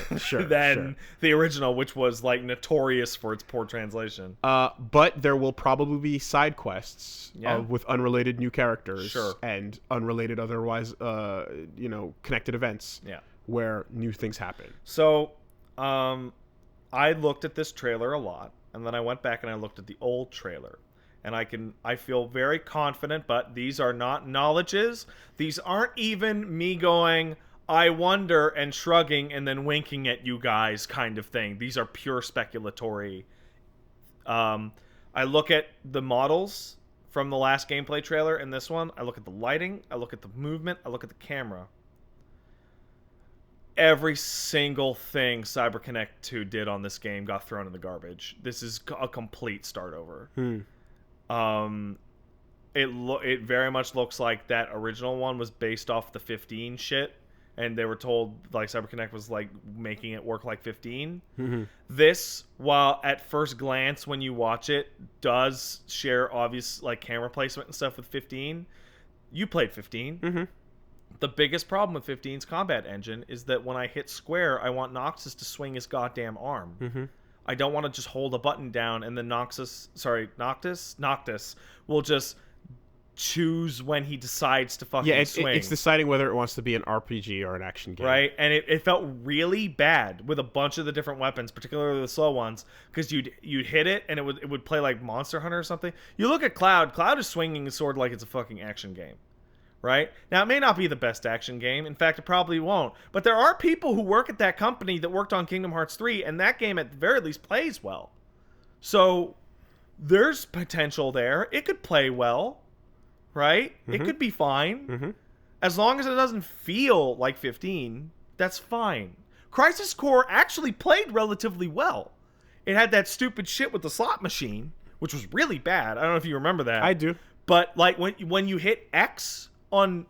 than the original, which was like notorious for its poor translation. But there will probably be side quests with unrelated new characters and unrelated otherwise, connected events. Yeah. Where new things happen. So, I looked at this trailer a lot, and then I went back and I looked at the old trailer. And I feel very confident, but these are not knowledges. These aren't even me going, I wonder, and shrugging and then winking at you guys kind of thing. These are pure speculatory. I look at the models from the last gameplay trailer and this one. I look at the lighting. I look at the movement. I look at the camera. Every single thing CyberConnect 2 did on this game got thrown in the garbage. This is a complete start over. It very much looks like that original one was based off the 15 shit, and they were told like CyberConnect was like making it work like 15. This, while at first glance when you watch it does share obvious like camera placement and stuff with 15, you played 15. The biggest problem with 15's combat engine is that when I hit square, I want Noxus to swing his goddamn arm. I don't want to just hold a button down and then Noctis will just choose when he decides to fucking swing. It's deciding whether it wants to be an RPG or an action game. Right? And it felt really bad with a bunch of the different weapons, particularly the slow ones, because you'd hit it and it would play like Monster Hunter or something. You look at Cloud is swinging a sword like it's a fucking action game. Right? Now, it may not be the best action game. In fact, it probably won't. But there are people who work at that company that worked on Kingdom Hearts 3, and that game at the very least plays well. So, there's potential there. It could play well. Right? It could be fine. As long as it doesn't feel like 15, that's fine. Crisis Core actually played relatively well. It had that stupid shit with the slot machine, which was really bad. I don't know if you remember that. I do. But, like, when you hit X on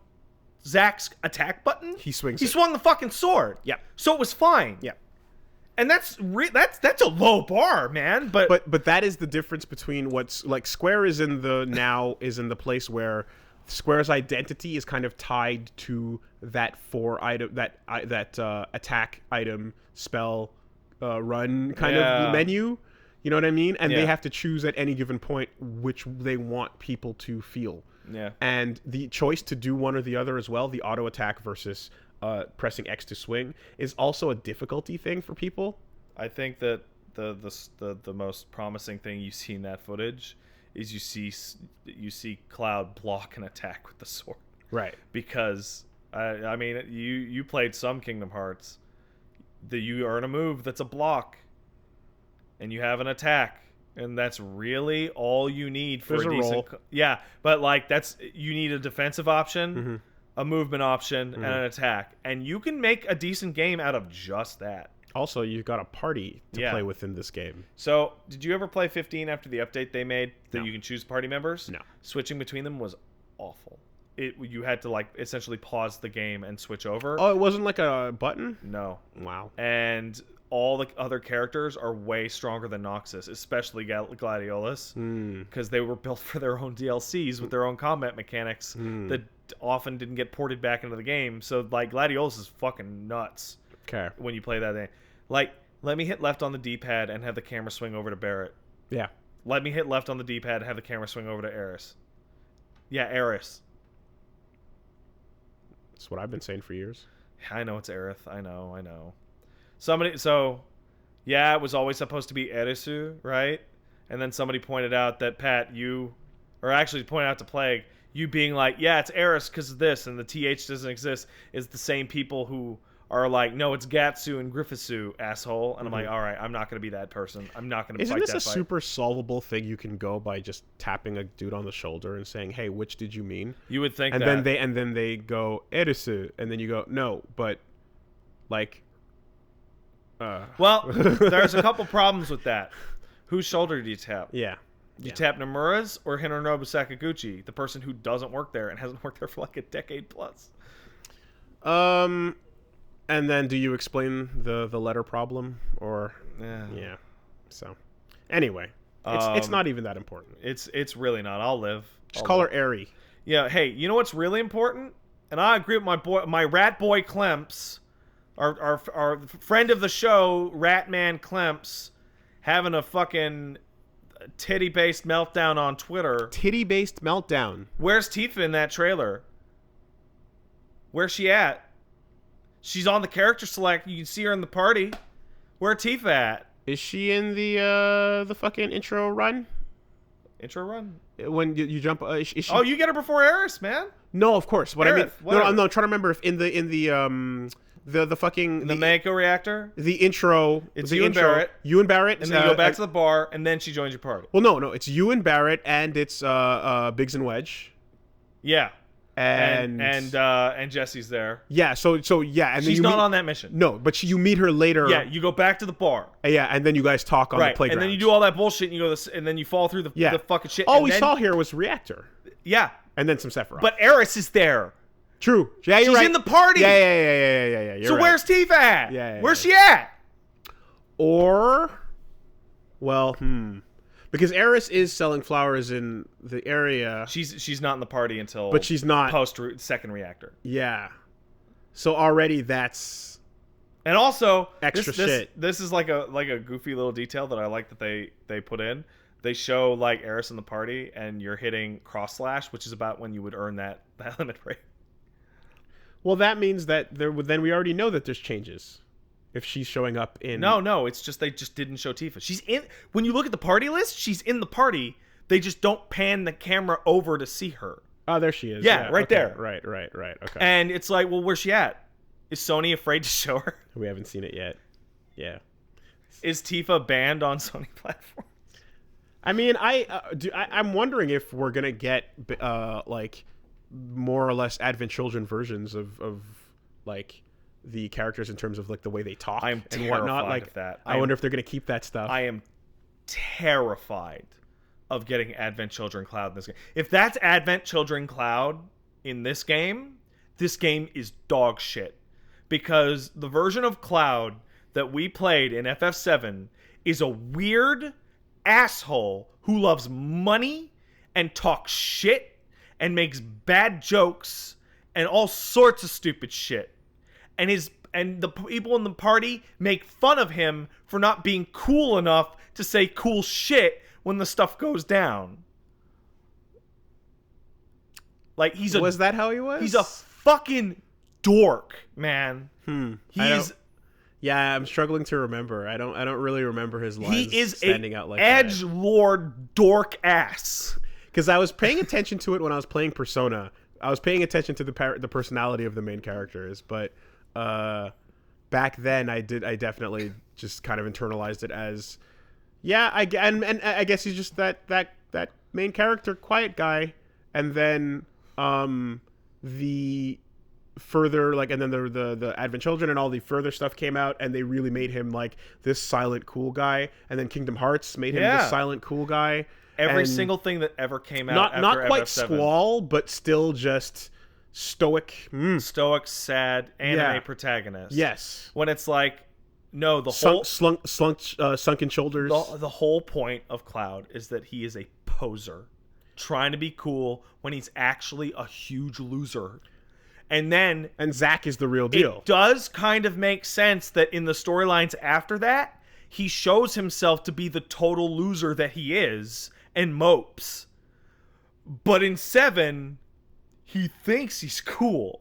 Zack's attack button, he swung the fucking sword. Yeah. So it was fine. Yeah. And that's a low bar, man. But that is the difference between what's like Square is in the place where Square's identity is kind of tied to that attack item spell run kind of menu. You know what I mean? And they have to choose at any given point which they want people to feel. Yeah. And the choice to do one or the other as well, the auto attack versus pressing X to swing, is also a difficulty thing for people. I think that the most promising thing you see in that footage is you see Cloud block an attack with the sword. Right. Because I mean you played some Kingdom Hearts. You earn a move that's a block, and you have an attack. And that's really all you need for a decent roll. Yeah, but like you need a defensive option, a movement option, and an attack. And you can make a decent game out of just that. Also, you've got a party to play within this game. So, did you ever play 15 after the update they made that No. you can choose party members? No. Switching between them was awful. You had to like essentially pause the game and switch over. Oh, it wasn't like a button? No. Wow. And all the other characters are way stronger than Noxus, especially Gladiolus, because they were built for their own DLCs with their own combat mechanics that often didn't get ported back into the game. So, like, Gladiolus is fucking nuts. Okay. When you play that thing. Like, let me hit left on the D-pad and have the camera swing over to Barrett. Yeah. Let me hit left on the D-pad and have the camera swing over to Eris. Yeah, Eris. That's what I've been saying for years. I know it's Aerith. I know. It was always supposed to be Erisu, right? And then somebody pointed out that pointed out to Plague, you being like, yeah, it's Eris because of this, and the TH doesn't exist, is the same people who are like, no, it's Gatsu and Griffisu, asshole. And I'm like, all right, I'm not going to be that person. I'm not going to fight that fight. Isn't this a super solvable thing you can go by just tapping a dude on the shoulder and saying, hey, which did you mean? You would think and that. Then they go, Erisu. And then you go, no, but like... Well, there's a couple problems with that. Whose shoulder do you tap? Yeah. You tap Nomura's or Hinorobu Sakaguchi, the person who doesn't work there and hasn't worked there for like a decade plus. And then do you explain the letter problem or yeah. So anyway, it's not even that important. It's really not. I'll live. Just call her Eri. Yeah, hey, you know what's really important? And I agree with my rat boy Klemps, our friend of the show, Ratman Klemps, having a fucking titty-based meltdown on Twitter. Titty-based meltdown. Where's Tifa in that trailer? Where's she at? She's on the character select. You can see her in the party. Where Tifa at? Is she in the fucking intro run? Intro run? When you jump? Is she... Oh, you get her before Eris, man. No, of course. What Aerith, I mean, no, I'm trying to remember if in the fucking the Mako reactor. The intro. It's the you intro, and Barrett. You and Barrett, and then you go back to the bar, and then she joins your party. Well, no, it's you and Barrett, and it's Biggs and Wedge. Yeah. And Jesse's there. Yeah, so yeah, and she's then not on that mission. No, but you meet her later. Yeah, you go back to the bar. Yeah, and then you guys talk on the playground. And then you do all that bullshit, and you go and then you fall through the fucking shit. All we saw here was Reactor. Yeah, and then some Sephiroth. But Eris is there. True. Yeah, you're right. She's in the party. Yeah. You're so right. Where's Tifa at? Yeah. Where's she at? Or, well, because Eris is selling flowers in the area. She's not in the party until. But she's not post second reactor. Yeah. So already that's. And also extra shit. This is like a goofy little detail that I like that they put in. They show like Eris in the party, and you're hitting cross slash, which is about when you would earn that limit break. Well, that means that then we already know that there's changes. If she's showing up in... No, it's just they just didn't show Tifa. She's in... When you look at the party list, she's in the party. They just don't pan the camera over to see her. Oh, there she is. Yeah, right there. Right. Okay. And it's like, well, where's she at? Is Sony afraid to show her? We haven't seen it yet. Yeah. Is Tifa banned on Sony platforms? I mean, I'm wondering if we're going to get, like, more or less Advent Children versions of like... the characters in terms of like the way they talk and whatnot. Like of that. I wonder if they're going to keep that stuff. I am terrified of getting Advent Children Cloud in this game. If that's Advent Children Cloud in this game is dog shit. Because the version of Cloud that we played in FF7 is a weird asshole who loves money and talks shit and makes bad jokes and all sorts of stupid shit. And the people in the party make fun of him for not being cool enough to say cool shit when the stuff goes down. Like was that how he was? He's a fucking dork, man. Yeah, I'm struggling to remember. I don't really remember his lines. He is standing out like edgelord dork ass. Because I was paying attention to it when I was playing Persona. I was paying attention to the personality of the main characters, but back then I definitely just kind of internalized it as I guess he's just that main character, quiet guy, and then the further and then the Advent Children and all the further stuff came out, and they really made him like this silent cool guy, and then Kingdom Hearts made him this silent cool guy. Every single thing that ever came out not after quite FF7. Squall, but still just stoic, sad anime protagonist. Yes, when it's like, no, the sunken shoulders. The whole point of Cloud is that he is a poser, trying to be cool when he's actually a huge loser. And Zack is the real deal. It does kind of make sense that in the storylines after that, he shows himself to be the total loser that he is and mopes. But in 7, he thinks he's cool.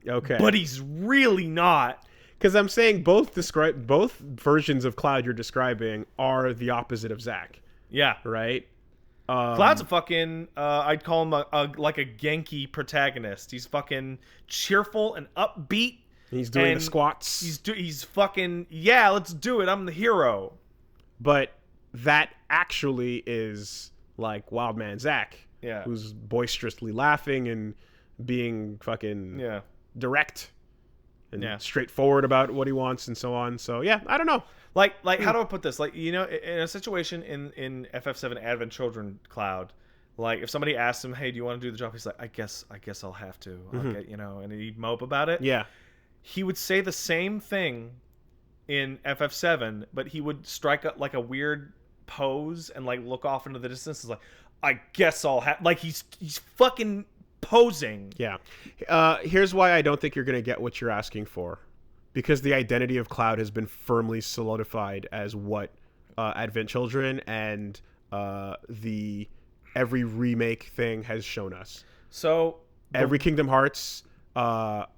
Okay. But he's really not. Because I'm saying both versions of Cloud you're describing are the opposite of Zack. Yeah. Right? Cloud's a fucking, I'd call him like a Genki protagonist. He's fucking cheerful and upbeat He's doing the squats. He's fucking, yeah, let's do it. I'm the hero. But that actually is like Wild Man Zach, who's boisterously laughing and being fucking direct and straightforward about what he wants and so on. So yeah, I don't know. Like how do I put this? Like, you know, in a situation in FF7 Advent Children Cloud, like if somebody asks him, "Hey, do you want to do the job?" He's like, "I guess I'll have to." I'll get, you know, and he'd mope about it. Yeah. He would say the same thing in FF7, but he would strike up like a weird pose and like look off into the distance. It's like, I guess I'll have, like he's fucking posing. Yeah. Here's why I don't think you're gonna get what you're asking for, because the identity of Cloud has been firmly solidified as what Advent Children and the every remake thing has shown us. So every Kingdom Hearts,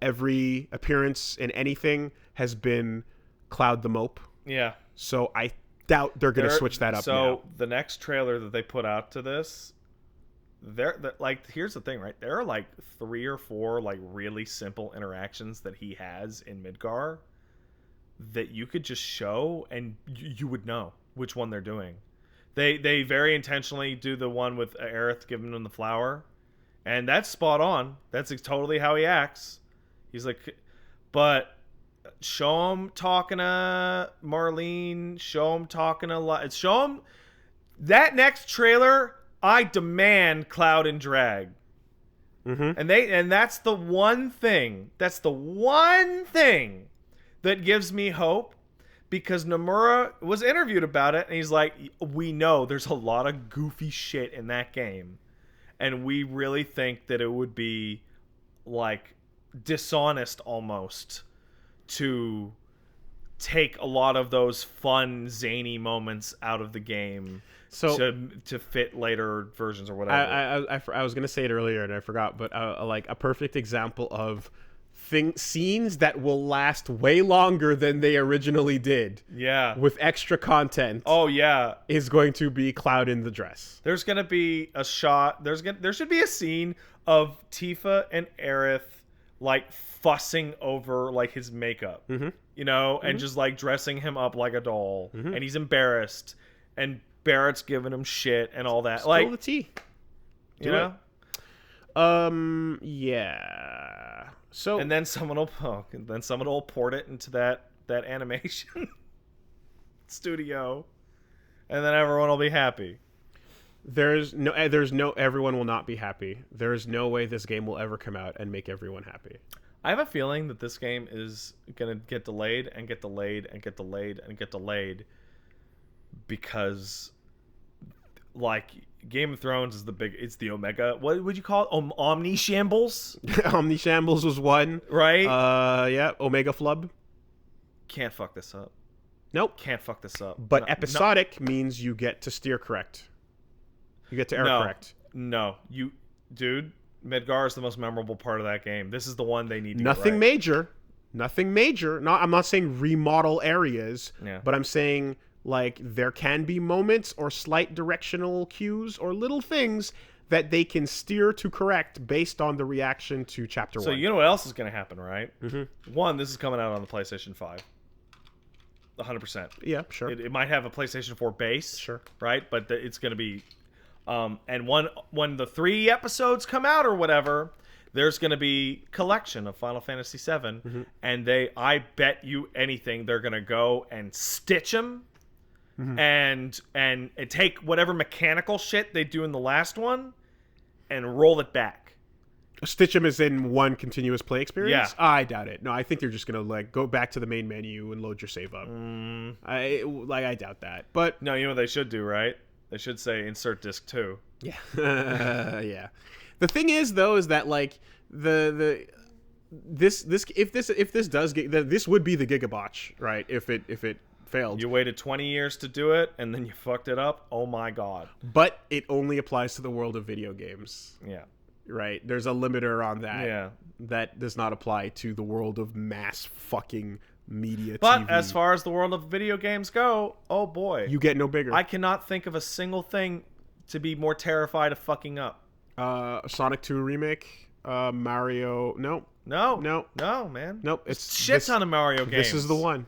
every appearance in anything has been Cloud the Mope. Yeah. So I doubt they're going to switch that up now. The next trailer that they put out to this, like, here's the thing, right? There are like 3 or 4 like really simple interactions that he has in Midgar that you could just show and you would know which one they're doing. They very intentionally do the one with Aerith giving him the flower, and that's spot on. That's totally how he acts. He's like, but show him talking to Marlene, show him talking to show him that next trailer. I demand Cloud and Drag. And that's the one thing. That's the one thing that gives me hope, because Nomura was interviewed about it and he's like, we know there's a lot of goofy shit in that game, and we really think that it would be like dishonest almost to take a lot of those fun zany moments out of the game, so to fit later versions or whatever. I was gonna say it earlier and I forgot, but like a perfect example of scenes that will last way longer than they originally did. Yeah. With extra content. Oh yeah. Is going to be Cloud in the dress. There's gonna be a shot. There should be a scene of Tifa and Aerith like fussing over like his makeup, you know, and just like dressing him up like a doll, and he's embarrassed, and Barrett's giving him shit and all that. Spill like the tea. You know? Yeah. So and then someone will port it into that animation studio, and then everyone will be happy. There's no everyone will not be happy. There is no way this game will ever come out and make everyone happy. I have a feeling that this game is gonna get delayed and get delayed and get delayed and get delayed, because like Game of Thrones is it's the Omega. What would you call it? Omnishambles? Omnishambles was one. Right? Yeah. Omega Flub. Can't fuck this up. Nope. Can't fuck this up. But episodic means you get to steer correct. You get to error correct. No. Dude, Midgar is the most memorable part of that game. This is the one they need to Nothing get right. major. Nothing major. I'm not saying remodel areas, but I'm saying like there can be moments or slight directional cues or little things that they can steer to correct based on the reaction to Chapter 1. So you know what else is going to happen, right? One, this is coming out on the PlayStation 5. 100%. Yeah, sure. It might have a PlayStation 4 base, sure, right? But it's going to be... and when the 3 episodes come out or whatever, there's going to be collection of Final Fantasy VII, and I bet you anything they're going to go and stitch them, and take whatever mechanical shit they do in the last one and roll it back. Stitch them as in one continuous play experience? Yeah. I doubt it. No, I think they're just going to like go back to the main menu and load your save up. I doubt that. But no, you know what they should do, right? They should say insert disc 2. Yeah. Yeah. The thing is though is that like this would be the Gigabotch, right? If it failed. You waited 20 years to do it and then you fucked it up. Oh my god. But it only applies to the world of video games. Yeah. Right? There's a limiter on that. Yeah. That does not apply to the world of mass fucking media But TV. as far as the world of video games go, oh boy. You get no bigger. I cannot think of a single thing to be more terrified of fucking up. Sonic 2 remake, Mario. No, man. nope. It's Shit ton of Mario games. This is the one.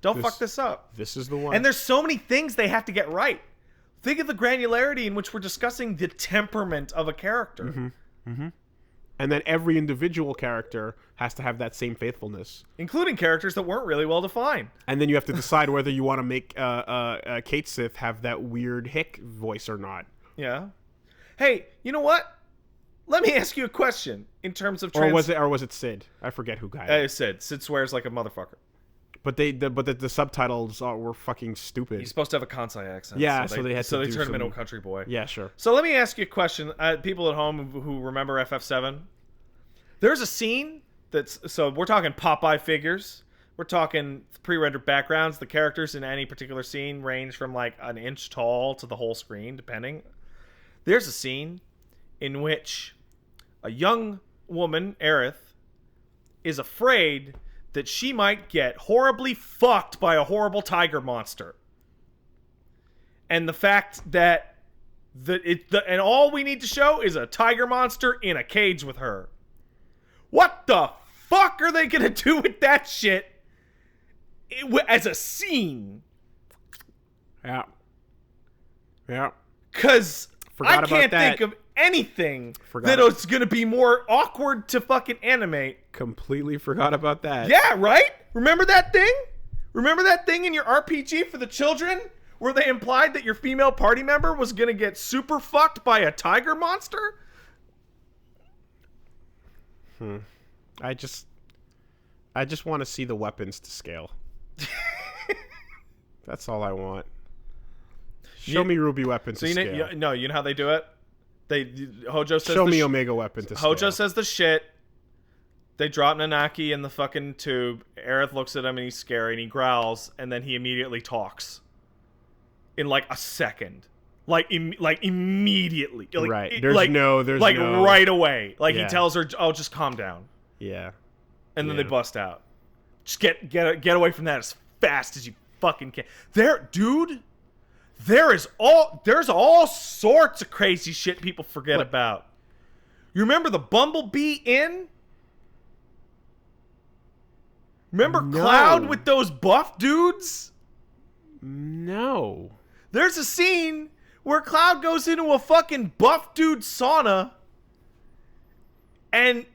Don't fuck this up. This is the one. And there's so many things they have to get right. Think of the granularity in which we're discussing the temperament of a character. Mm-hmm. And then every individual character has to have that same faithfulness. Including characters that weren't really well defined. And then you have to decide whether you want to make Kate Sith have that weird hick voice or not. Yeah. Hey, you know what? Let me ask you a question in terms of Or was it Sid? I forget who got it. Sid. Sid swears like a motherfucker. But the subtitles were fucking stupid. He's supposed to have a Kansai accent. Yeah, so they turned him into a country boy. Yeah, sure. So let me ask you a question. People at home who remember FF7, there's a scene so we're talking Popeye figures. We're talking pre-rendered backgrounds. The characters in any particular scene range from like an inch tall to the whole screen, depending. There's a scene in which a young woman, Aerith, is afraid that she might get horribly fucked by a horrible tiger monster. And the fact that and all we need to show is a tiger monster in a cage with her. What the fuck are they gonna do with that shit as a scene? Yeah. Yeah. Because I can't think of anything that is going to be more awkward to fucking animate. Completely forgot about that. Yeah, right? Remember that thing? Remember that thing in your RPG for the children where they implied that your female party member was going to get super fucked by a tiger monster? I just want to see the weapons to scale. That's all I want. Show me Ruby weapons to scale. You know how they do it? Hojo says show me Omega weapon to scale. Hojo says the shit. They drop Nanaki in the fucking tube. Aerith looks at him and he's scary and he growls and then he immediately talks. In like a second. Like immediately. Right. There's no right away. Like he tells her, "Oh, just calm down." Yeah. And then they bust out. Just get away from that as fast as you fucking can. There's all sorts of crazy shit people forget about. You remember the Bumblebee Inn? Remember Cloud with those buff dudes? No. There's a scene where Cloud goes into a fucking buff dude sauna and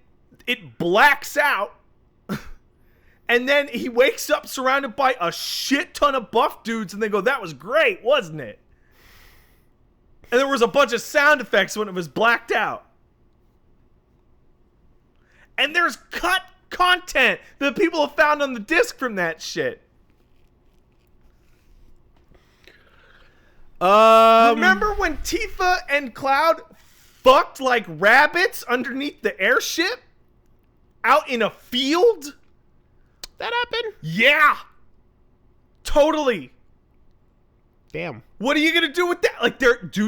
it blacks out. And then he wakes up surrounded by a shit ton of buff dudes and they go, "That was great, wasn't it?" And there was a bunch of sound effects when it was blacked out. And there's cut content that people have found on the disc from that shit. Remember when Tifa and Cloud fucked like rabbits underneath the airship? Out in a field? That happened? Yeah. Totally. Damn. What are you going to do with that? Like,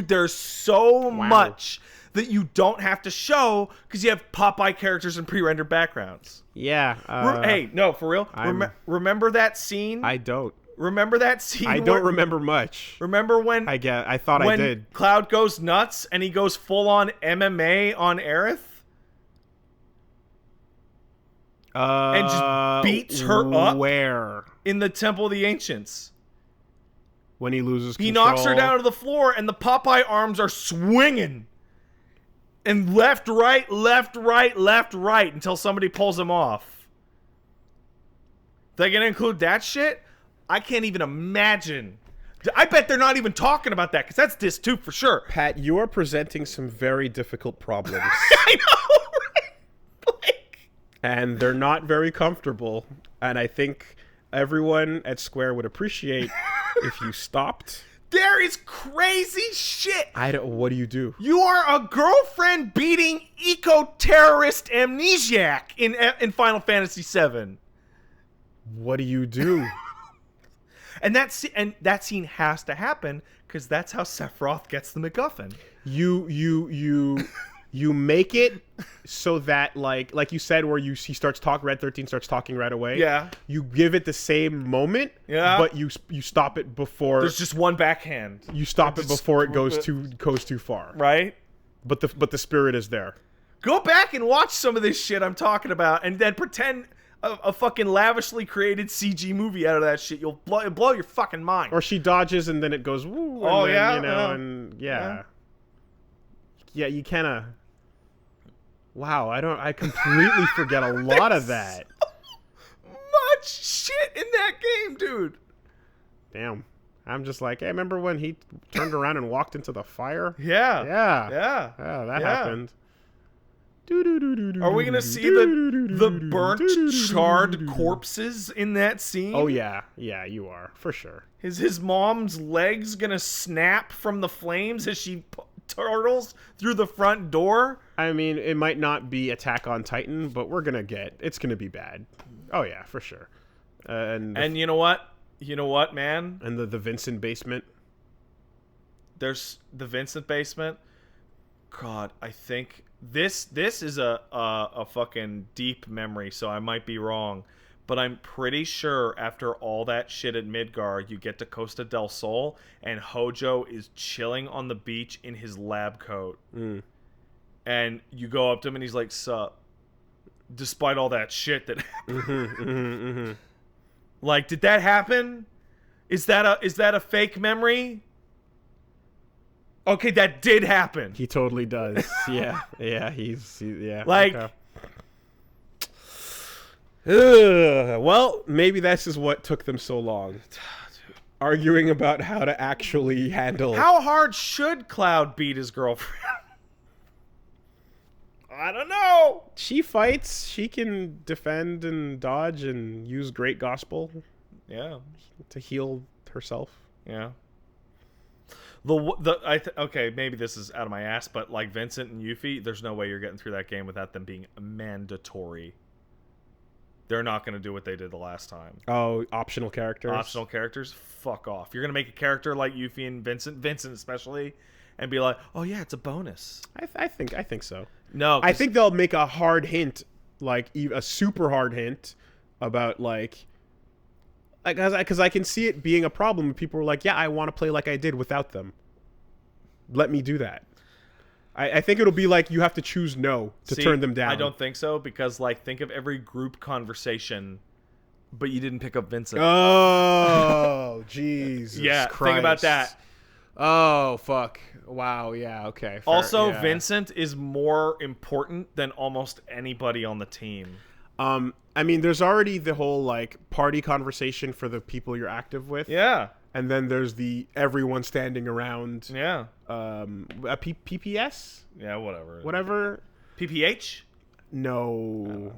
there's so much that you don't have to show because you have Popeye characters and pre-rendered backgrounds. Yeah. Hey, no, for real. Remember that scene? I don't. Remember that scene? I don't remember much. Remember when... I thought I did. When Cloud goes nuts and he goes full-on MMA on Aerith? And just beats her up. Where? In the Temple of the Ancients. When he loses control. He knocks her down to the floor, and the Popeye arms are swinging. And left, right, until somebody pulls him off. They're going to include that shit? I can't even imagine. I bet they're not even talking about that, because that's Disc 2 for sure. Pat, you are presenting some very difficult problems. I know, right? And they're not very comfortable. And I think everyone at Square would appreciate if you stopped. There is crazy shit. What do you do? You are a girlfriend beating eco-terrorist amnesiac in Final Fantasy VII. What do you do? And that scene has to happen because that's how Sephiroth gets the MacGuffin. You make it so that like you said, where he starts talking, Red 13 starts talking right away. Yeah. You give it the same moment. Yeah. But you stop it before. There's just one backhand. You stop it before it goes too far. Right. But the spirit is there. Go back and watch some of this shit I'm talking about, and then pretend a fucking lavishly created CG movie out of that shit. You'll blow your fucking mind. Or she dodges and then it goes woo. Oh, and then, yeah? you know, Yeah. and yeah, you kind of. Wow, I completely forget a lot of that. Much shit in that game, dude. Damn. I'm just like, hey, remember when he turned around and walked into the fire? Yeah. Yeah. Yeah. Yeah, that Yeah. happened. Are we gonna see the burnt, charred corpses in that scene? Oh yeah, you are for sure. Is his mom's legs gonna snap from the flames as she turtles through the front door? I mean, it might not be Attack on Titan, but it's gonna be bad. Oh yeah, for sure. And you know what? You know what, man? And the Vincent basement. There's the Vincent basement. God, I think this is a fucking deep memory, so I might be wrong, but I'm pretty sure after all that shit at Midgar, you get to Costa del Sol, and Hojo is chilling on the beach in his lab coat, and you go up to him and he's like, "Sup?" Despite all that shit that happened. Like, did that happen? Is that a fake memory? Okay, that did happen. He totally does. Yeah. Like, well, maybe this is what took them so long. Arguing about how to actually handle. How hard should Cloud beat his girlfriend? I don't know. She fights. She can defend and dodge and use great gospel. Yeah. To heal herself. Yeah. Okay, maybe this is out of my ass, but like Vincent and Yuffie, there's no way you're getting through that game without them being mandatory. They're not going to do what they did the last time. Oh, optional characters? Optional characters? Fuck off. You're going to make a character like Yuffie and Vincent especially, and be like, oh yeah, it's a bonus. I think so. No. I think they'll make a hard hint, like a super hard hint about because I can see it being a problem. People are like, yeah, I want to play like I did without them. Let me do that. I think it'll be like you have to choose no to turn them down. I don't think so, because like think of every group conversation, but you didn't pick up Vincent. Oh, Jesus yeah, Christ. think about that. Oh, fuck. Wow, yeah, okay. Fair, Also, yeah. Vincent is more important than almost anybody on the team. I mean, there's already the whole like party conversation for the people you're active with. Yeah. And then there's the everyone standing around. Yeah. A PPS? Yeah, whatever. Whatever. PPH? No.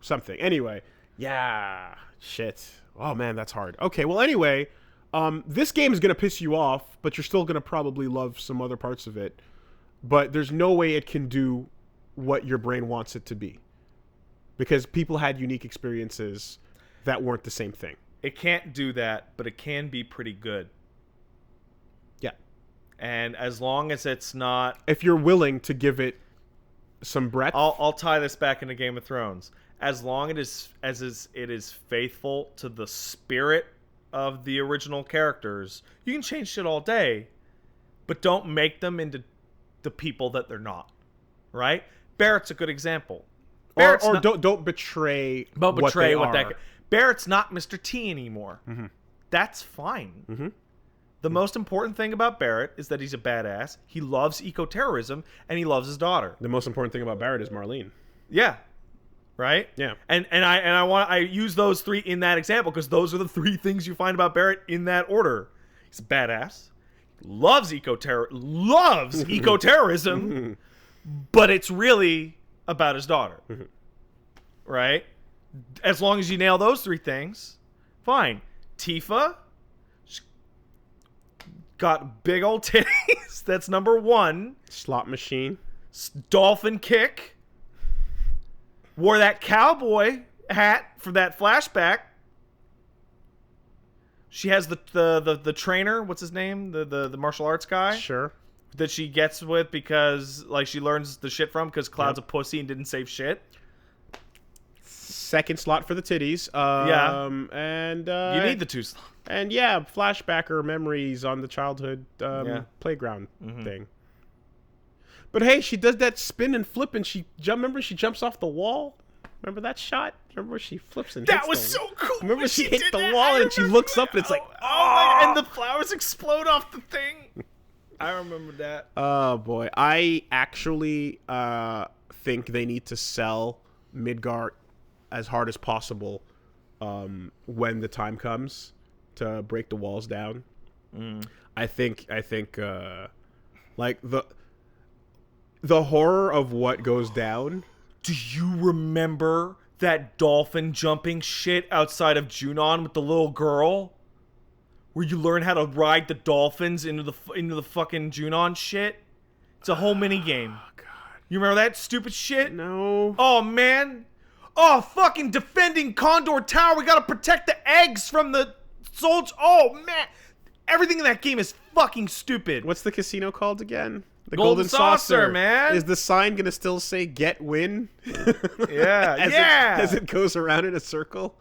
Something. Anyway. Yeah. Shit. Oh man, that's hard. Okay, well anyway, this game is going to piss you off, but you're still going to probably love some other parts of it. But there's no way it can do what your brain wants it to be. Because people had unique experiences that weren't the same thing. It can't do that, but it can be pretty good. Yeah. And as long as it's not... If you're willing to give it some breadth... I'll tie this back into Game of Thrones. As long as it is faithful to the spirit of the original characters, you can change shit all day, but don't make them into the people that they're not. Right? Barrett's a good example. Or don't betray what they are. Barrett's not Mr. T anymore. Mm-hmm. That's fine. Mm-hmm. The most important thing about Barrett is that he's a badass. He loves eco-terrorism, and he loves his daughter. The most important thing about Barrett is Marlene. Yeah. Right? Yeah. And I use those three in that example because those are the three things you find about Barrett in that order. He's a badass. Loves eco-terrorism, but it's really about his daughter. Mm-hmm. Right? As long as you nail those three things, fine. Tifa got big old titties. That's number one. Slot machine. Dolphin kick. Wore that cowboy hat for that flashback. She has the trainer. What's his name? The martial arts guy. Sure. That she gets with because like she learns the shit from because Cloud's a pussy and didn't save shit. Second slot for the titties. And you need the two slots. And yeah, flashback or memories on the childhood playground thing. But hey, she does that spin and flip, and remember she jumps off the wall. Remember that shot? Remember where she flips and hits That was so cool. Remember she hit the that? wall and she looks up and it's like, and the flowers explode off the thing. I remember that. Oh boy, I actually think they need to sell Midgard as hard as possible when the time comes to break the walls down. I think like the horror of what goes down. Do you remember that dolphin jumping shit outside of Junon with the little girl? Where you learn how to ride the dolphins into the fucking Junon shit? It's a whole mini game. Oh god. You remember that stupid shit? No. Oh man. Oh, fucking defending Condor Tower. We gotta protect the eggs from the soldiers. Oh man. Everything in that game is fucking stupid. What's the casino called again? The Golden Saucer, man. Is the sign gonna still say "Get Win"? Yeah, as it goes around in a circle.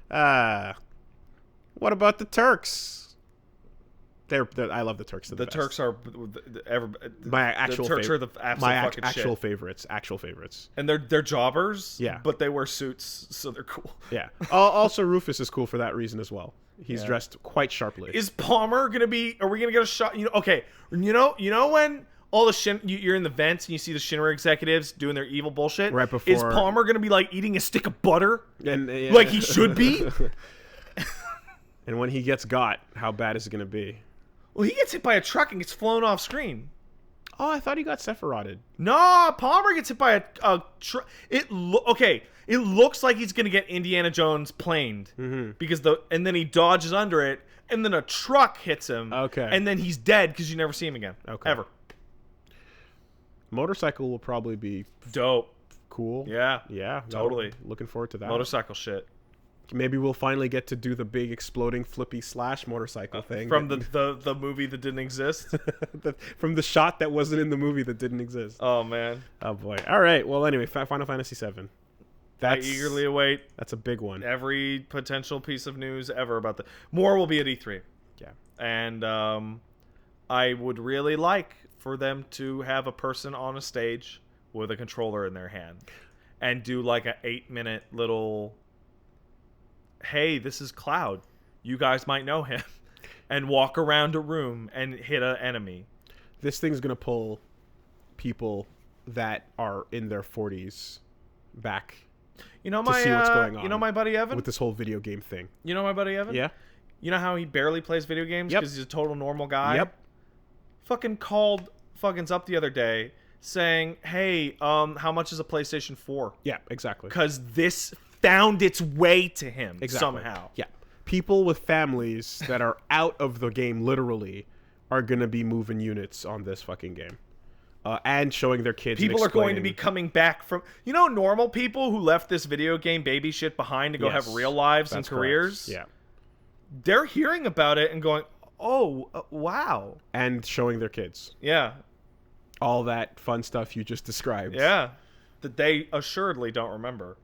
What about the Turks? I love the Turks. The Turks are my actual the Turks are the absolute fucking actual shit. favorites. Actual favorites. And they're jobbers. Yeah, but they wear suits, so they're cool. Yeah. Also, Rufus is cool for that reason as well. He's dressed quite sharply. Is Palmer gonna be? Are we gonna get a shot? Okay. You know when all the you're in the vents and you see the Shinra executives doing their evil bullshit. Right before. Is Palmer gonna be like eating a stick of butter? And like he should be. And when he gets got, how bad is it gonna be? Well, he gets hit by a truck and gets flown off screen. Oh, I thought he got Sephiroted. No, Palmer gets hit by a truck. Okay. It looks like he's gonna get Indiana Jones planed because and then he dodges under it, and then a truck hits him. Okay. And then he's dead because you never see him again. Okay. Ever. Motorcycle will probably be dope. Cool. Yeah. Yeah. Totally. Looking forward to that. Motorcycle shit. Maybe we'll finally get to do the big exploding flippy slash motorcycle thing from the movie that didn't exist. From the shot that wasn't in the movie that didn't exist. Oh man. Oh boy. All right. Well, anyway, Final Fantasy VII. I eagerly await. That's a big one. Every potential piece of news ever about more will be at E3. Yeah. And I would really like for them to have a person on a stage with a controller in their hand and do like a 8-minute little, hey, this is Cloud. You guys might know him. And walk around a room and hit an enemy. This thing's going to pull people that are in their 40s back. You know to see what's going on. You know my buddy Evan? With this whole video game thing. You know my buddy Evan? Yeah. You know how he barely plays video games because he's a total normal guy? Yep. Fucking called fuckings up the other day saying, hey, how much is a PlayStation 4? Yeah, exactly. Because this found its way to him somehow. Yeah. People with families that are out of the game literally are going to be moving units on this fucking game. And showing their kids. People are going to be coming back from, normal people who left this video game baby shit behind to go have real lives and careers. Correct. Yeah. They're hearing about it and going, oh, wow. And showing their kids. Yeah. All that fun stuff you just described. Yeah. That they assuredly don't remember.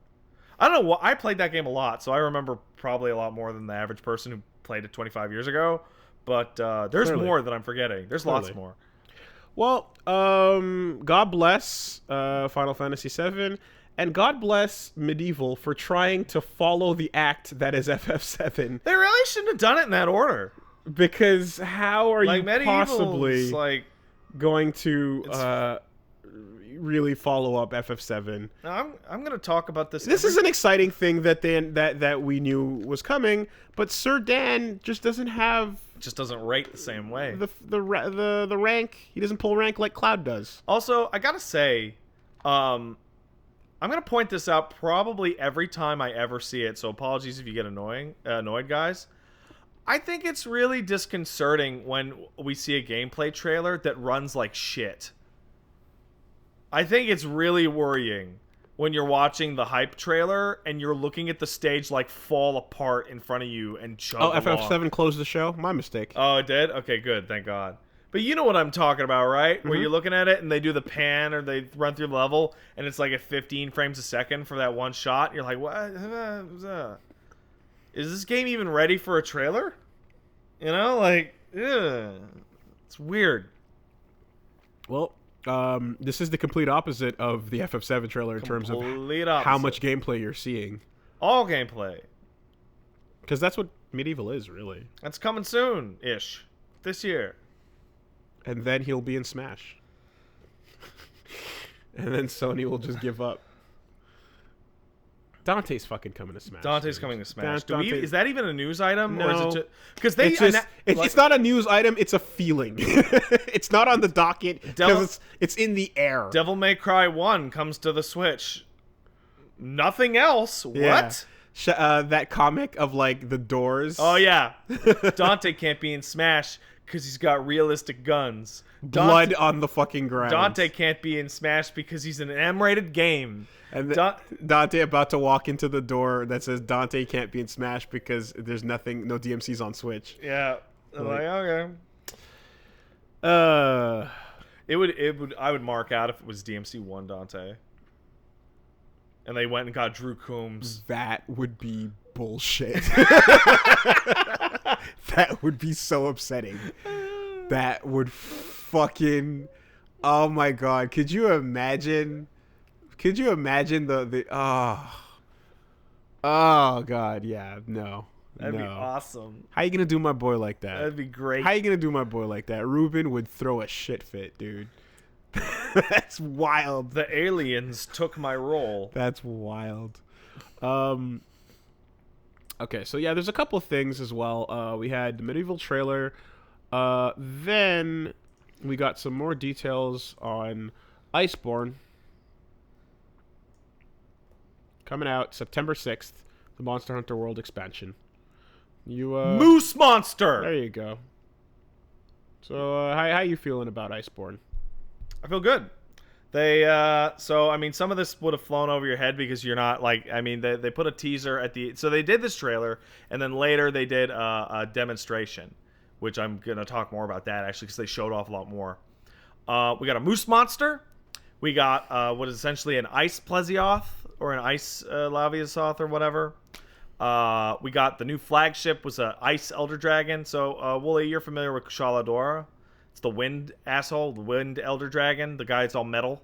I don't know what, I played that game a lot, so I remember probably a lot more than the average person who played it 25 years ago. But there's more that I'm forgetting. There's lots more. Well, God bless Final Fantasy VII, and God bless Medieval for trying to follow the act that is FF7. They really shouldn't have done it in that order. Because how are you possibly going to really follow up FF7? Now, I'm going to talk about this. This is an exciting thing that we knew was coming, but Sir Dan just doesn't have. Just doesn't rate the same way. The rank, he doesn't pull rank like Cloud does. Also, I gotta say, I'm gonna point this out probably every time I ever see it. So apologies if you get annoyed, guys. I think it's really disconcerting when we see a gameplay trailer that runs like shit. I think it's really worrying when you're watching the hype trailer and you're looking at the stage like fall apart in front of you and chug along. FF7 closed the show? My mistake. Oh, it did? Okay, good. Thank God. But you know what I'm talking about, right? Mm-hmm. Where you're looking at it and they do the pan or they run through the level and it's like at 15 frames a second for that one shot. And you're like, what? Is this game even ready for a trailer? It's weird. Well, This is the complete opposite of the FF7 trailer in terms of how much gameplay you're seeing. All gameplay. Because that's what Medieval is, really. That's coming soon-ish. This year. And then he'll be in Smash. And then Sony will just give up. Dante's fucking coming to Smash. Dante's coming to Smash. Is that even a news item? No. Or is it just... Because they... It's not a news item, it's a feeling. It's not on the docket because it's in the air. Devil May Cry 1 comes to the Switch. Nothing else. Yeah. What? That comic of, like, the doors. Oh, yeah. Dante can't be in Smash because he's got realistic guns. Blood on the fucking ground. Dante can't be in Smash because he's in an M-rated game. And Dante about to walk into the door that says Dante can't be in Smash because there's no DMCs on Switch. Yeah. Okay. I would mark out if it was DMC 1 Dante. And they went and got Drew Coombs. That would be bullshit. That would be so upsetting. That would fucking... Oh my god. Could you imagine the oh god, yeah, no. That'd be awesome. How you gonna do my boy like that? That'd be great. How you gonna do my boy like that? Ruben would throw a shit fit, dude. That's wild. The aliens took my role. That's wild. Okay, so yeah, there's a couple of things as well. We had the Medieval trailer. Then we got some more details on Iceborne. Coming out September 6th, the Monster Hunter World expansion. Moose Monster! There you go. So, how you feeling about Iceborne? I feel good. Some of this would have flown over your head because you're not, they put a teaser at the... So they did this trailer, and then later they did a demonstration, which I'm going to talk more about that, actually, because they showed off a lot more. We got a Moose Monster. We got what is essentially an Ice Plesioth, or an Ice Laviosoth, or whatever. We got the new flagship, was a Ice Elder Dragon. So, Wooly, you're familiar with Shaladora. It's the wind asshole, the wind Elder Dragon. The guy that's all metal.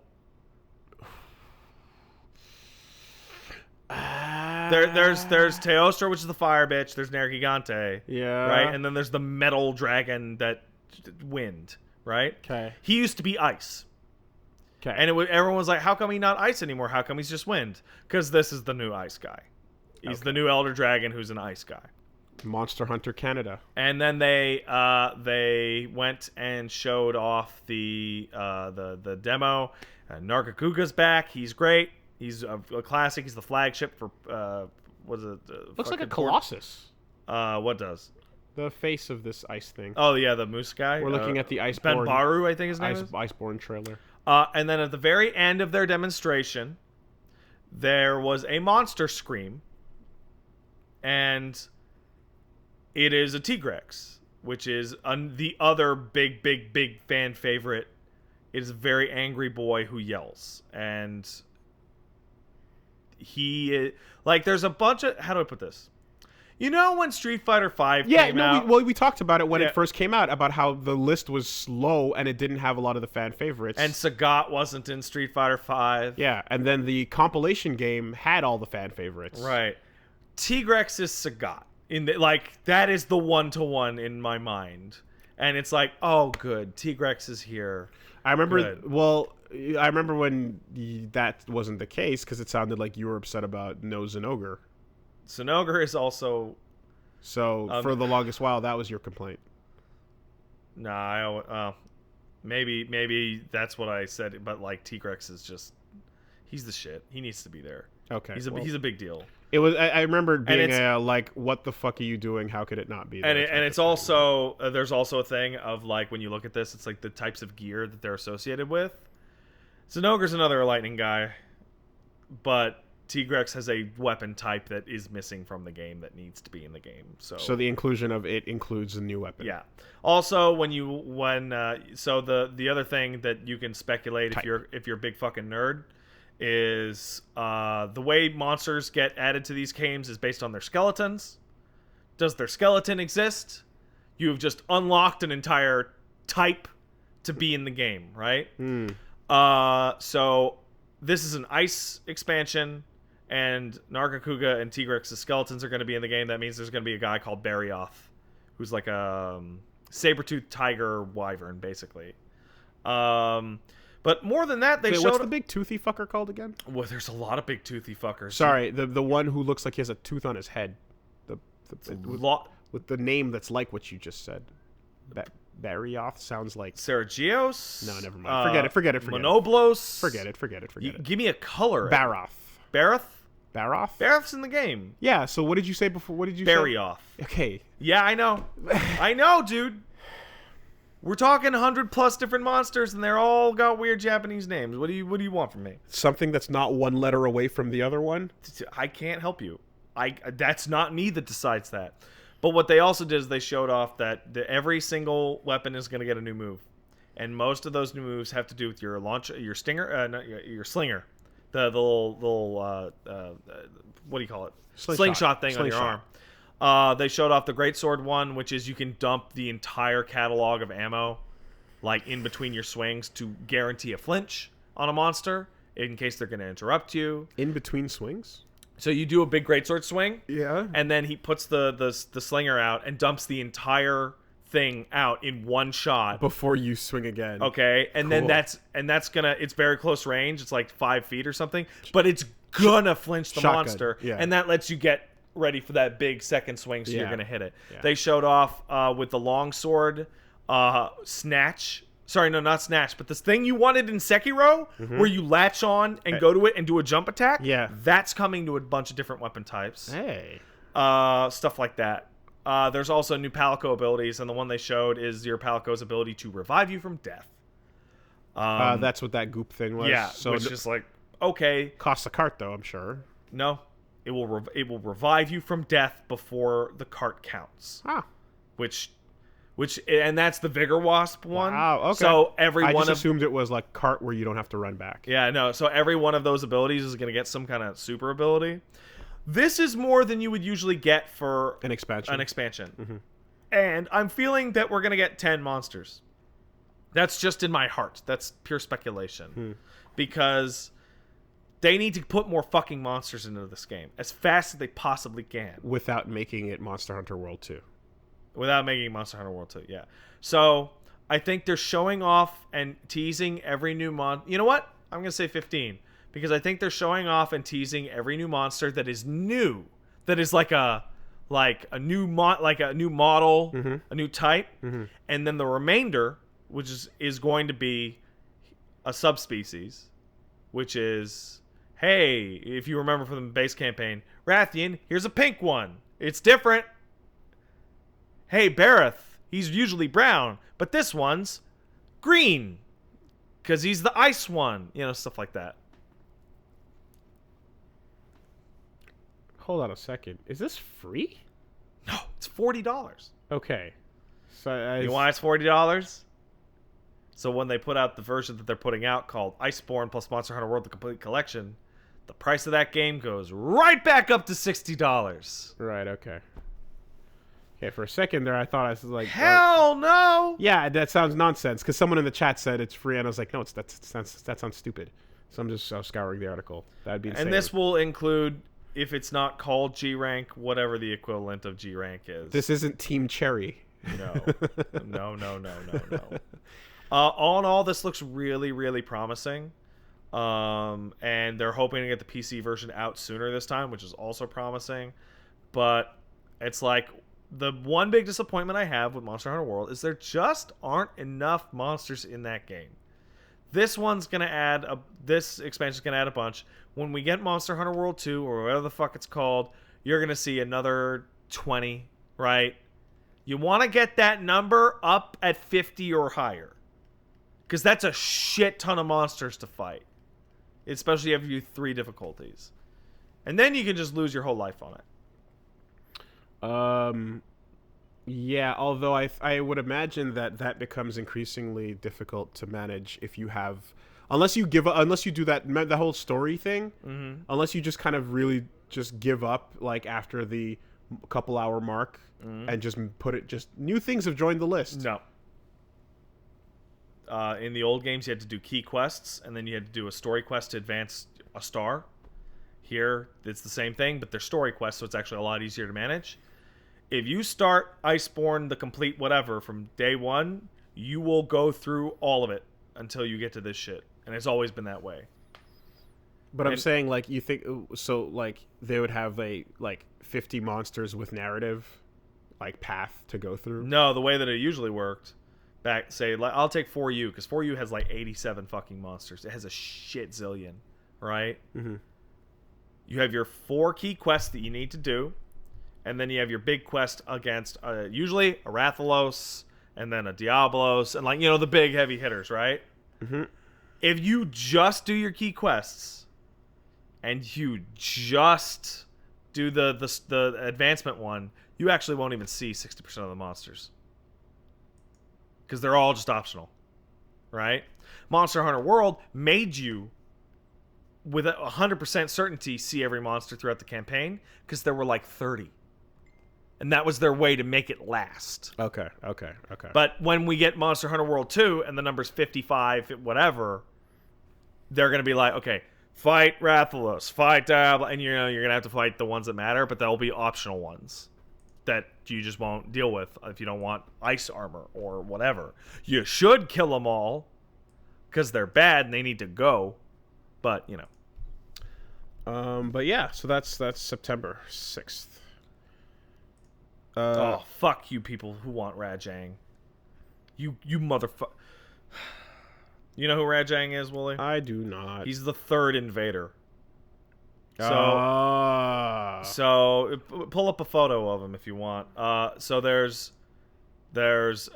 There's Teostra, which is the fire bitch. There's Nergigante. Yeah. Right? And then there's the metal dragon that... wind. Right? Okay. He used to be ice. Okay. And everyone was like, how come he's not ice anymore? How come he's just wind? Because this is the new ice guy. He's the new Elder Dragon who's an ice guy. Monster Hunter Canada. And then they went and showed off the demo. Nargacuga's back. He's great. He's a classic. He's the flagship for what is it? Looks like a Colossus. What does? The face of this ice thing. Oh yeah, the moose guy. We're looking at the Iceborne. Benbaru, I think his name is. Iceborne trailer. And then at the very end of their demonstration, there was a monster scream. And it is a Tigrex, which is the other big fan favorite. It is a very angry boy who yells. And he... there's a bunch of... How do I put this? You know when Street Fighter V came out? We talked about it when it first came out, about how the list was slow and it didn't have a lot of the fan favorites. And Sagat wasn't in Street Fighter V. Yeah, and then the compilation game had all the fan favorites. Right. Tigrex is Sagat. That is the one-to-one in my mind. And it's like, oh, good. Tigrex is here. I remember... Good. Well, I remember when that wasn't the case, because it sounded like you were upset about no Zenogre. Zenogre is also... So, for the longest while, that was your complaint. Nah, maybe that's what I said, but, Tigrex is just... He's the shit. He needs to be there. Okay. He's a big deal. It was. I remember being what the fuck are you doing? How could it not be? And it's also there's also a thing of when you look at this, it's the types of gear that they're associated with. Zenogre's another lightning guy, but Tigrex has a weapon type that is missing from the game that needs to be in the game. So the inclusion of it includes a new weapon. Yeah. Also, the other thing that you can speculate if you're a big fucking nerd is the way monsters get added to these games is based on their skeletons. Does their skeleton exist? You have just unlocked an entire type to be in the game, right? So this is an ice expansion, and Nargacuga and Tigrex's skeletons are going to be in the game. That means there's going to be a guy called Barioth, who's like a saber-toothed tiger wyvern, basically. But more than that, Wait, what's the big toothy fucker called again? Well, there's a lot of big toothy fuckers. Sorry, the one who looks like he has a tooth on his head. With the name that's like what you just said. Barioth sounds like Seragios? No, never mind. Forget it. Monoblos? Forget it. Give me a color. Baroth. Baroth? Baroth's in the game. Yeah, so what did you say before? What did you Barioth. say? Okay. Yeah, I know. I know, dude. We're talking 100+ different monsters, and they're all got weird Japanese names. What do you want from me? Something that's not one letter away from the other one? I can't help you. That's not me that decides that. But what they also did is they showed off that every single weapon is going to get a new move, and most of those new moves have to do with your your slinger, the little what do you call it? Slingshot thing on your arm. They showed off the greatsword one, which is you can dump the entire catalog of ammo, like in between your swings, to guarantee a flinch on a monster in case they're going to interrupt you. In between swings? So you do a big greatsword swing, yeah, and then he puts the slinger out and dumps the entire thing out in one shot before you swing again. Okay, and cool. then that's gonna, it's very close range. It's like 5 feet or something, but it's gonna flinch the monster, yeah. And that lets you get ready for that big second swing, so you're gonna hit it. Yeah. They showed off with the longsword snatch. Sorry, no, not snatch, but this thing you wanted in Sekiro, where you latch on and go to it and do a jump attack. Yeah, that's coming to a bunch of different weapon types. Hey, stuff like that. There's also new Palico abilities, and the one they showed is your Palico's ability to revive you from death. That's what that goop thing was. Yeah, so which is like, okay. Costs a cart, though, I'm sure. No, it will revive you from death before the cart counts. Ah. And that's the Vigor Wasp one. Wow, okay. So I just assumed it was like cart where you don't have to run back. Yeah, no. So every one of those abilities is going to get some kind of super ability. This is more than you would usually get for an expansion. Mm-hmm. And I'm feeling that we're going to get 10 monsters. That's just in my heart. That's pure speculation. Because they need to put more fucking monsters into this game as fast as they possibly can. Without making it Monster Hunter World 2. Without making Monster Hunter World 2, yeah. So I think they're showing off and teasing every new You know what? I'm going to say 15. Because I think they're showing off and teasing every new monster that is new. That is like a new model, a new type. And then the remainder, which is going to be a subspecies, which is, hey, if you remember from the base campaign, Rathian, here's a pink one. It's different. Hey, Bareth, he's usually brown, but this one's green because he's the ice one. You know, stuff like that. Hold on a second. Is this free? No, it's $40. Okay. So you want it's $40? So when they put out the version that they're putting out called Iceborne plus Monster Hunter World: The Complete Collection, the price of that game goes right back up to $60. Right, okay. Okay, for a second there, I thought I was like, hell no! Yeah, that sounds nonsense, because someone in the chat said it's free, and I was like, no, that sounds stupid. So I'm just scouring the article. That'd be insane. And this will include, if it's not called G rank, whatever the equivalent of G rank is. This isn't Team Cherry. No. All in all, this looks really, really promising. And they're hoping to get the PC version out sooner this time, which is also promising. But it's like, the one big disappointment I have with Monster Hunter World is there just aren't enough monsters in that game. This expansion's gonna add a bunch. When we get Monster Hunter World 2 or whatever the fuck it's called, you're gonna see another 20, right? You want to get that number up at 50 or higher, because that's a shit ton of monsters to fight, especially if you do 3 difficulties, and then you can just lose your whole life on it. Yeah, although I would imagine that becomes increasingly difficult to manage if you have, unless you do that whole story thing, unless you just kind of really just give up like after the couple hour mark and just new things have joined the list. No. in the old games, you had to do key quests, and then you had to do a story quest to advance a star. Here, it's the same thing, but they're story quests, so it's actually a lot easier to manage. If you start Iceborne, the complete whatever, from day one, you will go through all of it until you get to this shit. And it's always been that way. But I'm saying, like, you think... So, like, they would have, 50 monsters with narrative, like, path to go through? No, the way that it usually worked... I'll take 4U, because 4U has, 87 fucking monsters. It has a shit zillion, right? Mm-hmm. You have your 4 key quests that you need to do, and then you have your big quest against, usually, a Rathalos, and then a Diablos, and, the big heavy hitters, right? Mm-hmm. If you just do your key quests, and you just do the advancement one, you actually won't even see 60% of the monsters. Because they're all just optional, right? Monster Hunter World made you, with 100% certainty, see every monster throughout the campaign, because there were 30. And that was their way to make it last. Okay. But when we get Monster Hunter World 2, and the number's 55, whatever, they're going to be like, okay, fight Rathalos, fight Diablo, and you're going to have to fight the ones that matter, but there'll be optional ones that you just won't deal with if you don't want ice armor or whatever. You should kill them all because they're bad and they need to go, but But yeah, so that's September 6th. Oh, fuck you people who want Rajang. You motherfucker. You know who Rajang is, Wooly? I do not. He's the third invader. So pull up a photo of him if you want. So there's what's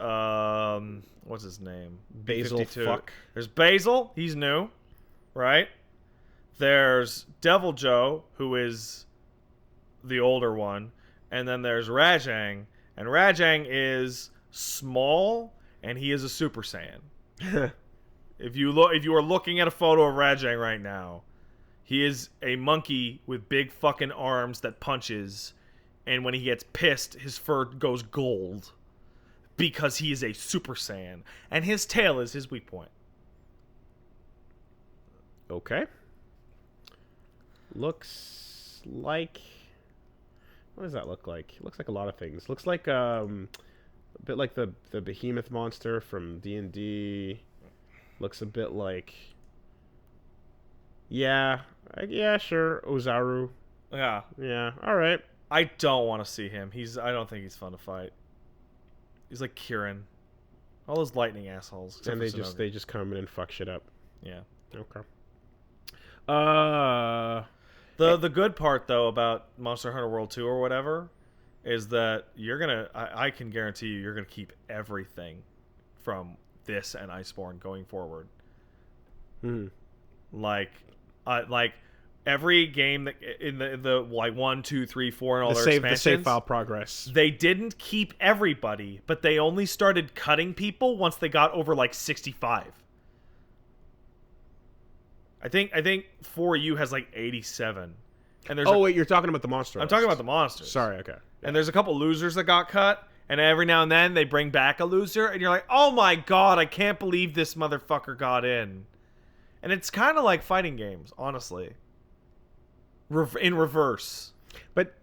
his name? Basil 52. fuck. There's Basil, he's new, right? There's Devil Joe, who is the older one, and then there's Rajang, and Rajang is small and he is a Super Saiyan. If you are looking at a photo of Rajang right now, he is a monkey with big fucking arms that punches, and when he gets pissed, his fur goes gold because he is a Super Saiyan, and his tail is his weak point. Okay. Looks like... What does that look like? It looks like a lot of things. Looks like a bit like the behemoth monster from D&D. Looks a bit like... Yeah, sure. Ozaru. Yeah. Yeah, all right. I don't want to see him. I don't think he's fun to fight. He's like Kieran. All those lightning assholes. And they just come in and fuck shit up. Yeah. Okay. The good part though about Monster Hunter World 2 or whatever is that I can guarantee you're gonna keep everything from this and Iceborne going forward. Like every game that in the 1, 2, 3, 4 and all their expansions, the save file progress. They didn't keep everybody, but they only started cutting people once they got over 65. I think 4U has 87. And there's wait, you're talking about the monster. I'm talking about the monsters. Sorry, okay. And there's a couple losers that got cut, and every now and then they bring back a loser, and you're like, oh my god, I can't believe this motherfucker got in. And it's kind of like fighting games, honestly. In reverse. But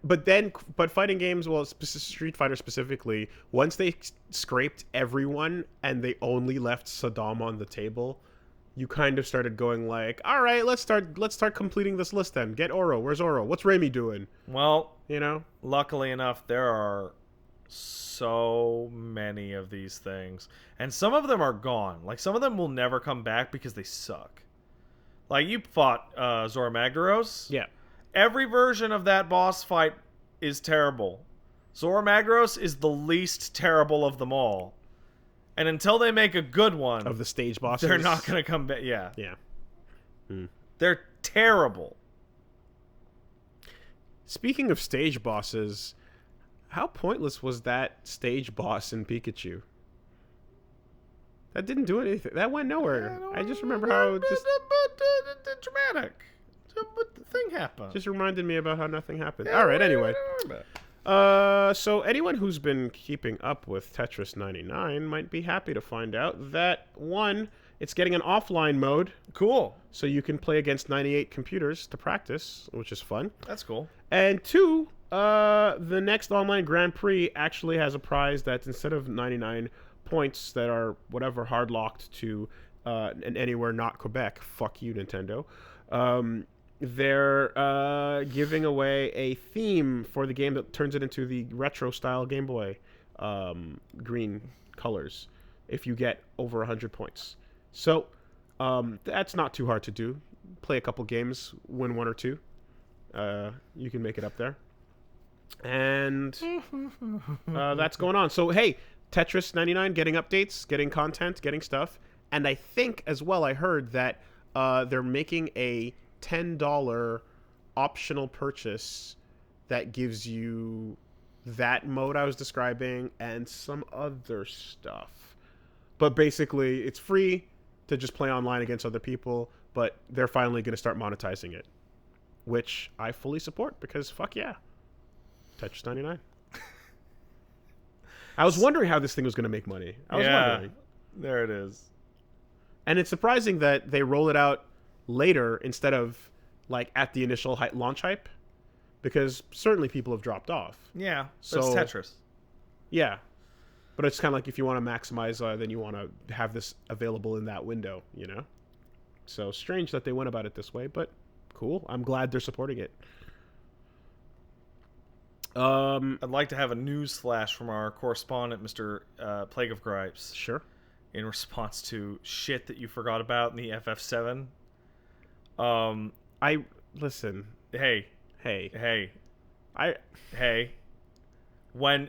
fighting games, well, Street Fighter specifically, once they scraped everyone and they only left Saddam on the table, you kind of started going like, all right, let's start completing this list then. Get Oro. Where's Oro? What's Raimi doing? Well, luckily enough, there are so many of these things, and some of them are gone. Some of them will never come back because they suck. You fought Zora Magdaros. Yeah. Every version of that boss fight is terrible. Zora Magdaros is the least terrible of them all. And until they make a good one... Of the stage bosses? They're not going to come back. Yeah. Yeah. They're terrible. Speaking of stage bosses, how pointless was that stage boss in Pikachu? That didn't do anything. That went nowhere. I just remember how it just... dramatic. But the thing happened. Just reminded me about how nothing happened. All right, anyway. So anyone who's been keeping up with Tetris 99 might be happy to find out that, one, it's getting an offline mode. Cool. So you can play against 98 computers to practice, which is fun. That's cool. And two, the next online Grand Prix actually has a prize that's, instead of 99 points that are whatever hard locked to anywhere not Quebec, fuck you, Nintendo, they're giving away a theme for the game that turns it into the retro style Game Boy green colors if you get over 100 points. So that's not too hard to do. Play a couple games, win one or two. You can make it up there. And that's going on. So, hey, Tetris 99 getting updates, getting content, getting stuff. And I think as well, I heard that they're making a $10 optional purchase that gives you that mode I was describing and some other stuff. But basically, it's free to just play online against other people, but they're finally going to start monetizing it, which I fully support because fuck yeah. Tetris 99. I was wondering how this thing was going to make money. I was wondering. There it is. And it's surprising that they roll it out later instead of like at the initial launch hype, because certainly people have dropped off. Yeah, so it's Tetris. Yeah, but it's kind of like if you want to maximize, then you want to have this available in that window, you know? So strange that they went about it this way, but cool. I'm glad they're supporting it. I'd like to have a news flash from our correspondent, Mr. Plague of Gripes. Sure. In response to shit that you forgot about in the FF7. Listen. Hey. When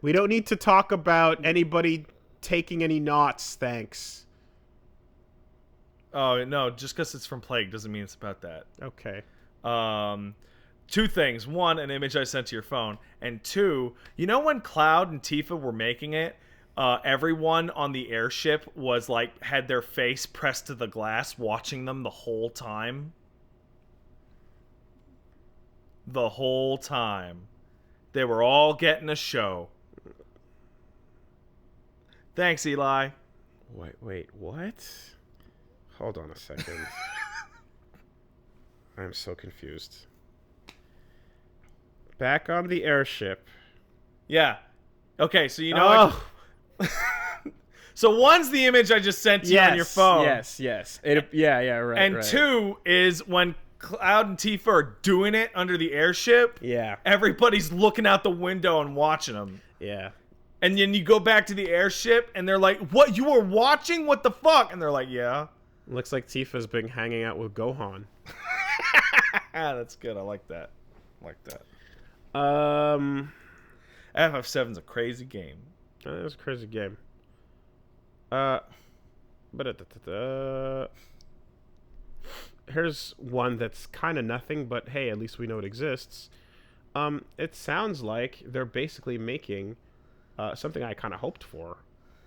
we don't need to talk about anybody taking any knots, thanks. Oh, no, just because it's from Plague doesn't mean it's about that. Okay. Two things. One, an image I sent to your phone. And two, you know when Cloud and Tifa were making it, everyone on the airship was like, had their face pressed to the glass watching them the whole time? The whole time. They were all getting a show. Thanks, Eli. Wait, what? Hold on a second. I'm so confused. Back on the airship. Yeah. Okay, so you know... So one's the image I just sent to you on your phone. Yes. Right. And right. Two is when Cloud and Tifa are doing it under the airship. Yeah. Everybody's looking out the window and watching them. Yeah. And then you go back to the airship and they're like, "What? You were watching? What the fuck?" And they're like, "Yeah." Looks like Tifa's been hanging out with Gohan. That's good. I like that. FF7's a crazy game. It's a crazy game. Here's one that's kind of nothing, but hey, at least we know it exists. It sounds like they're basically making something I kind of hoped for,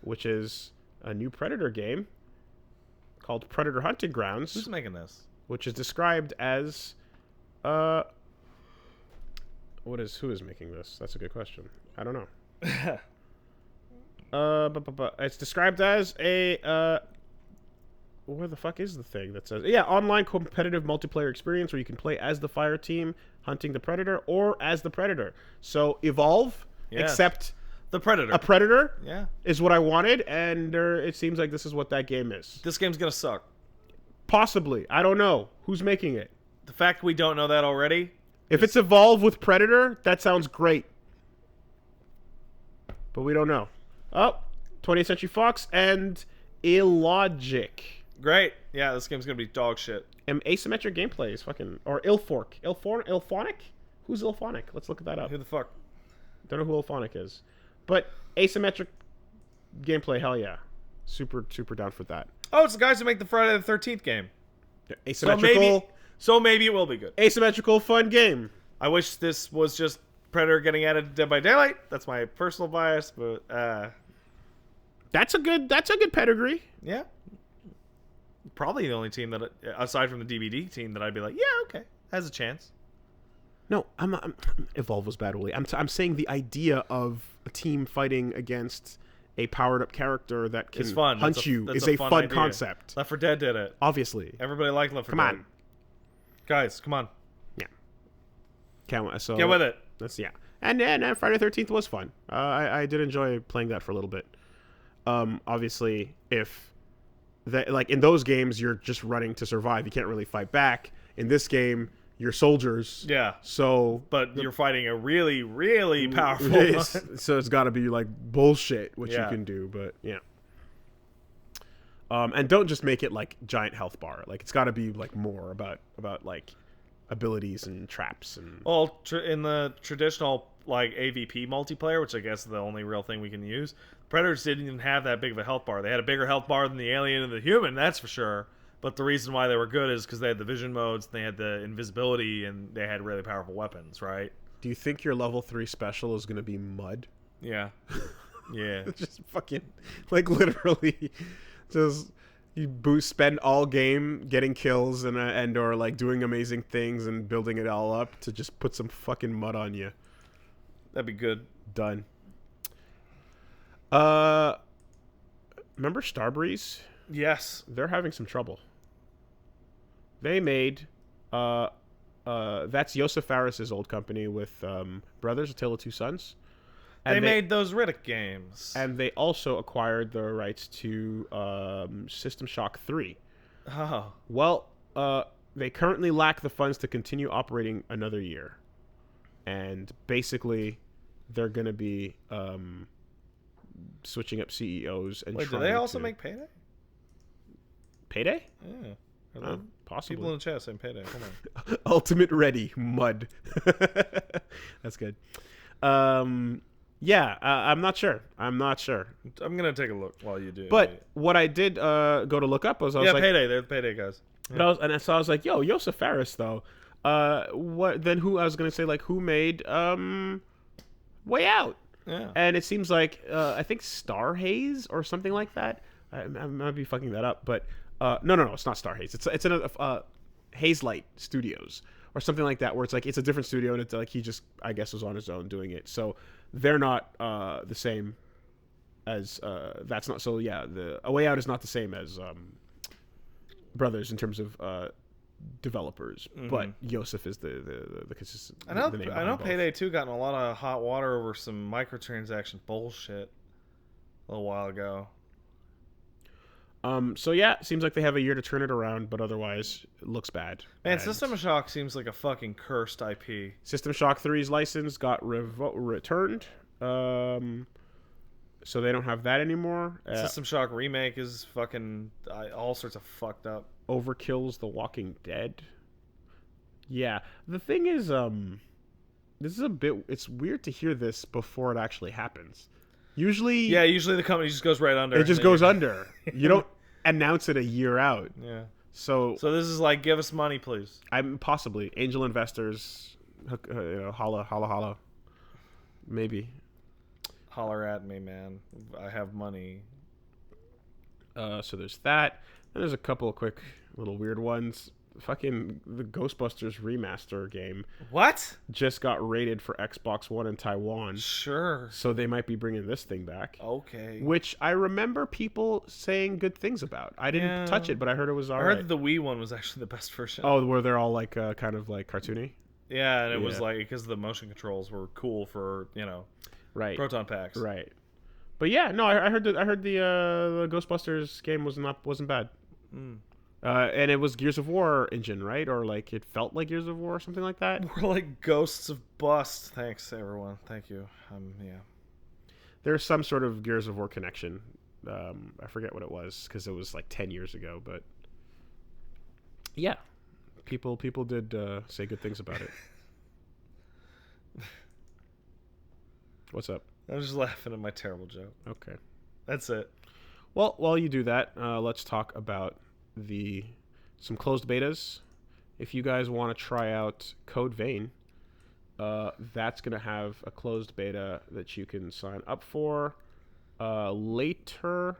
which is a new Predator game called Predator Hunting Grounds. Who's making this? Which is described as who is making this? That's a good question. I don't know. But it's described as a where the fuck is the thing that says online competitive multiplayer experience where you can play as the fire team hunting the predator or as the predator. So evolve, except the predator. A predator, is what I wanted, and it seems like this is what that game is. This game's gonna suck. Possibly, I don't know who's making it. The fact we don't know that already. If it's evolve with predator, that sounds great, but we don't know. 20th Century Fox and Illogic. Great. Yeah, this game's gonna be dog shit. And asymmetric gameplay is fucking... Or Ilphonic? Who's Ilphonic? Let's look that up. Who the fuck? Don't know who Ilphonic is. But asymmetric gameplay, hell yeah. Super, super down for that. Oh, it's the guys who make the Friday the 13th game. Asymmetrical... So maybe it will be good. Asymmetrical, fun game. I wish this was just Predator getting added to Dead by Daylight. That's my personal bias, but... That's a good pedigree. Yeah. Probably the only team that, aside from the DVD team, that I'd be like, yeah, okay, has a chance. No, I'm Evolve was bad, Willie. I'm saying the idea of a team fighting against a powered-up character that can hunt you is a fun concept. Left 4 Dead did it. Obviously. Everybody liked Left 4 Dead. Come on. Guys, come on. Yeah. So get with it. And Friday the 13th was fun. I did enjoy playing that for a little bit. Obviously, if that, like in those games, you're just running to survive. You can't really fight back. In this game, you're soldiers. Yeah. So, but you're fighting a really, really powerful. So it's got to be like bullshit, which you can do. But yeah. And don't just make it like giant health bar. Like it's got to be like more about like abilities and traps and. Well, in the traditional like AVP multiplayer, which I guess is the only real thing we can use, Predators didn't even have that big of a health bar. They had a bigger health bar than the alien and the human, that's for sure. But the reason why they were good is because they had the vision modes, they had the invisibility, and they had really powerful weapons, right? Do you think your level 3 special is going to be mud? Yeah. Yeah. Just fucking, like literally, just you spend all game getting kills and or like doing amazing things and building it all up to just put some fucking mud on you. That'd be good. Done. Remember Starbreeze? Yes. They're having some trouble. They made that's Josef Fares' old company with Brothers: A Tale of Two Sons. And they made those Riddick games. And they also acquired the rights to System Shock 3. Oh. Well, they currently lack the funds to continue operating another year. And basically, they're going to be switching up CEOs and Wait, do they also make Payday? Payday? Yeah. Possibly. People in the chat saying Payday. Come on. Ultimate Ready. Mud. That's good. Yeah, I'm not sure. I'm going to take a look while you do. But what I did go to look up was I was like... Payday. They're the Payday guys. Yeah. So I was like, yo, Josef Fares, though. What? Then who... I was going to say, like, who made Way Out? Yeah. And it seems like, I think Star Haze or something like that. I might be fucking that up, but... No, it's not Star Haze. It's another... Haze Light Studios or something like that, where it's like it's a different studio and it's like he just, I guess, was on his own doing it. So they're not the same as that's not. So yeah, the A Way Out is not the same as Brothers in terms of developers, but Josef is the consistent. I know Payday 2 got in a lot of hot water over some microtransaction bullshit a little while ago. So yeah, it seems like they have a year to turn it around, but otherwise it looks bad. Man, System Shock seems like a fucking cursed IP. System Shock 3's license got returned, so they don't have that anymore. System Shock Remake is fucking all sorts of fucked up. Overkill's The Walking Dead. Yeah, the thing is, this is a bit. It's weird to hear this before it actually happens. Usually the company just goes right under. It just goes under. You don't announce it a year out. Yeah. So this is like, give us money, please. I'm possibly angel investors. Holla. Maybe. Holler at me, man. I have money. So there's that. And there's a couple of quick little weird ones. Fucking the Ghostbusters remaster game. What? Just got rated for Xbox One in Taiwan. Sure. So they might be bringing this thing back. Okay. Which I remember people saying good things about. I didn't touch it, but I heard it was alright. I heard that the Wii one was actually the best version. Oh, where they're all like kind of like cartoony? Yeah, and it was like, because the motion controls were cool for, right, proton packs. Right. But yeah, no, I heard the Ghostbusters game wasn't bad. Mm. And it was Gears of War engine, right? Or like it felt like Gears of War or something like that. We're like Ghosts of Bust. Thanks, everyone. Thank you. Yeah. There's some sort of Gears of War connection. I forget what it was because it was like 10 years ago. But yeah, people did say good things about it. What's up? I was just laughing at my terrible joke. Okay. That's it. Well, while you do that, let's talk about some closed betas. If you guys want to try out Code Vein, that's going to have a closed beta that you can sign up for later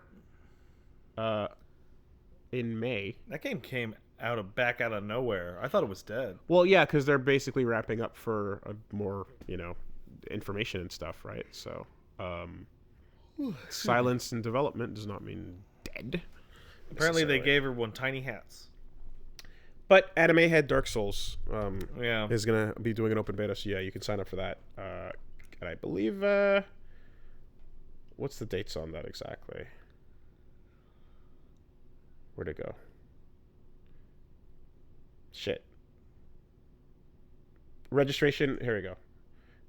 in May. That game came back out of nowhere. I thought it was dead. Well, yeah, because they're basically wrapping up for more, information and stuff, right? So, silence in development does not mean dead. Apparently, they gave everyone tiny hats. But Anime Head Dark Souls Yeah. is going to be doing an open beta, so yeah, you can sign up for that. And I believe... what's the dates on that exactly? Where'd it go? Shit. Registration... Here we go.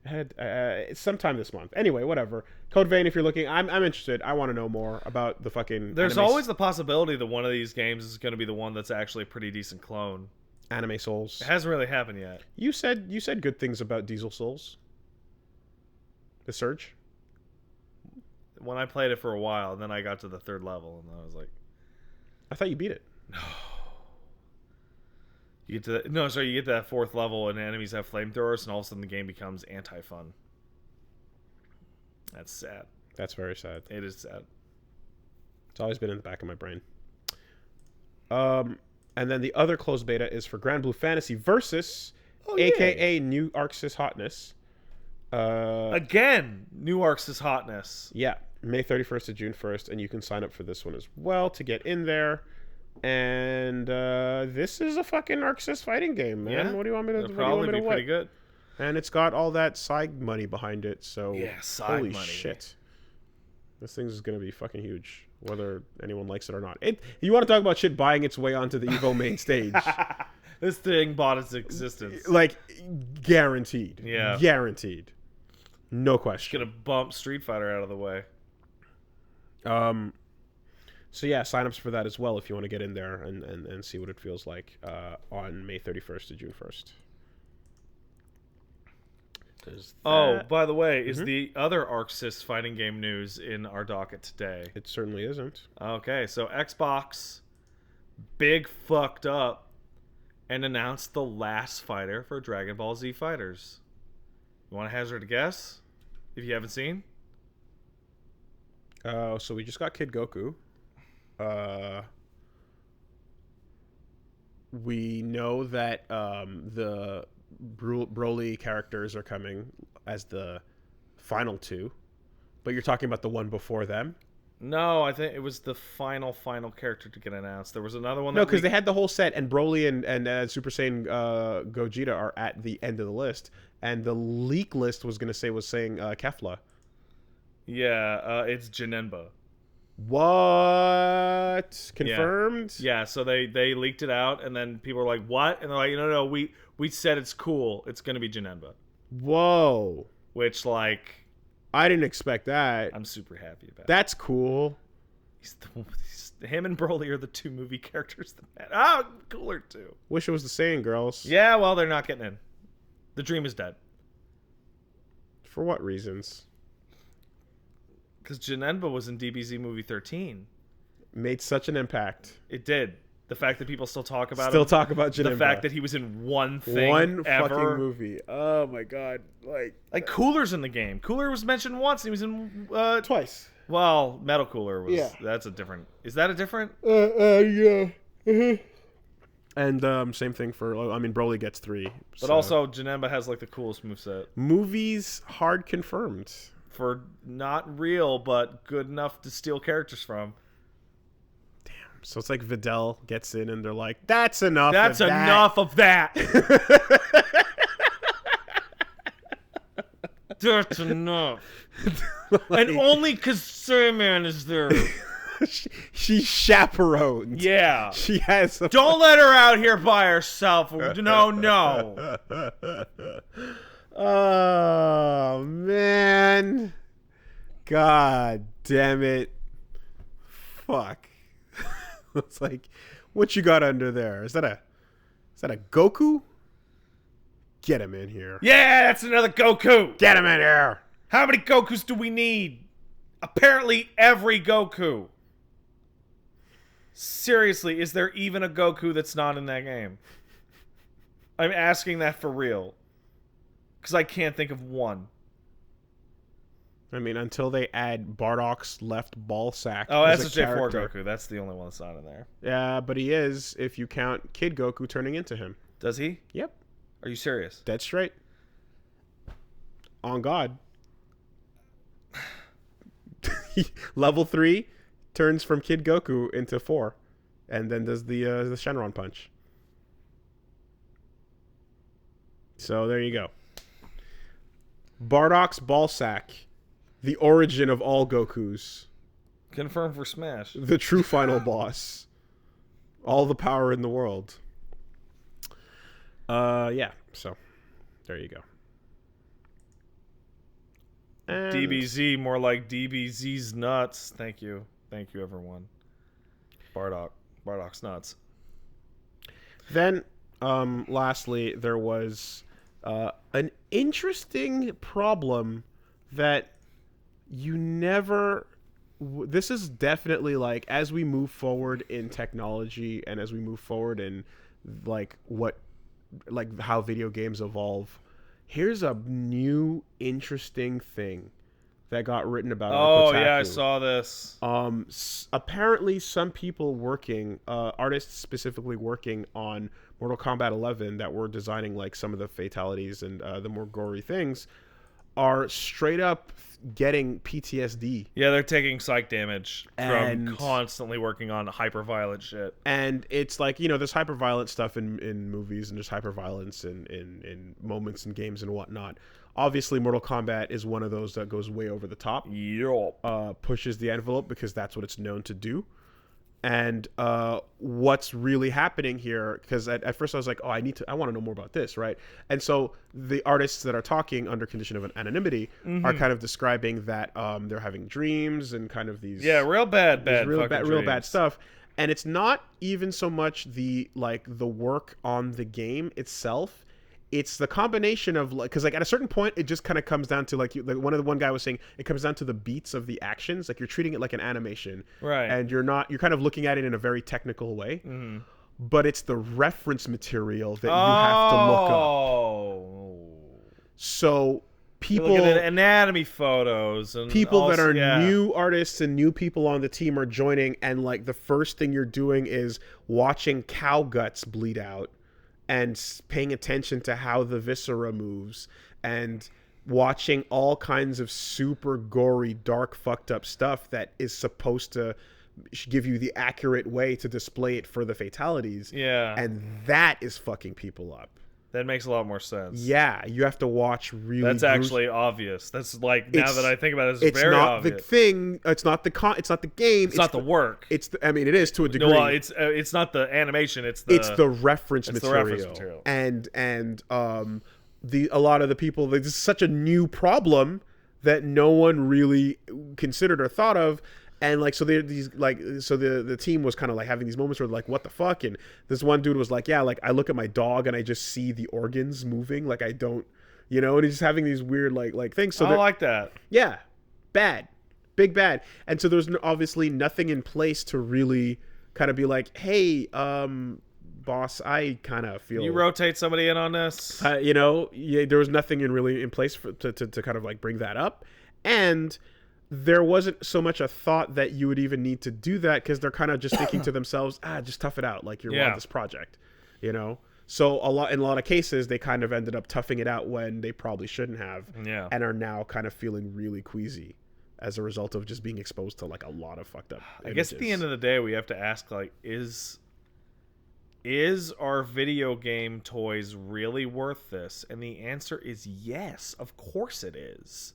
It's sometime this month. Anyway, whatever. Code Vein, if you're looking, I'm interested. I want to know more about the fucking. There's always the possibility that one of these games is going to be the one that's actually a pretty decent clone. Anime Souls. It hasn't really happened yet. You said good things about Diesel Souls. The Surge. When I played it for a while, and then I got to the 3rd level, and I was like, I thought you beat it. No. You get to you get to that 4th level, and enemies have flamethrowers, and all of a sudden the game becomes anti-fun. That's sad. That's very sad. It is sad. It's always been in the back of my brain. And then the other closed beta is for Granblue Fantasy Versus, aka New Arxis Hotness. Again, New Arxis Hotness. Yeah, May 31st to June 1st, and you can sign up for this one as well to get in there. And this is a fucking Arxis fighting game, man. Yeah, what do you want me to? It'll probably be pretty good. And it's got all that side money behind it, so yeah, side holy money. Shit. This thing's gonna be fucking huge, whether anyone likes it or not. You want to talk about shit buying its way onto the Evo main stage? This thing bought its existence. Like, guaranteed. Yeah, guaranteed. No question. Gonna bump Street Fighter out of the way. So yeah, signups for that as well if you want to get in there and see what it feels like on May 31st to June 1st. By the way, is the other Arxis fighting game news in our docket today? It certainly isn't. Okay, so Xbox big fucked up and announced the last fighter for Dragon Ball Z Fighters. You want to hazard a guess if you haven't seen? So we just got Kid Goku. We know that the Broly characters are coming as the final 2, but you're talking about the one before them. No, I think it was the final character to get announced. There was another one. No, because they had the whole set, and Broly and Super Saiyan Gogeta are at the end of the list, and the leak list was saying Kefla. Yeah, it's Janemba. What? Confirmed? Yeah, so they leaked it out, and then people were like, what? And they're like, no, we said it's cool. It's going to be Janemba. Whoa. Which, like... I didn't expect that. I'm super happy about That's cool. Him and Broly are the 2 movie characters that matter. Oh, cooler too. Wish it was the Saiyan girls. Yeah, well, they're not getting in. The dream is dead. For what reasons? Because Janemba was in DBZ movie 13. Made such an impact. It did. The fact that people still talk about him. Talk about Janemba. The fact that he was in one thing One ever. fucking movie. Oh my god. Like Cooler's in the game. Cooler was mentioned once. He was in... twice. Well, Metal Cooler was... Yeah. That's a different... Is that a different? Yeah. And same thing for... I mean, Broly gets 3. But also, Janemba has like the coolest moveset. Movies hard confirmed. For not real, but good enough to steal characters from. So it's like Videl gets in and they're like, that's enough That's of that. enough of that. That's enough. And only because Sandman is there. She's chaperoned. Yeah. She has a... Don't let her out here by herself. No. Oh, man. God damn it. Fuck. It's like, what you got under there? Is that a Goku? Get him in here. Yeah, that's another Goku. Get him in here. How many Gokus do we need? Apparently every Goku. Seriously, is there even a Goku that's not in that game? I'm asking that for real. Because I can't think of one. I mean, until they add Bardock's left ball sack. Oh, as that's a a J4 character. Goku. That's the only one that's not in there. Yeah, but he is if you count Kid Goku turning into him. Does he? Yep. Are you serious? Dead straight. On God. Level 3 turns from Kid Goku into 4, and then does the Shenron punch. So there you go. Bardock's ballsack, the origin of all Gokus, Confirmed for Smash. the true final boss, all the power in the world. Yeah. So there you go. And DBZ, more like DBZ's nuts. Thank you, everyone. Bardock's nuts. Then, lastly, there was an interesting problem that you never. This is definitely like as we move forward in technology and as we move forward in like how video games evolve. Here's a new interesting thing that got written about. Oh on Kotaku. yeah, I saw this. Apparently, some people working, artists specifically working on Mortal Kombat 11 that were designing like some of the fatalities and the more gory things, are straight up getting PTSD. Yeah, they're taking psych damage And- from constantly working on hyper-violent shit. And it's like, you know, there's hyper-violent stuff in movies and just hyper-violence in moments and games and whatnot. Obviously, Mortal Kombat is one of those that goes way over the top. Yup. Pushes the envelope because that's what it's known to do. And what's really happening here, because at first I was like, oh, I want to know more about this, right? And so the artists that are talking under condition of anonymity are kind of describing that they're having dreams and kind of these real bad real fucking bad dreams. stuff. And it's not even so much the work on the game itself. It's the combination of like, because like at a certain point it just kind of comes down to like one guy was saying it comes down to the beats of the actions. Like you're treating it like an animation, Right. And you're kind of looking at it in a very technical way. But it's the reference material that you have to look up. So people You're looking at anatomy photos and people that also- are yeah. new artists and new people on the team are joining, and like the first thing you're doing is watching cow guts bleed out and paying attention to how the viscera moves and watching all kinds of super gory, dark, fucked up stuff that is supposed to give you the accurate way to display it for the fatalities. Yeah. And that is fucking people up. That makes a lot more sense. Yeah, you have to watch really. That's actually obvious. That's like now It's- that I think about it, It's very not obvious. the thing. It's not the game. It's not the work. I mean, it is to a degree. No, well, it's not the animation. It's the reference it's the material. reference material. And a lot of the people. This is such a new problem that no one really considered or thought of. And like, so the team was kind of like having these moments where like, what the fuck? And this one dude was like, yeah, like I look at my dog and I just see the organs moving. Like I don't, you know, and he's just having these weird like things. So I like that. yeah, bad, big bad. And so there's obviously nothing in place to really kind of be like, hey, boss, I kind of feel You rotate somebody in on this. you know, there was nothing really in place to kind of like bring that up. And there wasn't so much a thought that you would even need to do that because they're kind of just thinking to themselves, just tough it out. Like you're on this project, you know? So in a lot of cases, they kind of ended up toughing it out when they probably shouldn't have, and are now kind of feeling really queasy as a result of just being exposed to like a lot of fucked up images. I guess at the end of the day, we have to ask like, is our video game toys really worth this? And the answer is yes. Of course it is.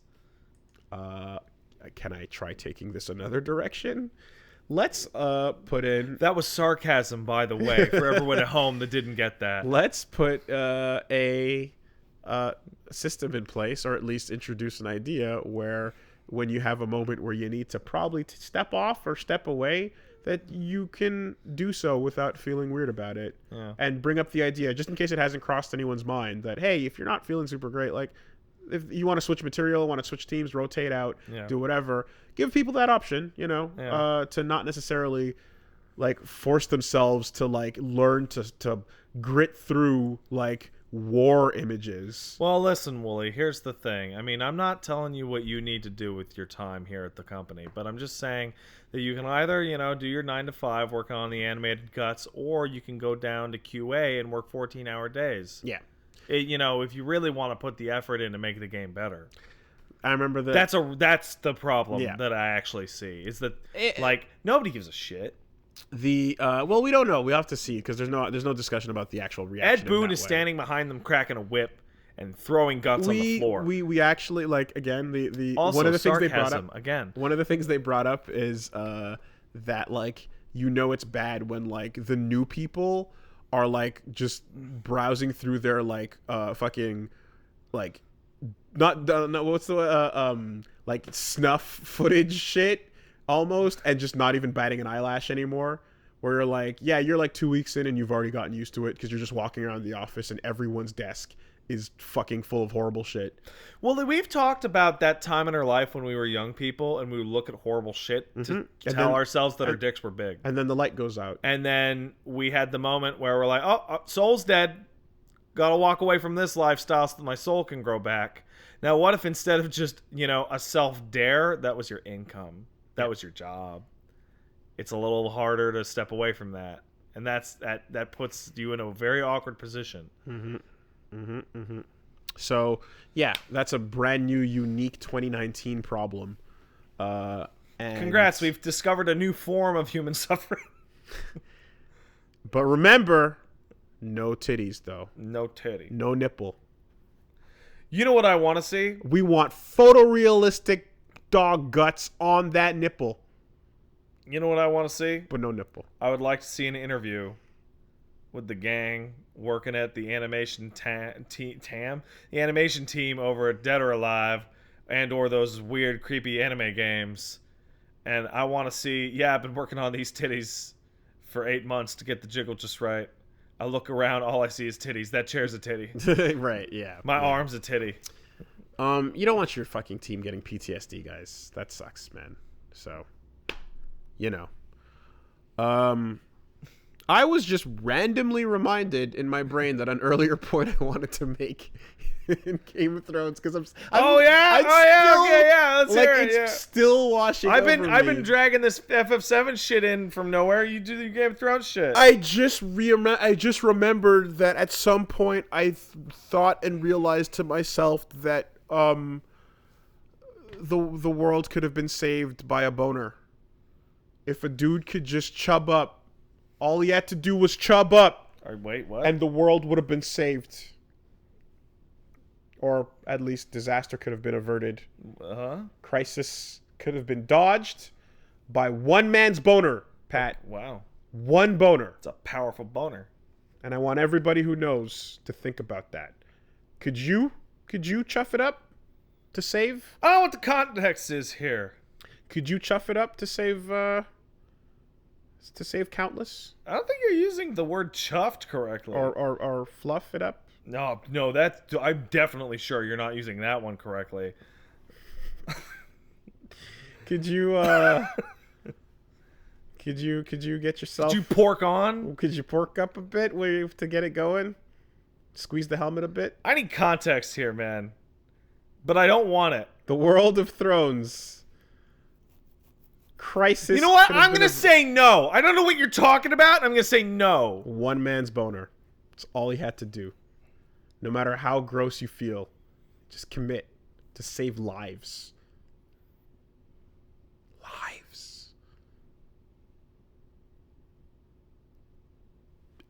Can I try taking this another direction? Let's put in... That was sarcasm, by the way, for everyone at home that didn't get that. Let's put a system in place, or at least introduce an idea where when you have a moment where you need to probably step off or step away, that you can do so without feeling weird about it. Yeah. And bring up the idea, just in case it hasn't crossed anyone's mind, that, hey, if you're not feeling super great, like... if you want to switch material, want to switch teams, rotate out, do whatever, give people that option, you know, to not necessarily like force themselves to like learn to grit through like war images. Well, listen, Wooly, here's the thing. I mean, I'm not telling you what you need to do with your time here at the company, but I'm just saying that you can either, do your 9 to 5 working on the animated guts, or you can go down to QA and work 14-hour days. Yeah. If you really want to put the effort in to make the game better. I remember that. That's the problem that I actually see, is that nobody gives a shit. Well, we don't know. We have to see, because there's no discussion about the actual reaction. Ed Boon is standing behind them, cracking a whip and throwing guts on the floor. We actually, again, also, one of the things they sarcasm, brought up again. One of the things they brought up is that it's bad when the new people are just browsing through their fucking not what's the snuff footage shit almost, and just not even batting an eyelash anymore, where you're you're 2 weeks in and you've already gotten used to it because you're just walking around the office and everyone's desk is fucking full of horrible shit. Well, we've talked about that time in our life when we were young people and we would look at horrible shit to tell ourselves that our dicks were big. And then the light goes out. And then we had the moment where we're like, oh, soul's dead. Gotta walk away from this lifestyle so that my soul can grow back. Now, what if instead of just, a self-dare, that was your income? That was your job. It's a little harder to step away from that. And that puts you in a very awkward position. So, yeah, that's a brand new, unique 2019 problem. And congrats, we've discovered a new form of human suffering. But remember, no titties, though. No titty. No nipple. You know what I want to see? We want photorealistic dog guts on that nipple. You know what I want to see? But no nipple. I would like to see an interview with the gang working at the animation the animation team over at Dead or Alive, and or those weird, creepy anime games. And I want to see, I've been working on these titties for 8 months to get the jiggle just right. I look around, all I see is titties. That chair's a titty. Right, yeah. My arm's a titty. You don't want your fucking team getting PTSD, guys. That sucks, man. So, I was just randomly reminded in my brain that an earlier point I wanted to make in Game of Thrones, because Let's hear it. It's still washing over me. I've been dragging this FF7 shit in from nowhere. You do the Game of Thrones shit. I just remembered that at some point I thought and realized to myself that the world could have been saved by a boner. If a dude could just chub up. All he had to do was chub up. Wait, what? And the world would have been saved. Or at least disaster could have been averted. Crisis could have been dodged by one man's boner, Pat. Wow. One boner. It's a powerful boner. And I want everybody who knows to think about that. Could you chuff it up to save? I don't know what the context is here. Could you chuff it up to save Countless? I don't think you're using the word chuffed correctly. Or fluff it up? No, I'm definitely sure you're not using that one correctly. Could you get yourself? Could you pork on? Could you pork up a bit to get it going? Squeeze the helmet a bit? I need context here, man. But I don't want it. The World of Thrones. Crisis. You know what? I'm going to say no. I don't know what you're talking about. I'm going to say no. One man's boner. That's all he had to do. No matter how gross you feel, just commit to save lives. Lives.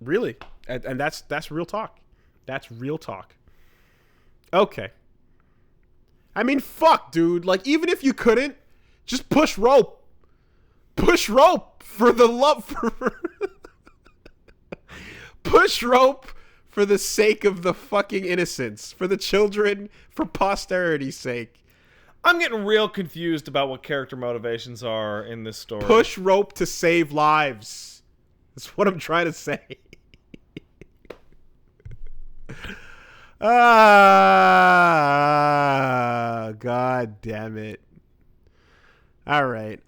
Really. And that's real talk. That's real talk. Okay. I mean, fuck, dude. Even if you couldn't, just push rope. Push rope for the love for push rope for the sake of the fucking innocents, for the children, for posterity's sake. I'm getting real confused about what character motivations are in this story. Push rope to save lives. That's what I'm trying to say. God damn it. All right.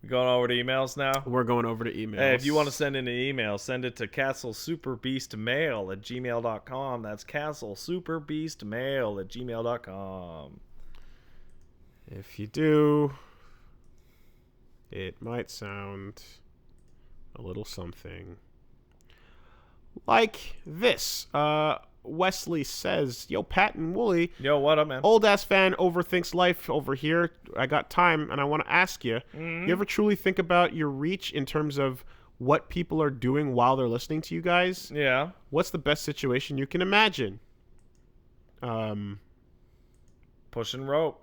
Going over to emails now? We're going over to emails. Hey, if you want to send in an email, send it to castlesuperbeastmail@gmail.com. That's castlesuperbeastmail@gmail.com. If you do, it might sound a little something like this. Wesley says, yo, Pat and Wooly. Yo, what up, man? Old ass fan overthinks life over here. I got time, and I want to ask you, you ever truly think about your reach in terms of what people are doing while they're listening to you guys? Yeah. What's the best situation you can imagine? Pushing rope.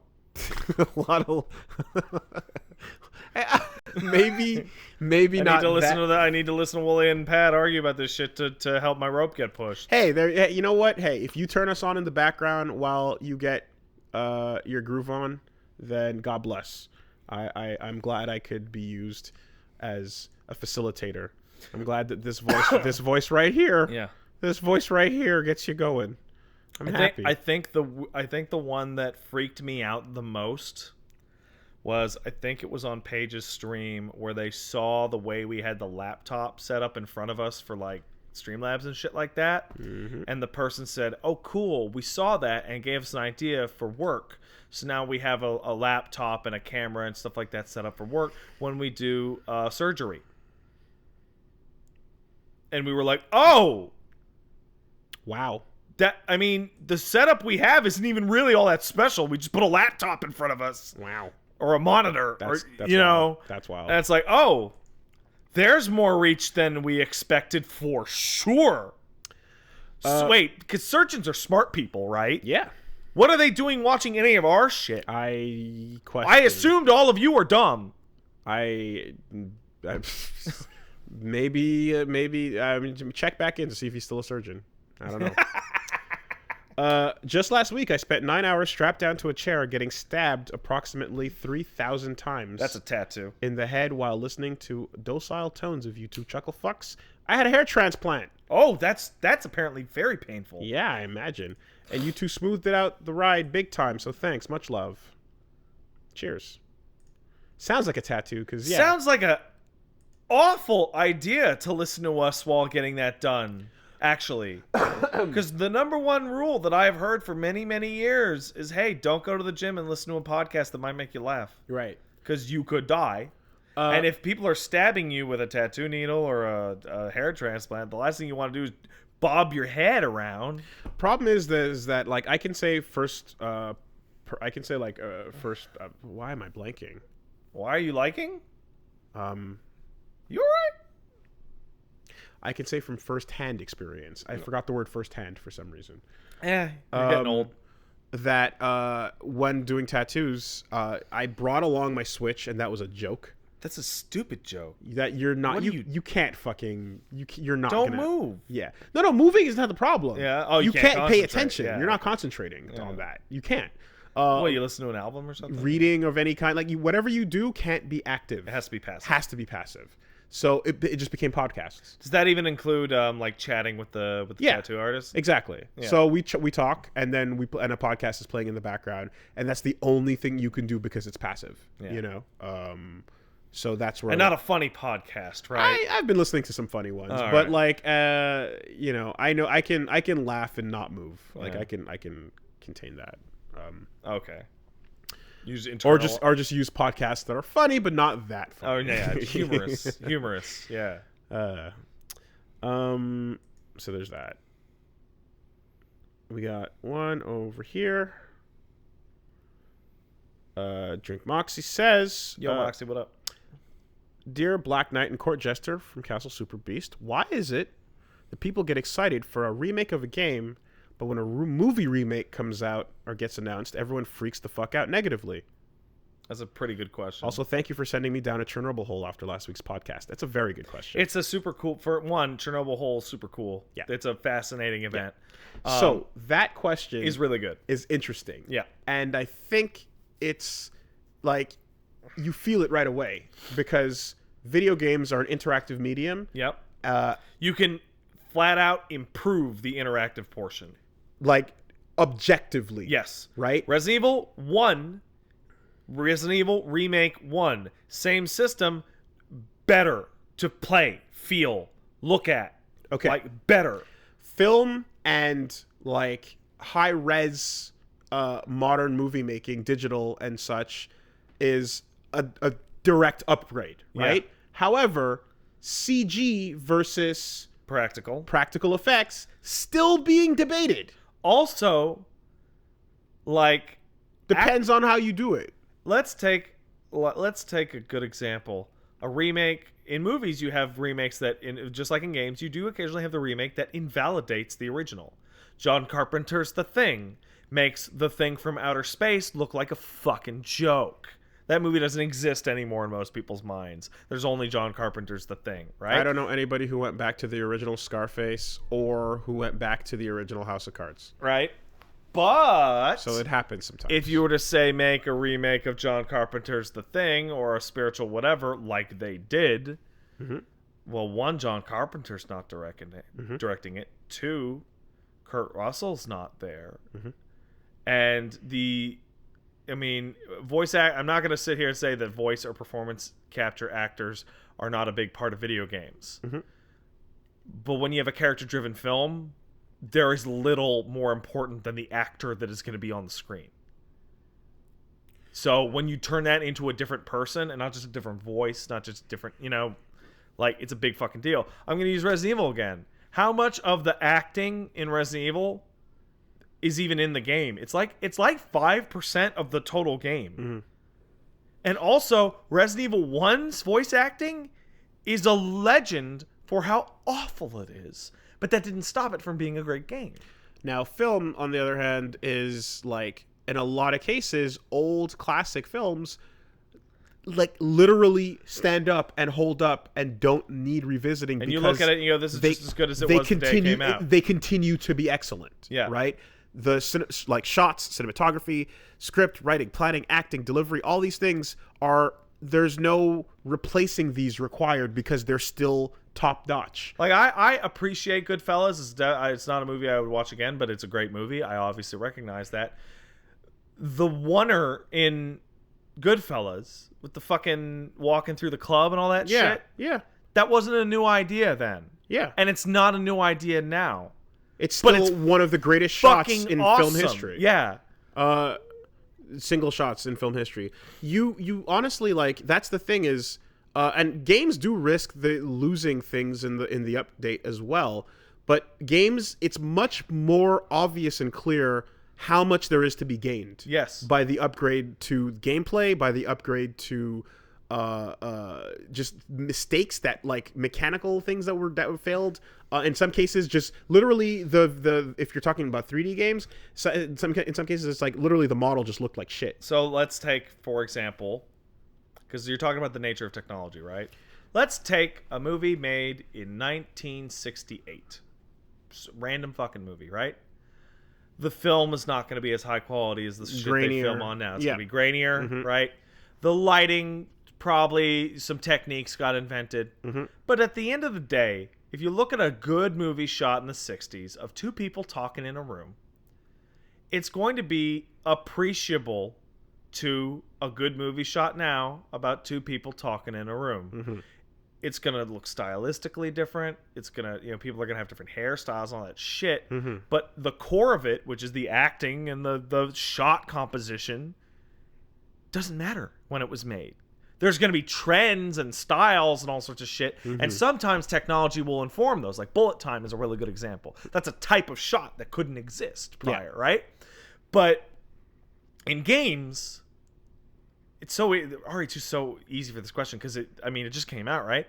A lot of... maybe not I need to listen to Wooly and Pat argue about this shit to help my rope get pushed. Hey, you know what? Hey, if you turn us on in the background while you get your groove on, then God bless. I'm glad I could be used as a facilitator. I'm glad that this voice right here, this voice right here gets you going. I'm happy. I think the one that freaked me out the most was, I think it was on Paige's stream where they saw the way we had the laptop set up in front of us for like Streamlabs and shit like that. And the person said, oh, cool, we saw that and gave us an idea for work. So now we have a laptop and a camera and stuff like that set up for work when we do surgery. And we were like, oh! Wow. I mean, the setup we have isn't even really all that special. We just put a laptop in front of us. Wow. Or a monitor, that's you know, that's wild. And it's like, oh, there's more reach than we expected for sure. Wait, because surgeons are smart people, right? Yeah. What are they doing watching any of our shit? I assumed all of you are dumb. Maybe check back in to see if he's still a surgeon. I don't know. Just last week, I spent 9 hours strapped down to a chair getting stabbed approximately 3,000 times. That's a tattoo. In the head while listening to docile tones of you two chuckle fucks. I had a hair transplant. Oh, that's apparently very painful. Yeah, I imagine. And you two smoothed it out the ride big time, so thanks. Much love. Cheers. Sounds like a tattoo, because, yeah. Sounds like a awful idea to listen to us while getting that done. Actually, because the number one rule that I've heard for many, many years is, hey, don't go to the gym and listen to a podcast that might make you laugh. Right. Because you could die. And if people are stabbing you with a tattoo needle or a hair transplant, the last thing you want to do is bob your head around. Problem is that like, I can say first, why am I blanking? Why are you liking? You all right? I can say from first-hand experience. I forgot the word first-hand for some reason. You're getting old. That when doing tattoos, I brought along my Switch, and that was a joke. That's a stupid joke. That you're not. You can't fucking. You're not. Don't move. Yeah. No. Moving is not the problem. Yeah. Oh, you can't pay attention. Yeah. You're not concentrating on that. You can't. What, you listen to an album or something? Reading of any kind, like whatever you do, can't be active. It has to be passive. Has to be passive. So it just became podcasts. Does that even include like chatting with the tattoo artist? Exactly. Yeah. So we talk, and then and a podcast is playing in the background, and that's the only thing you can do because it's passive. Yeah. You know. So that's where. And not a funny podcast, right? I've been listening to some funny ones, but like you know, I know I can laugh and not move. Like I can contain that. Okay. Use or just use podcasts that are funny but not that funny. Oh yeah, humorous, yeah. So there's that. We got one over here. Drink Moxie says, "Yo, Moxie, what up?" Dear Black Knight and Court Jester from Castle Super Beast, why is it that people get excited for a remake of a game, but when a movie remake comes out or gets announced, everyone freaks the fuck out negatively? That's a pretty good question. Also, thank you for sending me down a Chernobyl hole after last week's podcast. That's a very good question. It's a super cool, for one, Chernobyl hole, super cool. Yeah. It's a fascinating event. Yeah. So that question is really good. Is interesting. Yeah. And I think it's like you feel it right away because video games are an interactive medium. Yep. You can flat out improve the interactive portion. Like objectively. Yes. Right? Resident Evil 1 Resident Evil Remake 1. Same system, better to play, feel, look at. Okay. Like, better. Film and, like, high-res modern movie making, digital and such, is a direct upgrade, right? Yeah. However, CG versus practical effects still being debated. Also, like, depends on how you do it. Let's take a good example. A remake in movies, you have remakes that, just like in games, you do occasionally have the remake that invalidates the original. John Carpenter's The Thing makes The Thing from Outer Space look like a fucking joke. That movie doesn't exist anymore in most people's minds. There's only John Carpenter's The Thing, right? I don't know anybody who went back to the original Scarface or who went back to the original House of Cards. Right. But so it happens sometimes. If you were to say make a remake of John Carpenter's The Thing or a spiritual whatever, like they did, well, one, John Carpenter's not directing it. Two, Kurt Russell's not there. And I'm not going to sit here and say that voice or performance capture actors are not a big part of video games. But when you have a character-driven film, there is little more important than the actor that is going to be on the screen. So when you turn that into a different person, and not just a different voice, not just different, like, it's a big fucking deal. I'm going to use Resident Evil again. How much of the acting in Resident Evil is even in the game? It's like 5% of the total game. And also, Resident Evil 1's voice acting is a legend for how awful it is. But that didn't stop it from being a great game. Now, film, on the other hand, is, like, in a lot of cases, old classic films, like, literally stand up and hold up and don't need revisiting. And you look at it and you go, this is just as good as it was the day it came out. They continue to be excellent. Yeah. Right? The, shots, cinematography, script, writing, planning, acting, delivery, all these things there's no replacing these required because they're still top notch. Like, I appreciate Goodfellas. It's not a movie I would watch again, but it's a great movie. I obviously recognize that. The oneer in Goodfellas with the fucking walking through the club and all that shit. Yeah. That wasn't a new idea then. Yeah. And it's not a new idea now. It's still one of the greatest shots in awesome. film history. Yeah. Single shots in film history. You honestly, like, that's the thing is, and games do risk the losing things in the update as well. But games, it's much more obvious and clear how much there is to be gained. Yes. By the upgrade to gameplay, by the upgrade to just mistakes that, like, mechanical things that failed. In some cases, just literally the if you're talking about 3D games, so in some cases it's like literally the model just looked like shit. So let's take, for example, because you're talking about the nature of technology, right? Let's take a movie made in 1968. Just random fucking movie, right? The film is not going to be as high quality as the shit they film on now. It's going to be grainier, right? The lighting, probably some techniques got invented. But at the end of the day, if you look at a good movie shot in the 60s of two people talking in a room, it's going to be appreciable to a good movie shot now about two people talking in a room. It's going to look stylistically different. It's going to, people are going to have different hairstyles and all that shit. But the core of it, which is the acting and the shot composition, doesn't matter when it was made. There's going to be trends and styles and all sorts of shit. And sometimes technology will inform those. Like bullet time is a really good example. That's a type of shot that couldn't exist prior, right? But in games, it's so easy for this question because it just came out, right?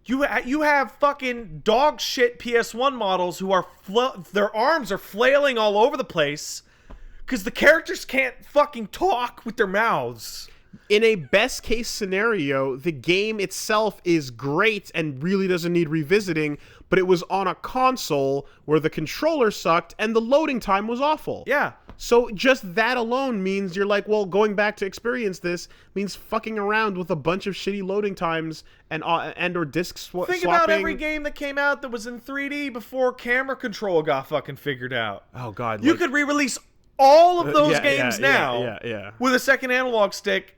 You have fucking dog shit PS1 models who are their arms are flailing all over the place because the characters can't fucking talk with their mouths. In a best case scenario, the game itself is great and really doesn't need revisiting, but it was on a console where the controller sucked and the loading time was awful. Yeah. So just that alone means you're like, well, going back to experience this means fucking around with a bunch of shitty loading times and or disc swapping. Think about every game that came out that was in 3D before camera control got fucking figured out. Oh, God. You could re-release all of those games now yeah. with a second analog stick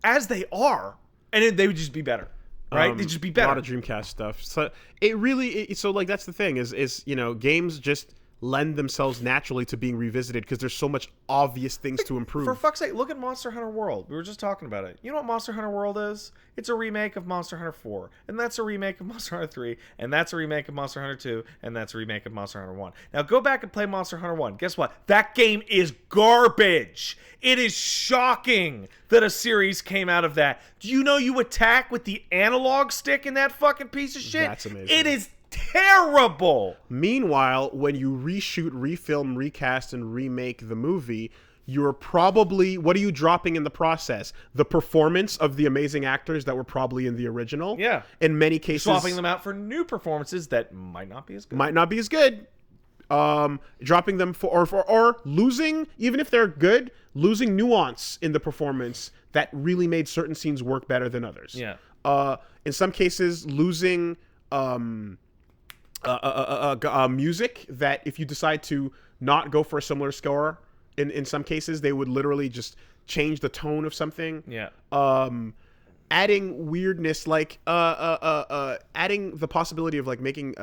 as they are, and they would just be better. Right? They'd just be better. A lot of Dreamcast stuff. So it really, so like that's the thing is games just lend themselves naturally to being revisited because there's so much obvious things to improve. For fuck's sake, look at Monster Hunter World. We were just talking about it. You know what Monster Hunter World is? It's a remake of Monster Hunter 4, and that's a remake of Monster Hunter 3, and that's a remake of Monster Hunter 2, and that's a remake of Monster Hunter 1. Now go back and play Monster Hunter 1. Guess what? That game is garbage. It is shocking that a series came out of that. Do you know you attack with the analog stick in that fucking piece of shit? That's amazing. It is terrible. Meanwhile, when you reshoot, refilm, recast, and remake the movie, you're probably, what are you dropping in the process? The performance of the amazing actors that were probably in the original. Yeah. In many cases, Swapping them out for new performances that might not be as good. Dropping them or losing, even if they're good, losing nuance in the performance that really made certain scenes work better than others. Yeah. In some cases, losing music that if you decide to not go for a similar score, in some cases they would literally just change the tone of something. Yeah. Adding weirdness, like adding the possibility of like making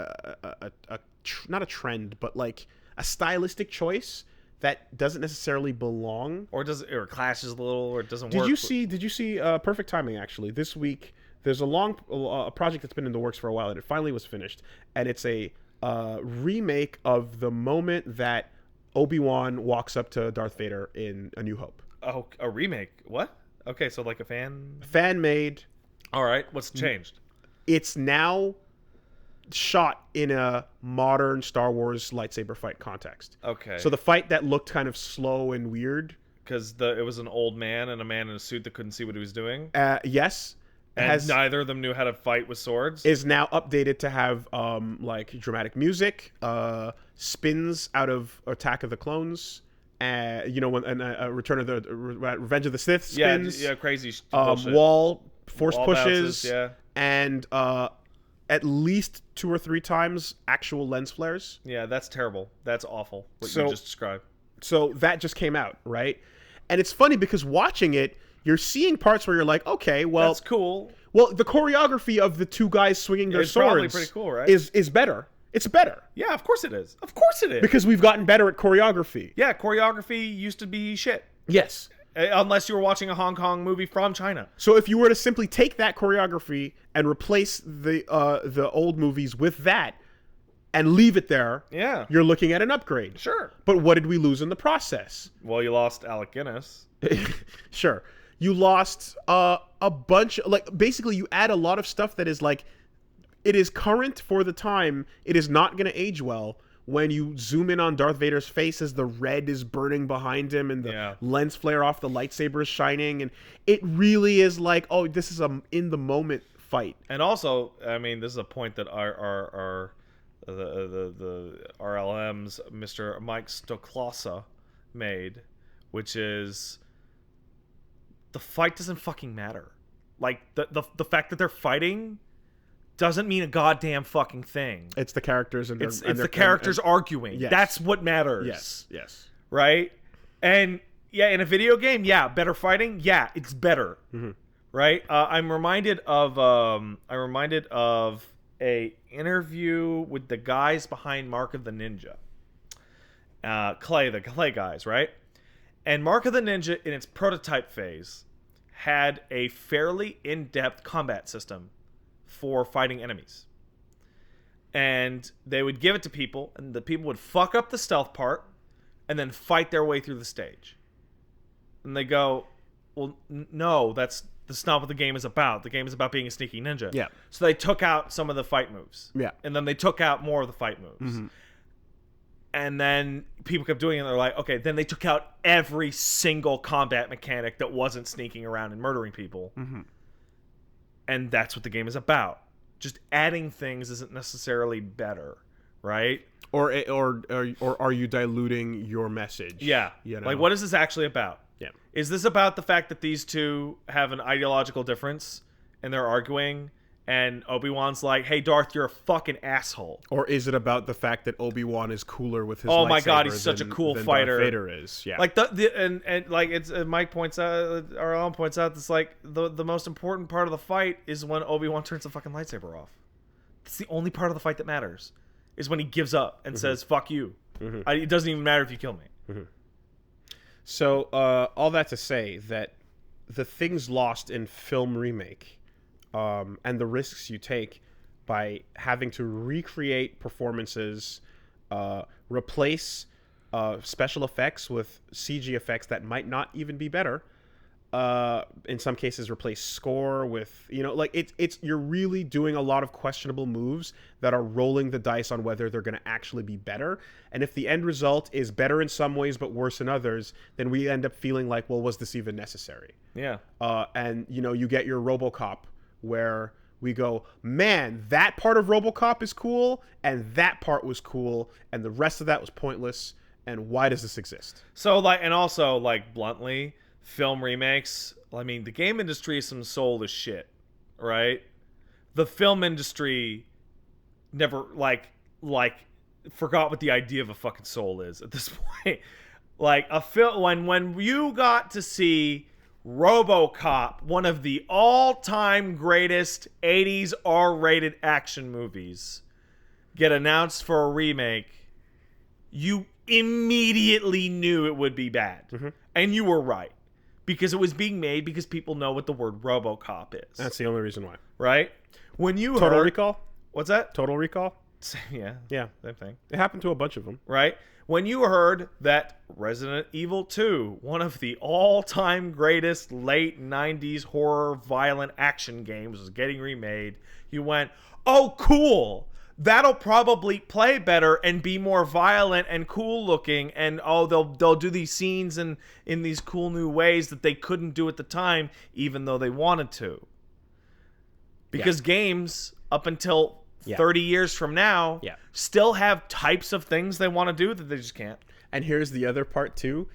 not a trend, but like a stylistic choice that doesn't necessarily belong, or clashes a little, or it doesn't work. Did you see perfect timing? Actually, this week there's a project that's been in the works for a while, and it finally was finished, and it's a remake of the moment that Obi-Wan walks up to Darth Vader in A New Hope. Oh, a remake? What? Okay, so like a fan made. All right, what's changed? It's now shot in a modern Star Wars lightsaber fight context. Okay. So the fight that looked kind of slow and weird, because it was an old man and a man in a suit that couldn't see what he was doing. Yes. And neither of them knew how to fight with swords. Is now updated to have like dramatic music, spins out of Attack of the Clones, when Return of the Revenge of the Sith spins. Yeah, crazy. Wall force pushes, bounces, and at least 2 or 3 times actual lens flares. Yeah, that's terrible. That's awful. What you just described. So that just came out, right? And it's funny because watching it, you're seeing parts where you're like, okay, well, that's cool. Well, the choreography of the 2 guys swinging their swords probably pretty cool, right? is better. It's better. Yeah, of course it is. Of course it is. Because we've gotten better at choreography. Yeah, choreography used to be shit. Yes. Unless you were watching a Hong Kong movie from China. So if you were to simply take that choreography and replace the old movies with that and leave it there, yeah, you're looking at an upgrade. Sure. But what did we lose in the process? Well, you lost Alec Guinness. Sure. You lost a bunch, like, basically you add a lot of stuff that is like, it is current for the time. It is not going to age well when you zoom in on Darth Vader's face as the red is burning behind him and the lens flare off the lightsaber is shining. And it really is like, oh, this is a in the moment fight. And also, I mean, this is a point that our the RLM's Mr. Mike Stoklasa made, which is the fight doesn't fucking matter. Like the fact that they're fighting doesn't mean a goddamn fucking thing. It's the characters and it's the characters arguing. Yes. That's what matters. Yes. Right? And yeah, in a video game, better fighting. Yeah, it's better. Mm-hmm. Right? I'm reminded of a interview with the guys behind Mark of the Ninja. The Clay guys, right? And Mark of the Ninja, in its prototype phase, had a fairly in-depth combat system for fighting enemies. And they would give it to people, and the people would fuck up the stealth part, and then fight their way through the stage. And they go, well, no, that's not what the game is about. The game is about being a sneaky ninja. Yeah. So they took out some of the fight moves. Yeah. And then they took out more of the fight moves. Mm-hmm. And then people kept doing it, and they're like, okay, then they took out every single combat mechanic that wasn't sneaking around and murdering people. Mm-hmm. And that's what the game is about. Just adding things isn't necessarily better, right? Or are you diluting your message? Yeah. You know? Like, what is this actually about? Yeah. Is this about the fact that these two have an ideological difference and they're arguing and Obi-Wan's like, "Hey, Darth, you're a fucking asshole." Or is it about the fact that Obi-Wan is cooler with his Oh lightsaber my god, he's such a cool than fighter. Darth Vader is. Yeah. Like and like it's Mike points out, or Alan points out, it's like the most important part of the fight is when Obi-Wan turns the fucking lightsaber off. It's the only part of the fight that matters, is when he gives up and says, "Fuck you." It doesn't even matter if you kill me. So all that to say that the things lost in film remake, and the risks you take by having to recreate performances, replace special effects with CG effects that might not even be better. In some cases, replace score with, like it's you're really doing a lot of questionable moves that are rolling the dice on whether they're going to actually be better. And if the end result is better in some ways but worse in others, then we end up feeling like, well, was this even necessary? Yeah. And you get your RoboCop where we go, man, that part of RoboCop is cool, and that part was cool, and the rest of that was pointless. And why does this exist? So and also bluntly, film remakes, I mean, the game industry is some soulless shit, right? The film industry never forgot what the idea of a fucking soul is at this point. Like a film, when you got to see RoboCop, one of the all-time greatest 80s R-rated action movies, get announced for a remake, you immediately knew it would be bad. And you were right. Because it was being made because people know what the word RoboCop is. That's the only reason why. Right? When you Total heard... Recall? What's that? Total Recall? Yeah. Yeah. Same thing. It happened to a bunch of them. Right? When you heard that Resident Evil 2, one of the all-time greatest late 90s horror violent action games, was getting remade, you went, oh, cool! That'll probably play better and be more violent and cool looking, and they'll do these scenes in these cool new ways that they couldn't do at the time, even though they wanted to. Because games, up until 30 years from now, still have types of things they want to do that they just can't. And here's the other part too.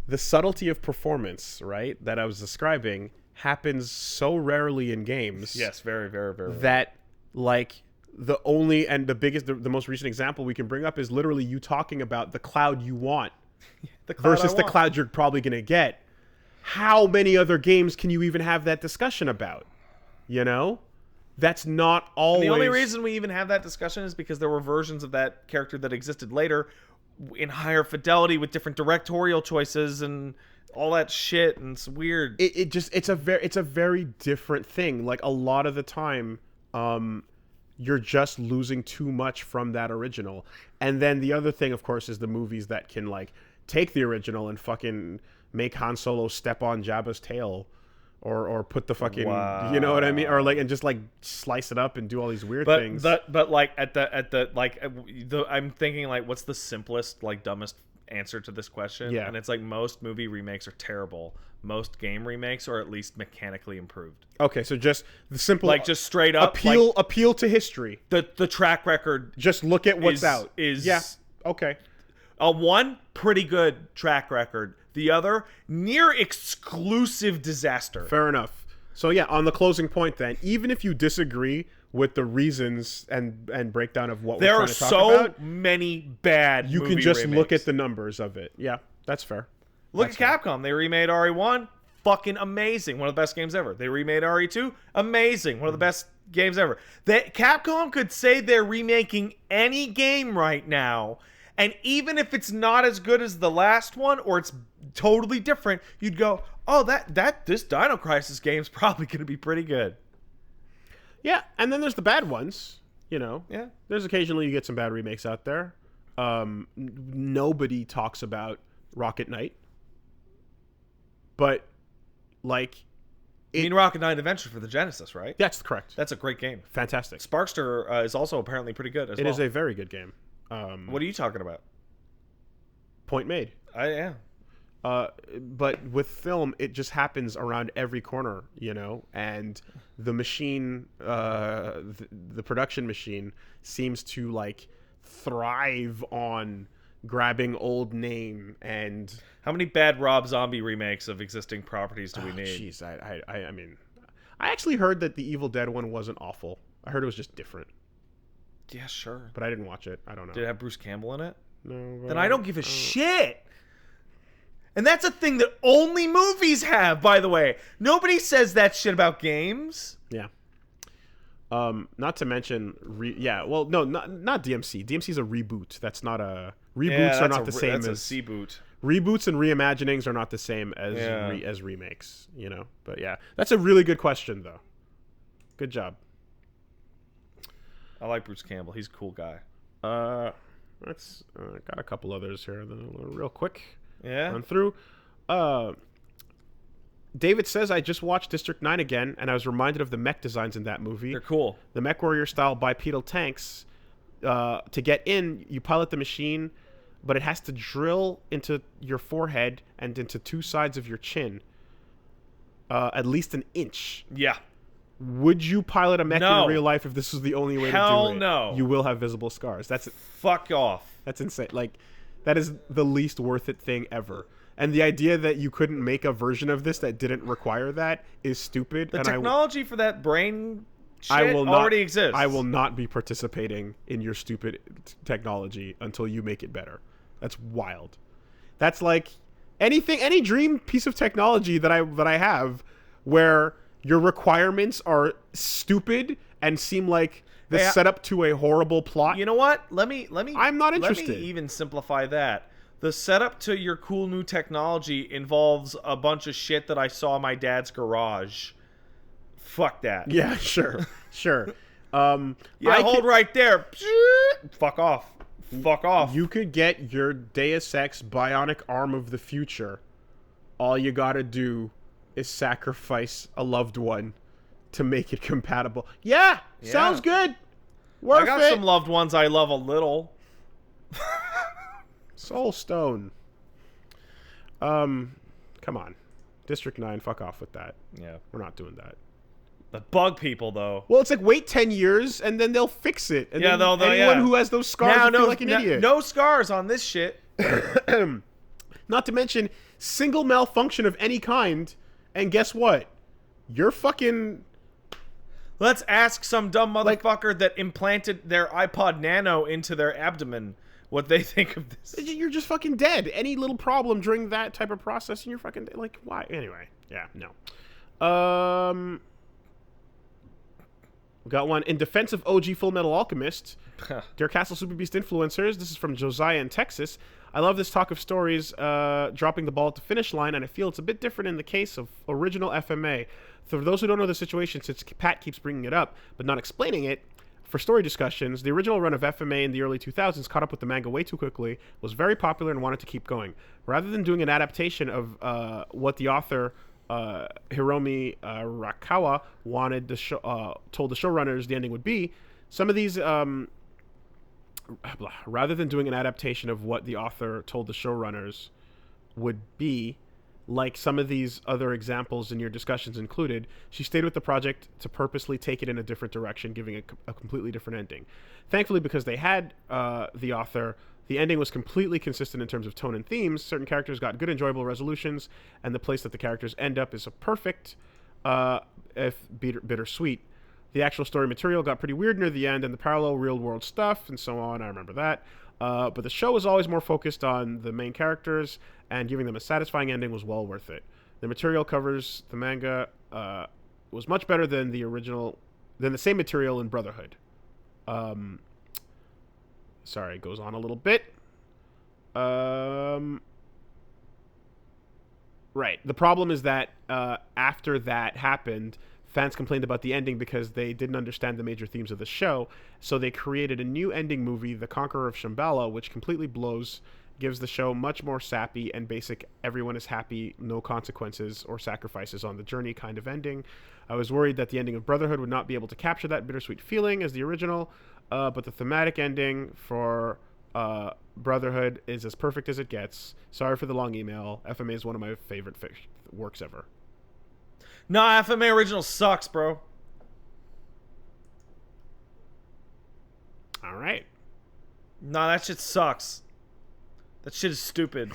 The subtlety of performance, right, that I was describing happens so rarely in games. Yes, very, very, very rarely. That, like, the only and the biggest, the most recent example we can bring up is literally you talking about the cloud you want versus the cloud you're probably going to get. How many other games can you even have that discussion about? That's not always... And the only reason we even have that discussion is because there were versions of that character that existed later in higher fidelity with different directorial choices and all that shit, and it's weird. It's a very different thing. Like, a lot of the time, you're just losing too much from that original. And then the other thing, of course, is the movies that can, like, take the original and fucking make Han Solo step on Jabba's tail. Or put the fucking, you know what I mean? Or and just slice it up and do all these weird things. But like I'm thinking what's the simplest, dumbest answer to this question? Yeah. And it's most movie remakes are terrible. Most game remakes are at least mechanically improved. Okay, so just the simple, just straight up appeal to history. The track record. Just look at what's out. Okay. One pretty good track record. The other, near exclusive disaster. Fair enough. So yeah, on the closing point then, even if you disagree with the reasons and breakdown of what we're trying to talk about... There are so many bad You movie can just remakes. look at the numbers of it. Yeah, that's fair. Look at Capcom. They remade RE1. Fucking amazing. One of the best games ever. They remade RE2. Amazing. One of the best games ever. Capcom could say they're remaking any game right now, and even if it's not as good as the last one, or it's totally different, you'd go, oh, this Dino Crisis game's probably going to be pretty good. Yeah, and then there's the bad ones, Yeah. There's occasionally you get some bad remakes out there. Nobody talks about Rocket Knight. But, you mean Rocket Knight Adventure for the Genesis, right? That's correct. That's a great game. Fantastic. Sparkster is also apparently pretty good as well. It is a very good game. What are you talking about? Point made. Yeah. But with film, it just happens around every corner, and the machine, the production machine seems to thrive on grabbing old name. And how many bad Rob Zombie remakes of existing properties do we need? Jeez, I mean, I actually heard that the Evil Dead one wasn't awful. I heard it was just different. Yeah, sure. But I didn't watch it. I don't know. Did it have Bruce Campbell in it? No. Then I don't give a shit. And that's a thing that only movies have, by the way. Nobody says that shit about games. Yeah. Not to mention, not DMC. DMC is a reboot. That's not a reboots are not the same that's as a C-boot. Reboots and reimaginings are not the same as as remakes. You know, but yeah, that's a really good question though. Good job. I like Bruce Campbell. He's a cool guy. Let's got a couple others here. Real quick. Yeah. Run through. David says, I just watched District 9 again, and I was reminded of the mech designs in that movie. They're cool. The mech warrior style bipedal tanks. To get in, you pilot the machine, but it has to drill into your forehead and into two sides of your chin. At least an inch. Yeah. Would you pilot a mech in real life if this was the only way to do it? Hell no. You will have visible scars. Fuck off. That's insane. Like, that is the least worth it thing ever. And the idea that you couldn't make a version of this that didn't require that is stupid. The technology for that brain shit already exists. I will not be participating in your stupid technology until you make it better. That's wild. That's like any dream piece of technology that I have where your requirements are stupid and seem like the setup to a horrible plot. You know what? Let me I'm not interested. Let me even simplify that. The setup to your cool new technology involves a bunch of shit that I saw in my dad's garage. Fuck that. Yeah, sure. Hold right there. Fuck off. Fuck off. You could get your Deus Ex bionic arm of the future. All you gotta do is sacrifice a loved one to make it compatible. Yeah. Sounds good. Worth it. I got some loved ones I love a little. Soul Stone. Come on. District 9, fuck off with that. Yeah. We're not doing that. The bug people, though. Well, it's like, wait 10 years, and then they'll fix it. And then anyone who has those scars will feel like an idiot. No scars on this shit. Not to mention, single malfunction of any kind, and guess what? You're fucking... Let's ask some dumb motherfucker that implanted their iPod Nano into their abdomen what they think of this. You're just fucking dead. Any little problem during that type of process, and you're fucking dead. Like, why? Anyway, yeah, no. We got one in defense of OG Full Metal Alchemist. Dear Castle Super Beast influencers, this is from Josiah in Texas. I love this talk of stories dropping the ball at the finish line, and I feel it's a bit different in the case of original FMA. For those who don't know the situation, since Pat keeps bringing it up but not explaining it, for story discussions, the original run of FMA in the early 2000s caught up with the manga way too quickly, was very popular, and wanted to keep going. Rather than doing an adaptation of what the author Hiromi Rakawa wanted told the showrunners the ending would be, some of these rather than doing an adaptation of what the author told the showrunners would be, like some of these other examples in your discussions included, she stayed with the project to purposely take it in a different direction, giving a completely different ending. Thankfully, because they had the author, the ending was completely consistent in terms of tone and themes. Certain characters got good, enjoyable resolutions, and the place that the characters end up is a perfect, if bittersweet. The actual story material got pretty weird near the end, and the parallel real-world stuff, and so on. I remember that. But the show was always more focused on the main characters, and giving them a satisfying ending was well worth it. The material covers the manga was much better than the same material in Brotherhood. Sorry, it goes on a little bit. Right. The problem is that after that happened, fans complained about the ending because they didn't understand the major themes of the show, so they created a new ending movie, The Conqueror of Shambhala, which completely blows, gives the show much more sappy and basic, everyone is happy, no consequences or sacrifices on the journey kind of ending. I was worried that the ending of Brotherhood would not be able to capture that bittersweet feeling as the original, but the thematic ending for Brotherhood is as perfect as it gets. Sorry for the long email. FMA is one of my favorite works ever. Nah, FMA original sucks, bro. All right. Nah, that shit sucks. That shit is stupid.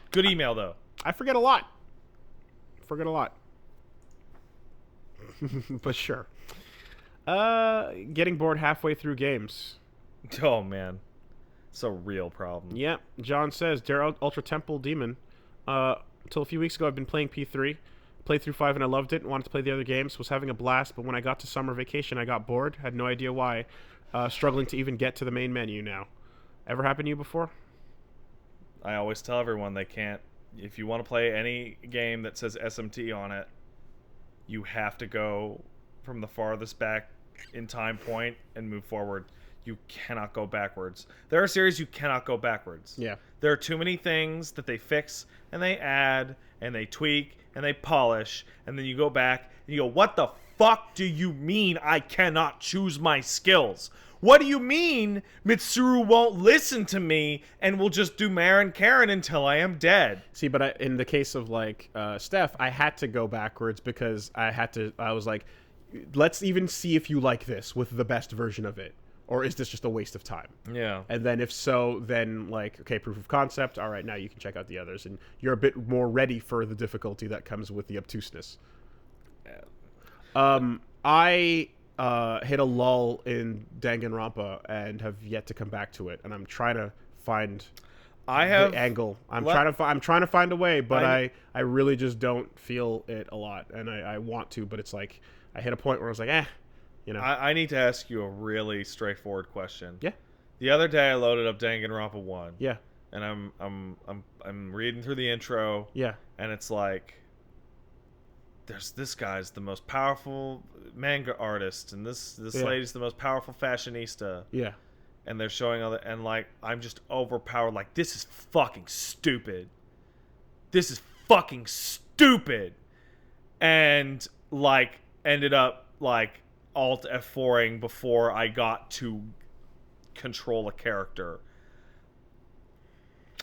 Good email, though. I forget a lot. forget a lot. But sure. Getting bored halfway through games. Oh man, it's a real problem. Yeah, John says, Dare Ultra Temple Demon. Until a few weeks ago, I've been playing P3. Played through 5 and I loved it. Wanted to play the other games. Was having a blast, but when I got to summer vacation, I got bored. Had no idea why. Struggling to even get to the main menu now. Ever happened to you before? I always tell everyone they can't. If you want to play any game that says SMT on it, you have to go from the farthest back in time point and move forward. You cannot go backwards. There are series you cannot go backwards. Yeah. There are too many things that they fix and they add and they tweak and they polish, and then you go back and you go, what the fuck do you mean I cannot choose my skills? What do you mean Mitsuru won't listen to me and will just do Marin Karen until I am dead? See, but in the case of like Steph, I had to go backwards because I was like, let's even see if you like this with the best version of it. Or is this just a waste of time? Yeah. And then if so, then like, okay, proof of concept. All right, now you can check out the others. And you're a bit more ready for the difficulty that comes with the obtuseness. I hit a lull in Danganronpa and have yet to come back to it. And I'm trying to find the angle. I'm trying to find a way, but I really just don't feel it a lot. And I want to, but it's like I hit a point where I was like, you know. I need to ask you a really straightforward question. Yeah. The other day I loaded up Danganronpa 1. Yeah. And I'm reading through the intro. Yeah. And it's like, this guy's the most powerful manga artist, and this lady's the most powerful fashionista. Yeah. And they're showing all the, and like, I'm just overpowered. Like, this is fucking stupid. This is fucking stupid. And like, ended up like Alt F4ing before I got to control a character.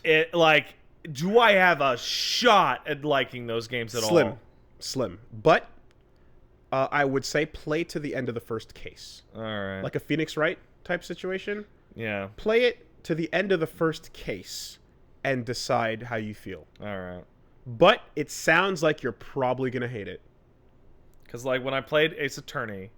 It like, do I have a shot at liking those games at all? Slim. But I would say play to the end of the first case. All right. Like a Phoenix Wright type situation. Yeah. Play it to the end of the first case and decide how you feel. All right. But it sounds like you're probably going to hate it. Because like when I played Ace Attorney,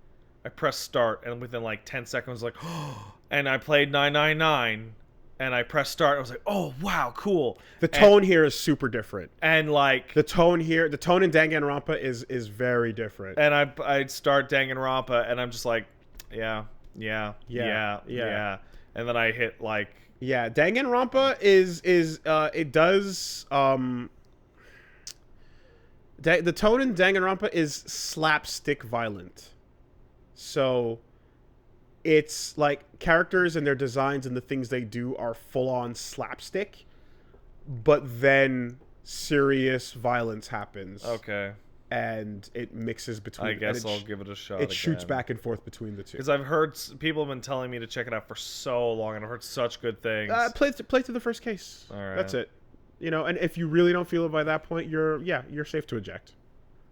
I pressed start and within like 10 seconds like, oh, and I played 999 and I pressed start. I was like, oh, wow, cool. The tone here is super different. And like the tone in Danganronpa is very different. And I'd start Danganronpa and I'm just like, yeah. And then I hit like, yeah, Danganronpa is it does the tone in Danganronpa is slapstick violent. So it's like characters and their designs and the things they do are full on slapstick, but then serious violence happens. Okay. And it mixes between. I guess I'll give it a shot. It shoots back and forth between the two. Because I've heard people have been telling me to check it out for so long, and I've heard such good things. Play through the first case. All right. That's it. You know, and if you really don't feel it by that point, you're safe to eject,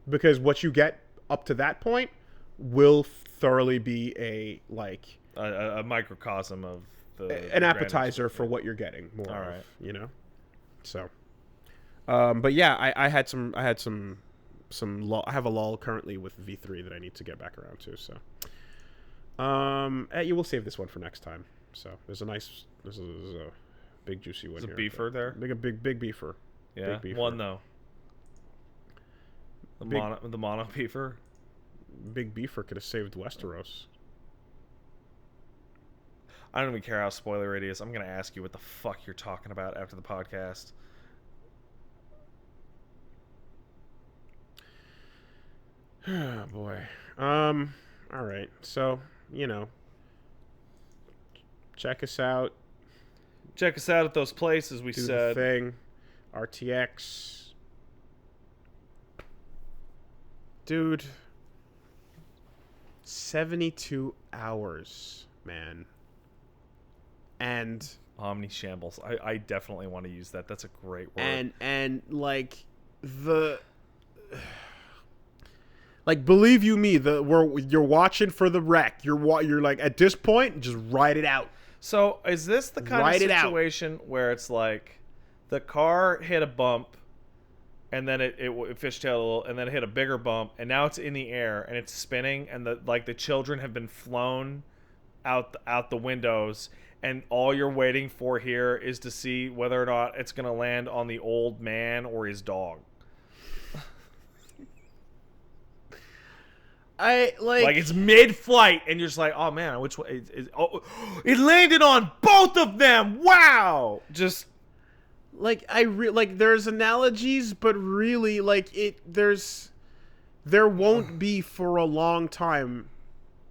because what you get up to that point will thoroughly be a microcosm of an appetizer for what you're getting. More. All right. You know. So, but yeah, I had some lull. I have a lull currently with V3 that I need to get back around to. So, you will save this one for next time. So this is a big juicy one. There's here. A beefer there. Big beefer. Yeah, big beefer. One though. The mono beefer. Big beefer could have saved Westeros. I don't even care how spoiler it is. I'm gonna ask you what the fuck you're talking about after the podcast. Oh boy. All right. So, you know, check us out. Check us out at those places we Do said. the thing. RTX. Dude. 72 hours, man. And Omnishambles. I definitely want to use that. That's a great word. And like the like, believe you me, you're watching for the wreck. You're like, at this point, just ride it out. So is this the kind of situation where it's like the car hit a bump and then it fishtailed a little, and then it hit a bigger bump, and now it's in the air and it's spinning, and the children have been flown out the windows, and all you're waiting for here is to see whether or not it's gonna land on the old man or his dog. Like it's mid-flight, and you're just like, oh man, which way? It landed on both of them. Wow, just like like there's analogies, but really like there won't be for a long time.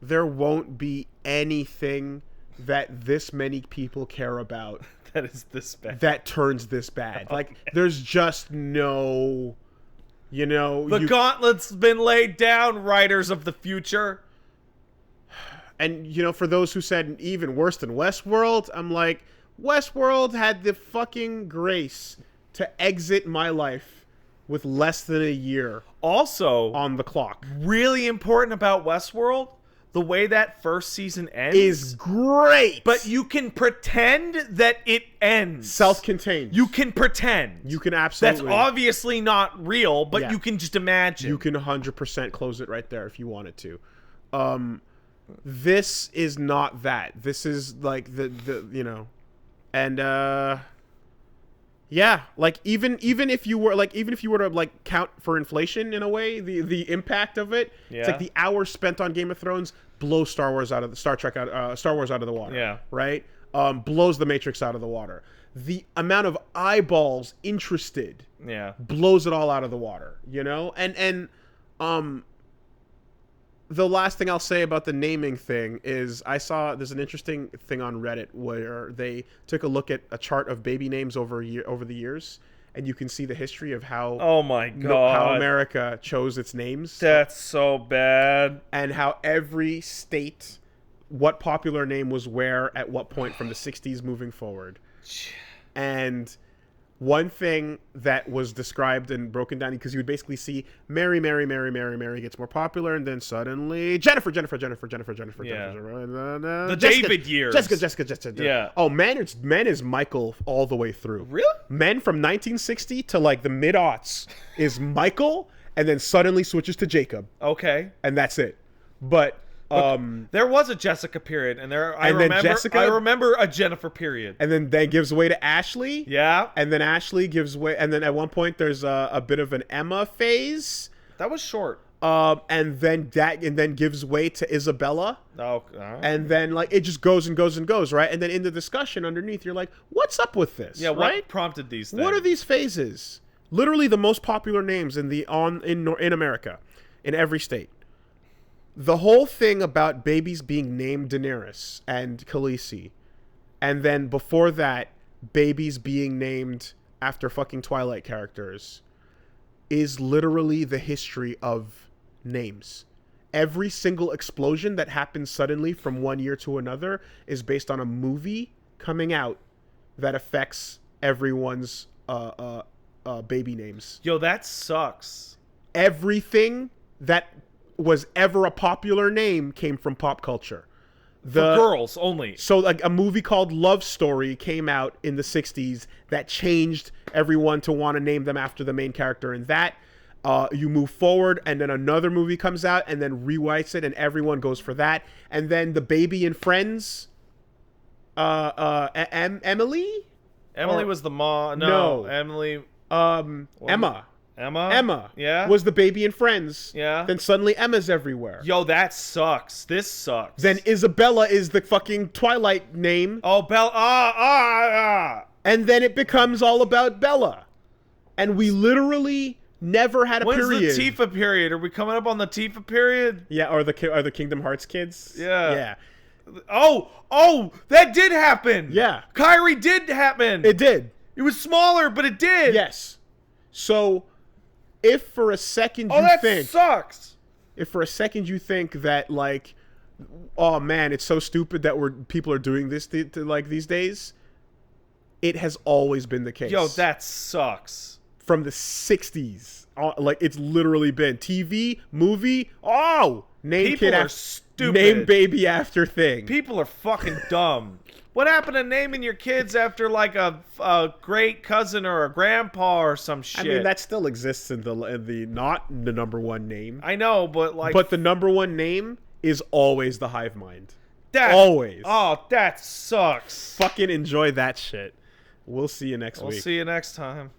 There won't be anything that this many people care about that is this bad. That turns this bad. Like there's just no. You know, the gauntlet's been laid down, writers of the future. And, you know, for those who said even worse than Westworld, I'm like, Westworld had the fucking grace to exit my life with less than a year also on the clock. Really important about Westworld, the way that first season ends is great. But you can pretend that it ends. Self-contained. You can pretend. You can absolutely. That's obviously not real, but you can just imagine. You can 100% close it right there if you wanted to. This is not that. This is like the you know, and yeah, like even if you were to like count for inflation in a way, the impact of it, it's like the hours spent on Game of Thrones blows Star Wars out of the Star Wars out of the water. Yeah. Right? Blows The Matrix out of the water. The amount of eyeballs interested blows it all out of the water, you know? And the last thing I'll say about the naming thing is I saw there's an interesting thing on Reddit where they took a look at a chart of baby names over the years, and you can see the history of how how America chose its names. That's so bad. And how every state, what popular name was where at what point from the 60s moving forward. And one thing that was described and broken down, because you would basically see Mary gets more popular, and then suddenly Jennifer. The David years. Jessica. Yeah. Oh, men is Michael all the way through. Really? Men from 1960 to like the mid-aughts is Michael, and then suddenly switches to Jacob. Okay. And that's it. But there was a Jessica period, and I remember a Jennifer period, and then gives way to Ashley. Yeah, and then Ashley gives way, and then at one point there's a bit of an Emma phase. That was short. And then gives way to Isabella. Oh, and then like it just goes and goes and goes, right? And then in the discussion underneath, you're like, what's up with this? Yeah, right? What prompted these things? What are these phases? Literally the most popular names in America, in every state. The whole thing about babies being named Daenerys and Khaleesi, and then before that, babies being named after fucking Twilight characters, is literally the history of names. Every single explosion that happens suddenly from one year to another is based on a movie coming out that affects everyone's baby names. Yo, that sucks. Everything that was ever a popular name came from pop culture. For girls only. So like a movie called Love Story came out in the 60s that changed everyone to want to name them after the main character in that. You move forward, and then another movie comes out and then rewrites it, and everyone goes for that. And then the baby in Friends, Emily was the mom. No, Emily. Emma yeah, was the baby in Friends. Yeah. Then suddenly Emma's everywhere. Yo, that sucks. This sucks. Then Isabella is the fucking Twilight name. Oh, Bella. And then it becomes all about Bella. And we literally never had a period. When's the Tifa period? Are we coming up on the Tifa period? Yeah, or the Kingdom Hearts kids? Yeah. Oh, that did happen. Yeah. Kyrie did happen. It did. It was smaller, but it did. Yes. So if for a second sucks. If for a second you think that like, oh man, it's so stupid that people are doing this to like these days, it has always been the case. Yo, that sucks. From the 60s, like it's literally been TV, movie. Name people kid are stupid. Name baby after thing. People are fucking dumb. What happened to naming your kids after like a great cousin or a grandpa or some shit? I mean, that still exists in the not the number one name. I know, but like, but the number one name is always the hive mind. Always. Oh, that sucks. Fucking enjoy that shit. We'll see you next week. We'll see you next time.